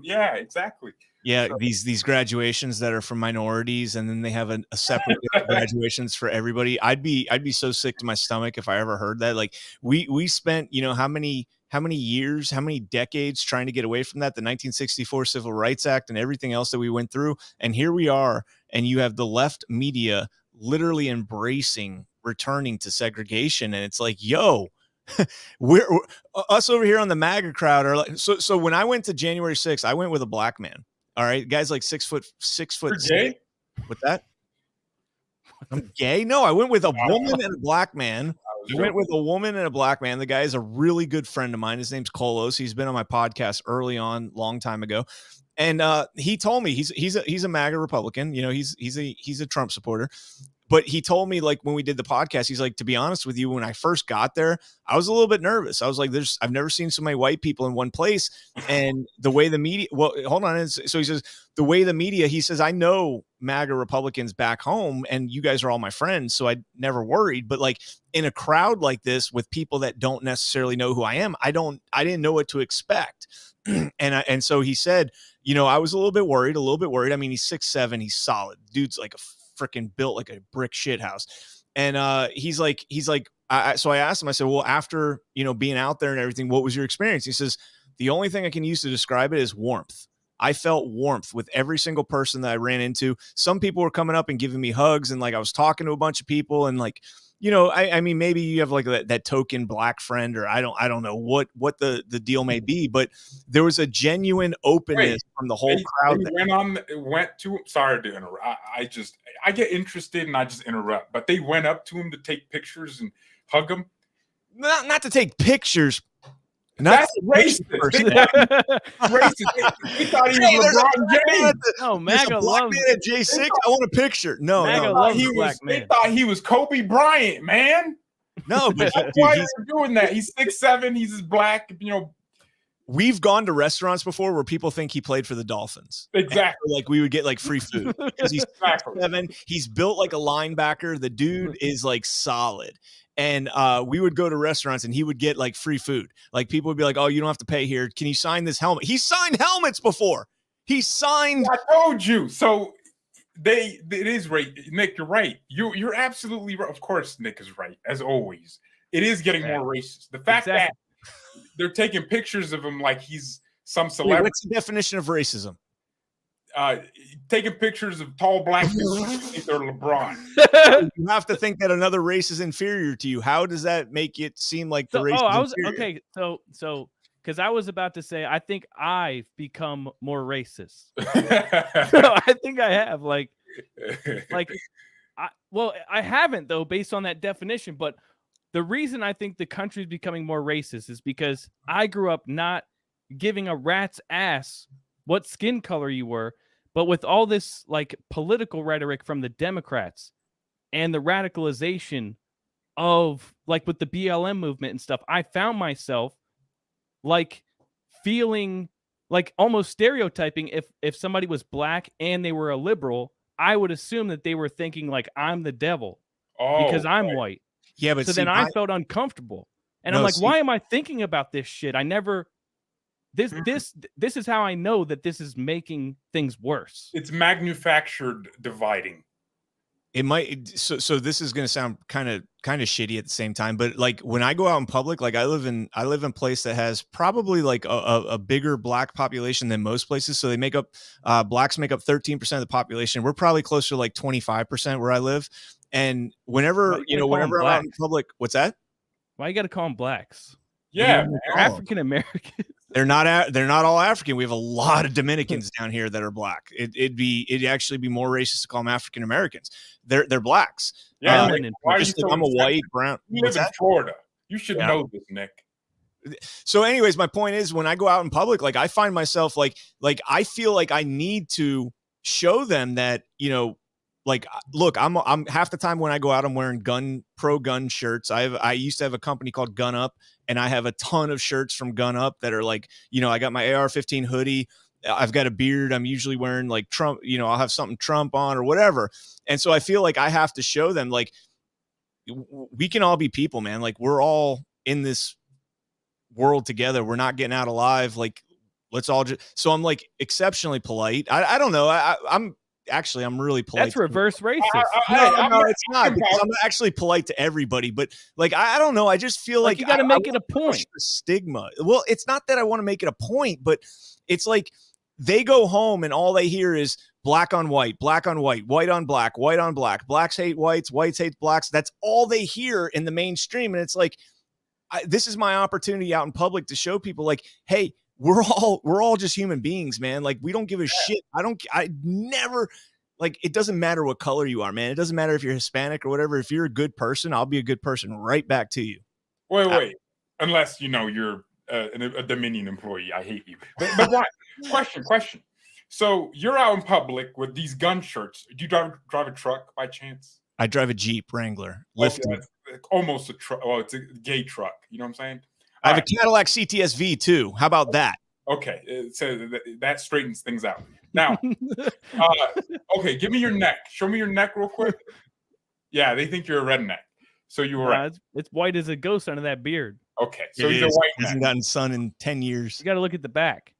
Yeah, exactly. Yeah, these graduations that are from minorities, and then they have a separate graduations for everybody. I'd be so sick to my stomach if I ever heard that. Like we spent, how many years, how many decades trying to get away from that, the 1964 Civil Rights Act and everything else that we went through, and here we are, and you have the left media literally embracing returning to segregation. And it's like, yo, we're us over here on the MAGA crowd are like, so when I went to January 6th, I went with a black man. All right. Guy's like 6 foot. You're gay? What's that? I'm gay? No, I went with a woman and a black man. I went with a woman and a black man. The guy is a really good friend of mine. His name's Kolos. He's been on my podcast early on, long time ago. And he told me he's a MAGA Republican. You know, he's a Trump supporter. But he told me, like, when we did the podcast, he's like, to be honest with you, when I first got there, I was a little bit nervous. I was like, I've never seen so many white people in one place. And the way the media, well, hold on. So he says, the way the media, he says, I know MAGA Republicans back home and you guys are all my friends. So I never worried. But like in a crowd like this with people that don't necessarily know who I am, I didn't know what to expect. And so he said, you know, I was a little bit worried. I mean, he's 6'7", he's solid. Dude's like a freaking built like a brick shit house. And he's like, so I asked him, I said, well, after, you know, being out there and everything, what was your experience? He says, the only thing I can use to describe it is warmth. I felt warmth with every single person that I ran into. Some people were coming up and giving me hugs, and like I was talking to a bunch of people, and like, you know, I mean, maybe you have like that token black friend, or I don't know what the deal may be, but there was a genuine openness from the whole crowd. Sorry to interrupt. I get interested and I just interrupt, but they went up to him to take pictures and hug him. Not to take pictures. That's racist. Racist. They thought he was LeBron James. No, MAGA loves man at J6. I want a picture. No, MAGA loves black man. They thought he was Kobe Bryant, man. No, but that's why they're doing that. He's 6'7". He's black. You know, we've gone to restaurants before where people think he played for the Dolphins. Exactly. Like we would get like free food because he's 6'7". He's built like a linebacker. The dude is like solid. And we would go to restaurants and he would get like free food. Like people would be like, oh, you don't have to pay here. Can you sign this helmet? He signed helmets before. He signed. I told you. So it is right. Nick, you're right. You're absolutely right. Of course, Nick is right, as always. It is getting more racist. The fact that they're taking pictures of him like he's some celebrity. What's the definition of racism? Taking pictures of tall black people think they're LeBron. You have to think that another race is inferior to you. How does that make it seem like the race is inferior? Okay. So because I was about to say, I think I've become more racist. I think I have. I haven't though, based on that definition. But the reason I think the country is becoming more racist is because I grew up not giving a rat's ass what skin color you were, but with all this like political rhetoric from the Democrats and the radicalization of like with the BLM movement and stuff, I found myself like feeling like almost stereotyping. If somebody was black and they were a liberal, I would assume that they were thinking like I'm the devil because I'm white. Yeah, but so then I felt uncomfortable, and I'm like, why am I thinking about this shit? I never. This is how I know that this is making things worse. It's manufactured dividing. It might. So this is going to sound kind of shitty at the same time, but like when I go out in public, like I live in a place that has probably like a bigger black population than most places. So they make up blacks make up 13% of the population. We're probably closer to like 25% where I live. And whenever I'm out in public, what's that? Why you got to call them blacks? Yeah, African American. They're not all African. We have a lot of Dominicans down here that are black. It'd actually be more racist to call them African Americans. They're blacks. Yeah, I'm a white brown. You live in Florida. You should know this, Nick. So, anyways, my point is when I go out in public, like I find myself like I feel like I need to show them that, you know, like, look, I'm half the time when I go out, I'm wearing pro gun shirts. I used to have a company called Gun Up, and I have a ton of shirts from Gun Up that are like, you know, I got my AR-15 hoodie. I've got a beard. I'm usually wearing like Trump, you know, I'll have something Trump on or whatever. And so I feel like I have to show them like we can all be people, man. Like we're all in this world together. We're not getting out alive. Like let's all just, so I'm like exceptionally polite. I don't know. I'm really polite. That's reverse racist. No, it's not. Because I'm actually polite to everybody, but like I don't know. I just feel like you got to make it a point. The stigma. Well, it's not that I want to make it a point, but it's like they go home and all they hear is, black on white, white on black, white on black. Blacks hate whites, whites hate blacks. That's all they hear in the mainstream. And it's like, this is my opportunity out in public to show people like, hey, we're all just human beings, man. Like, we don't give a shit. I never, like, it doesn't matter what color you are, man. It doesn't matter if you're Hispanic or whatever. If you're a good person, I'll be a good person right back to you. Wait. Unless, you're a Dominion employee. I hate you. But why? Question. So you're out in public with these gun shirts. Do you drive a truck by chance? I drive a Jeep Wrangler. Lifted. Okay, almost a truck. Well, it's a gay truck. You know what I'm saying? I have a Cadillac CTS-V too. How about that? Okay, so that straightens things out. Now, okay, give me your neck. Show me your neck real quick. Yeah, they think you're a redneck. So you were right. It's white as a ghost under that beard. Okay, so he's a white neck. Hasn't gotten sun in 10 years. You got to look at the back.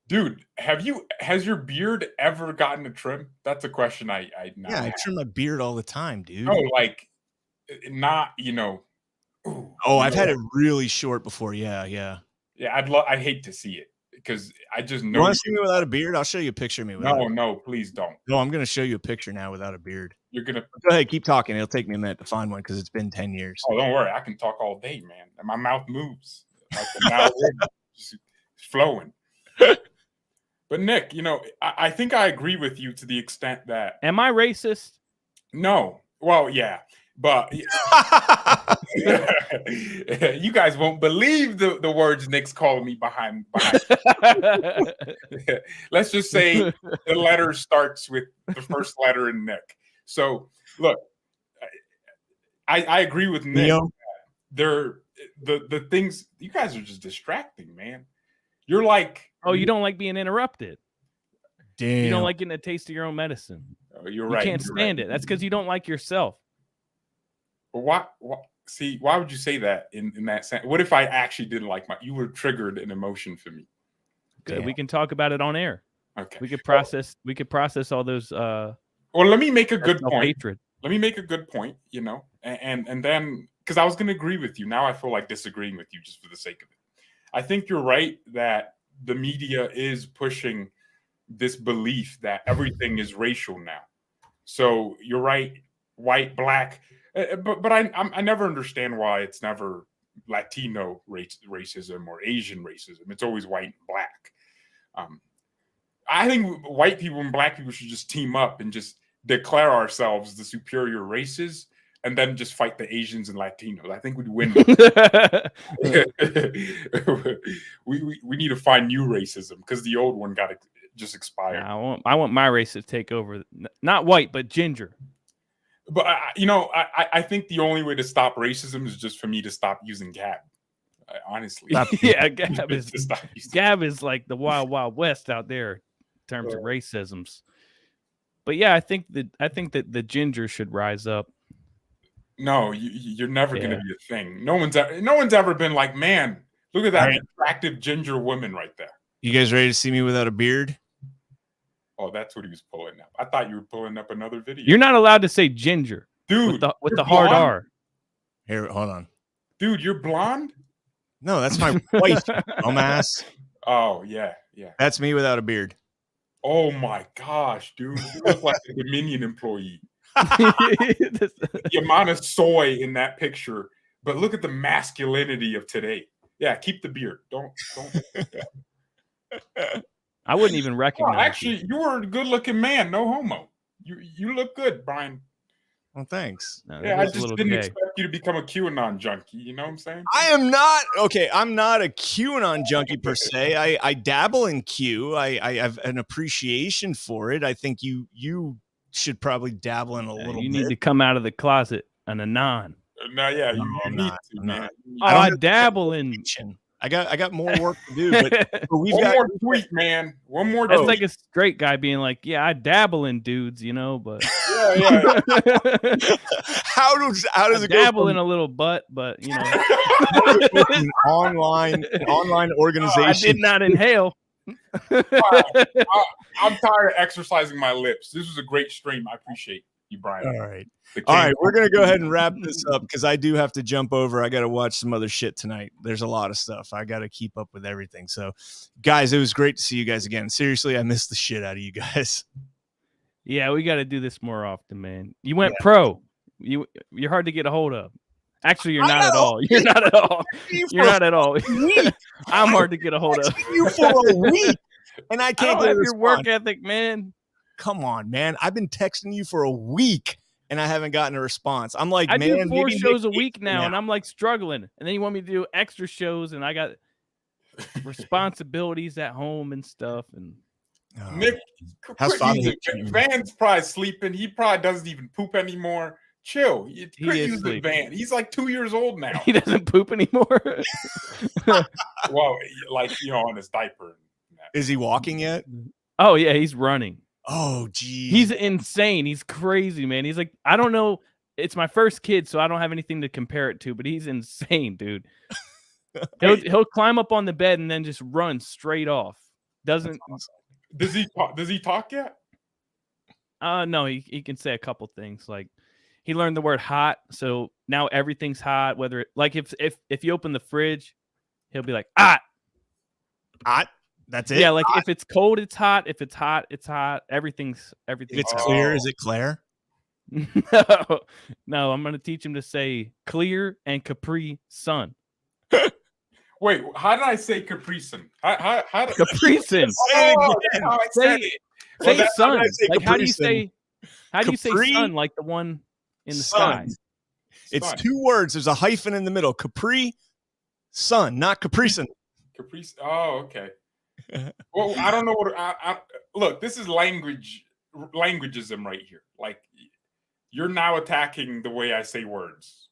Dude, has your beard ever gotten a trim? That's a question I trim my beard all the time, dude. Oh, like not, I've had it really short before. Yeah. Yeah, I'd hate to see it because I just know. You want to see me without a beard? I'll show you a picture of me without a beard. No, please don't. No, I'm going to show you a picture now without a beard. You're going to go ahead, keep talking. It'll take me a minute to find one because it's been 10 years. Oh, don't worry. I can talk all day, man. And my mouth moves. Like the mouth is flowing. But Nick, I think I agree with you to the extent that. Am I racist? No. Well, yeah. But you guys won't believe the words Nick's calling me behind. Let's just say the letter starts with the first letter in Nick. So look, I agree with Nick. They're the things you guys are just distracting, man. You're like, you don't like being interrupted. Damn. You don't like getting a taste of your own medicine. Oh, you're right. You can't stand it. That's because you don't like yourself. But why would you say that in that sense? What if I actually didn't like you would have triggered an emotion for me? Good. Damn. We can talk about it on air. Okay. We could process all those well, let me make a good point. Hatred. Let me make a good point, and then because I was gonna agree with you. Now I feel like disagreeing with you just for the sake of it. I think you're right that the media is pushing this belief that everything is racial now. So you're right, white, black, but I never understand why it's never Latino racism or Asian racism. It's always white and black. I think white people and black people should just team up and just declare ourselves the superior races and then just fight the Asians and Latinos. I think we'd win. we need to find new racism because the old one got just expired. I want my race to take over. Not white, but ginger. But I think the only way to stop racism is just for me to stop using Gab. Honestly, yeah, Gab is like the wild, wild west out there in terms of racisms. But yeah, I think that the ginger should rise up. No, you're never going to be a thing. No one's ever been like, man, look at that attractive ginger woman right there. You guys ready to see me without a beard? Oh, that's what he was pulling up. I thought you were pulling up another video. You're not allowed to say ginger, dude. With the hard R. Here, hold on, dude. You're blonde. No, that's my wife, dumbass. Oh yeah. That's me without a beard. Oh my gosh, dude! You look like a Dominion employee. The amount of soy in that picture, but look at the masculinity of today. Yeah, keep the beard. Don't. I wouldn't even recognize. Actually, you were a good-looking man. No homo. You look good, Brian. Well, thanks. No, yeah, I just didn't expect you to become a QAnon junkie. You know what I'm saying? I am not. Okay, I'm not a QAnon junkie per se. I dabble in Q. I have an appreciation for it. I think you should probably dabble in a little bit. You need to come out of the closet an anon. No, yeah, you need to, man. I dabble in. I got more work to do, but we've got more tweet, man. One more. That's like a straight guy being like, "Yeah, I dabble in dudes," but yeah. How does it go? Dabble in a little butt, but an online organization. I did not inhale. I'm tired of exercising my lips. This was a great stream. I appreciate Bryant. All right. The All king. right, we're going to go ahead and wrap this up because I do have to jump over. I got to watch some other shit tonight. There's a lot of stuff. I got to keep up with everything. So, guys, it was great to see you guys again. Seriously, I missed the shit out of you guys. Yeah, we got to do this more often, man. You went pro. You're hard to get a hold of. Actually, you're not at all. You're not at all. You're not at all. I'm hard to get a hold of. You for a week, and I I can't don't get have a your work response. ethic, man. Come on, man. I've been texting you for a week, and I haven't gotten a response. I'm like, I man, do 4 maybe shows a Nick week hates me now, and I'm like struggling. And then you want me to do extra shows, and I got responsibilities at home and stuff. And Oh, Nick, how's fatherhood treating you? Van's probably sleeping. He probably doesn't even poop anymore. Chill. He Quit is using sleeping. Van. He's like 2 years old now. he doesn't poop anymore. Well, like, on his diaper. Is he walking yet? Oh yeah, he's running. Oh, geez. He's insane. He's crazy, man. He's like, I don't know. It's my first kid, so I don't have anything to compare it to. But he's insane, dude. He'll climb up on the bed and then just run straight off. Doesn't. Does he talk yet? No, he can say a couple things. Like he learned the word hot, so now everything's hot. Whether it, like if you open the fridge, he'll be like hot. Hot? That's it? Yeah, like Hot? if it's cold, it's hot. If it's hot, it's hot. Everything's. If it's Oh. clear, is it Claire? No, I'm gonna teach him to say clear and Capri Sun. Wait, how did I say Capri Sun? How Capri Sun. Say it Oh, again. that's how I Say said it. Say that's how sun. I say Like how do you Capri say? How do you say Capri sun? Like the one in the Sun. sky. It's Sun. 2 words. There's a hyphen in the middle. Capri Sun, not Capri Sun. Capri. Oh, okay. Well, I don't know what. Look, this is languageism right here. Like, you're now attacking the way I say words.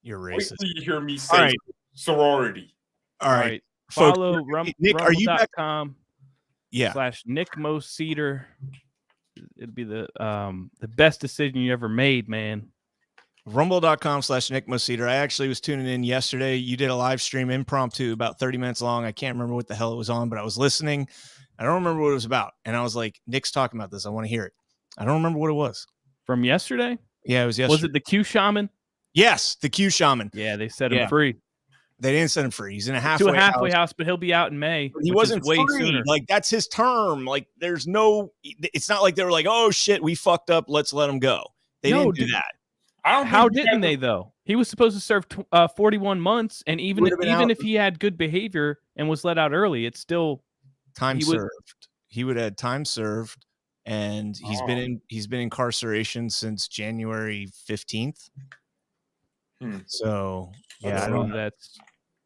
You're Wait racist. till you hear me All say right. sorority. All right. Folks, Follow Nick, are you back? rumble.com Yeah. / Nick Moseder. It'd be the best decision you ever made, man. Rumble.com / Nick Moseder. I actually was tuning in yesterday. You did a live stream impromptu about 30 minutes long. I can't remember what the hell it was on, but I was listening. I don't remember what it was about. And I was like, Nick's talking about this. I want to hear it. I don't remember what it was. From yesterday? Yeah, it was yesterday. Was it the Q Shaman? Yes, the Q Shaman. Yeah, they set Yeah. him free. They didn't set him free. He's in a To halfway a halfway house. house, but he'll be out in May. He which wasn't is way free. sooner. Like, that's his term. Like, there's no, it's not like they were like, oh shit, we fucked up. Let's let him go. They No, didn't do dude. that. I don't. How think didn't they though? He was supposed to serve 41 months, and even Would've been out. if he had good behavior and was let out early, it's still Time He was- served. He would have had time served, and he's been in incarceration since January 15th. Hmm. So yeah, I so don't know. that's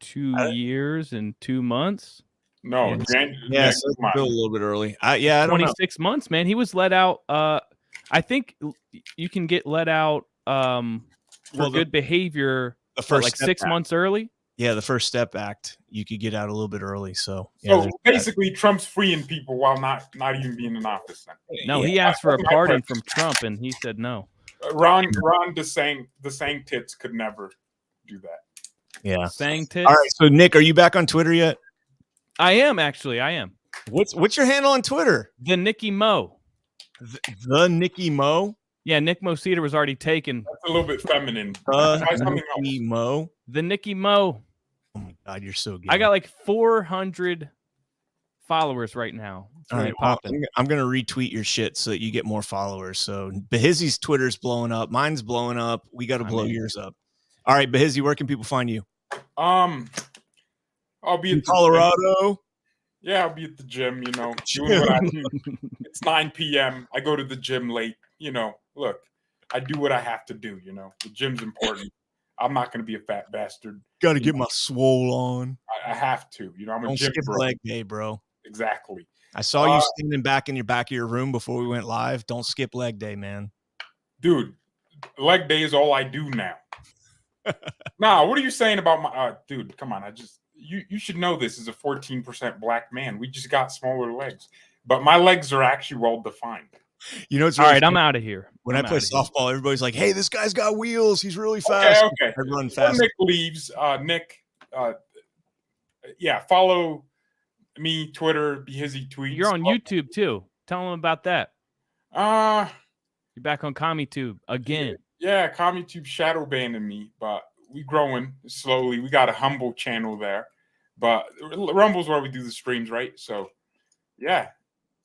2 years and 2 months. No, Yeah, so come on. a little bit early. I don't know. 26 months, man. He was let out. I think you can get let out for Well, good behavior The for first like step 6 act. months early. Yeah, the First Step Act, you could get out a little bit early. So yeah, So there's that. basically, Trump's freeing people while not even being in office. Then No, he asked for a pardon from Trump, and he said no. Ron the tits could never do that. Yeah. Sang tits. All right. So Nick, are you back on Twitter yet? I am actually. I am What's your handle on Twitter? the Nicky Mo. The Nicky Mo. Yeah, Nick Moseder was already taken. That's a little bit feminine. The Try something else. Nicky Mo. The Nicky Mo. Oh my God, you're so good. I got like 400 followers right now. It's All really right, well, popping. I'm gonna retweet your shit so that you get more followers. So Behizy's Twitter's blowing up, mine's blowing up. We got to blow yours up. All right, Behizy, where can people find you? I'll be In at the Colorado. Yeah, I'll be at the gym. Doing what I do. It's 9 p.m. I go to the gym late. Look, I do what I have to do. The gym's important. I'm not going to be a fat bastard. Got to get my swole on. I have to. I'm a Don't gym skip bro. leg day, bro. Exactly. I saw you standing back in your back of your room before we went live. Don't skip leg day, man. Dude, leg day is all I do now. Nah, what are you saying about my dude? Come on, you should know this as a 14% black man. We just got smaller legs, but my legs are actually well defined. You know what's All really right, I'm funny? out of here. When I I'm play outta here. softball, everybody's like, "Hey, this guy's got wheels. He's really fast." Okay. I run Before fast. Nick leaves, Nick, follow me, Twitter, Behizy tweets. You're on YouTube too. Tell them about that. You're You're back on CommieTube again. Yeah, CommieTube shadow banning me, but we growing slowly. We got a humble channel there, but Rumble's where we do the streams, right? So, yeah.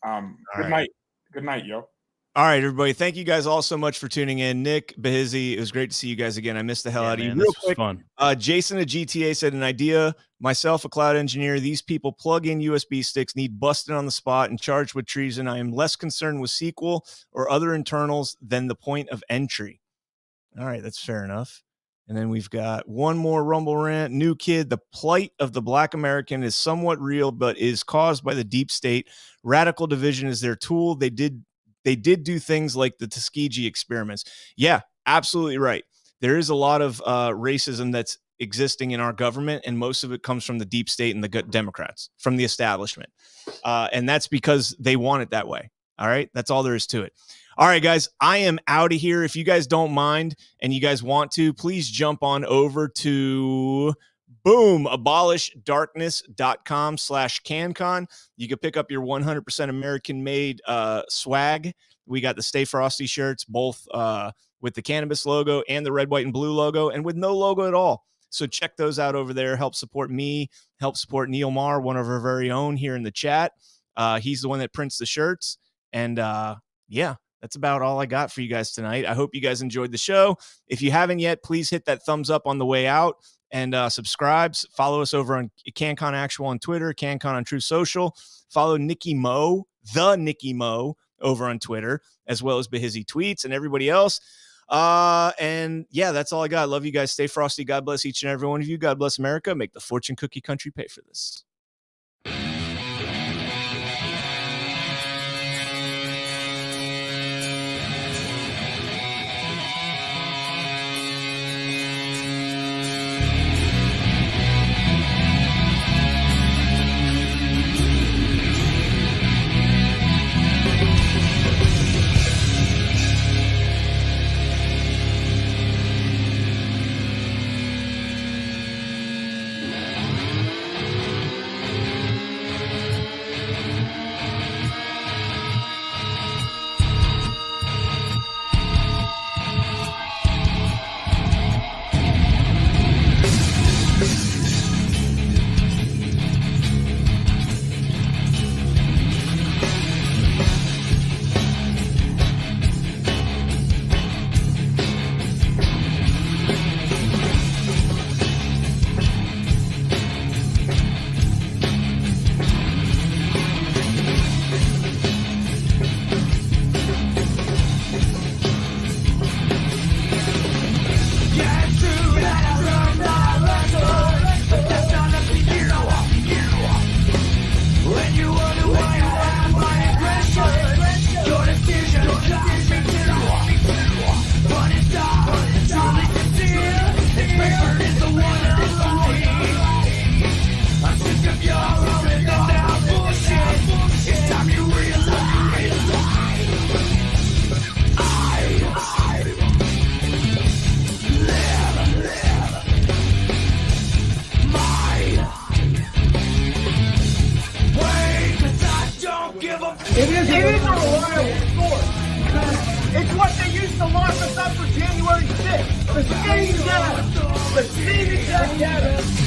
Good night. Good night, yo. All right, everybody. Thank you guys all so much for tuning in. Nick, Behizy, it was great to see you guys again. I missed the hell out of you. Man, Real this was quick, fun. Jason at GTA said an idea. Myself, a cloud engineer. These people plug in USB sticks, need busted on the spot and charged with treason. I am less concerned with SQL or other internals than the point of entry. All right, that's fair enough. And then we've got one more Rumble rant. New kid, the plight of the Black American is somewhat real, but is caused by the deep state. Radical division is their tool. They did do things like the Tuskegee experiments. Yeah, absolutely right. There is a lot of racism that's existing in our government, and most of it comes from the deep state and the Democrats, from the establishment. And that's because they want it that way. All right? That's all there is to it. All right, guys, I am out of here. If you guys don't mind and you guys want to, please jump on over to abolishdarkness.com/CanCon. You can pick up your 100% American-made swag. We got the Stay Frosty shirts, both with the cannabis logo and the red, white, and blue logo, and with no logo at all. So check those out over there. Help support me. Help support Neil Marr, one of our very own here in the chat. He's the one that prints the shirts. And yeah, that's about all I got for you guys tonight. I hope you guys enjoyed the show. If you haven't yet, please hit that thumbs up on the way out. And subscribe. Follow us over on CanCon Actual on Twitter, CanCon on True Social. Follow Nicky Mo, the Nicky Mo, over on Twitter, as well as Behizy Tweets and everybody else. And yeah, that's all I got. Love you guys. Stay frosty. God bless each and every one of you. God bless America. Make the fortune cookie country pay for this. It is a reliable source. It's what they used to lock us up for January 6th. The same data. The same exact data.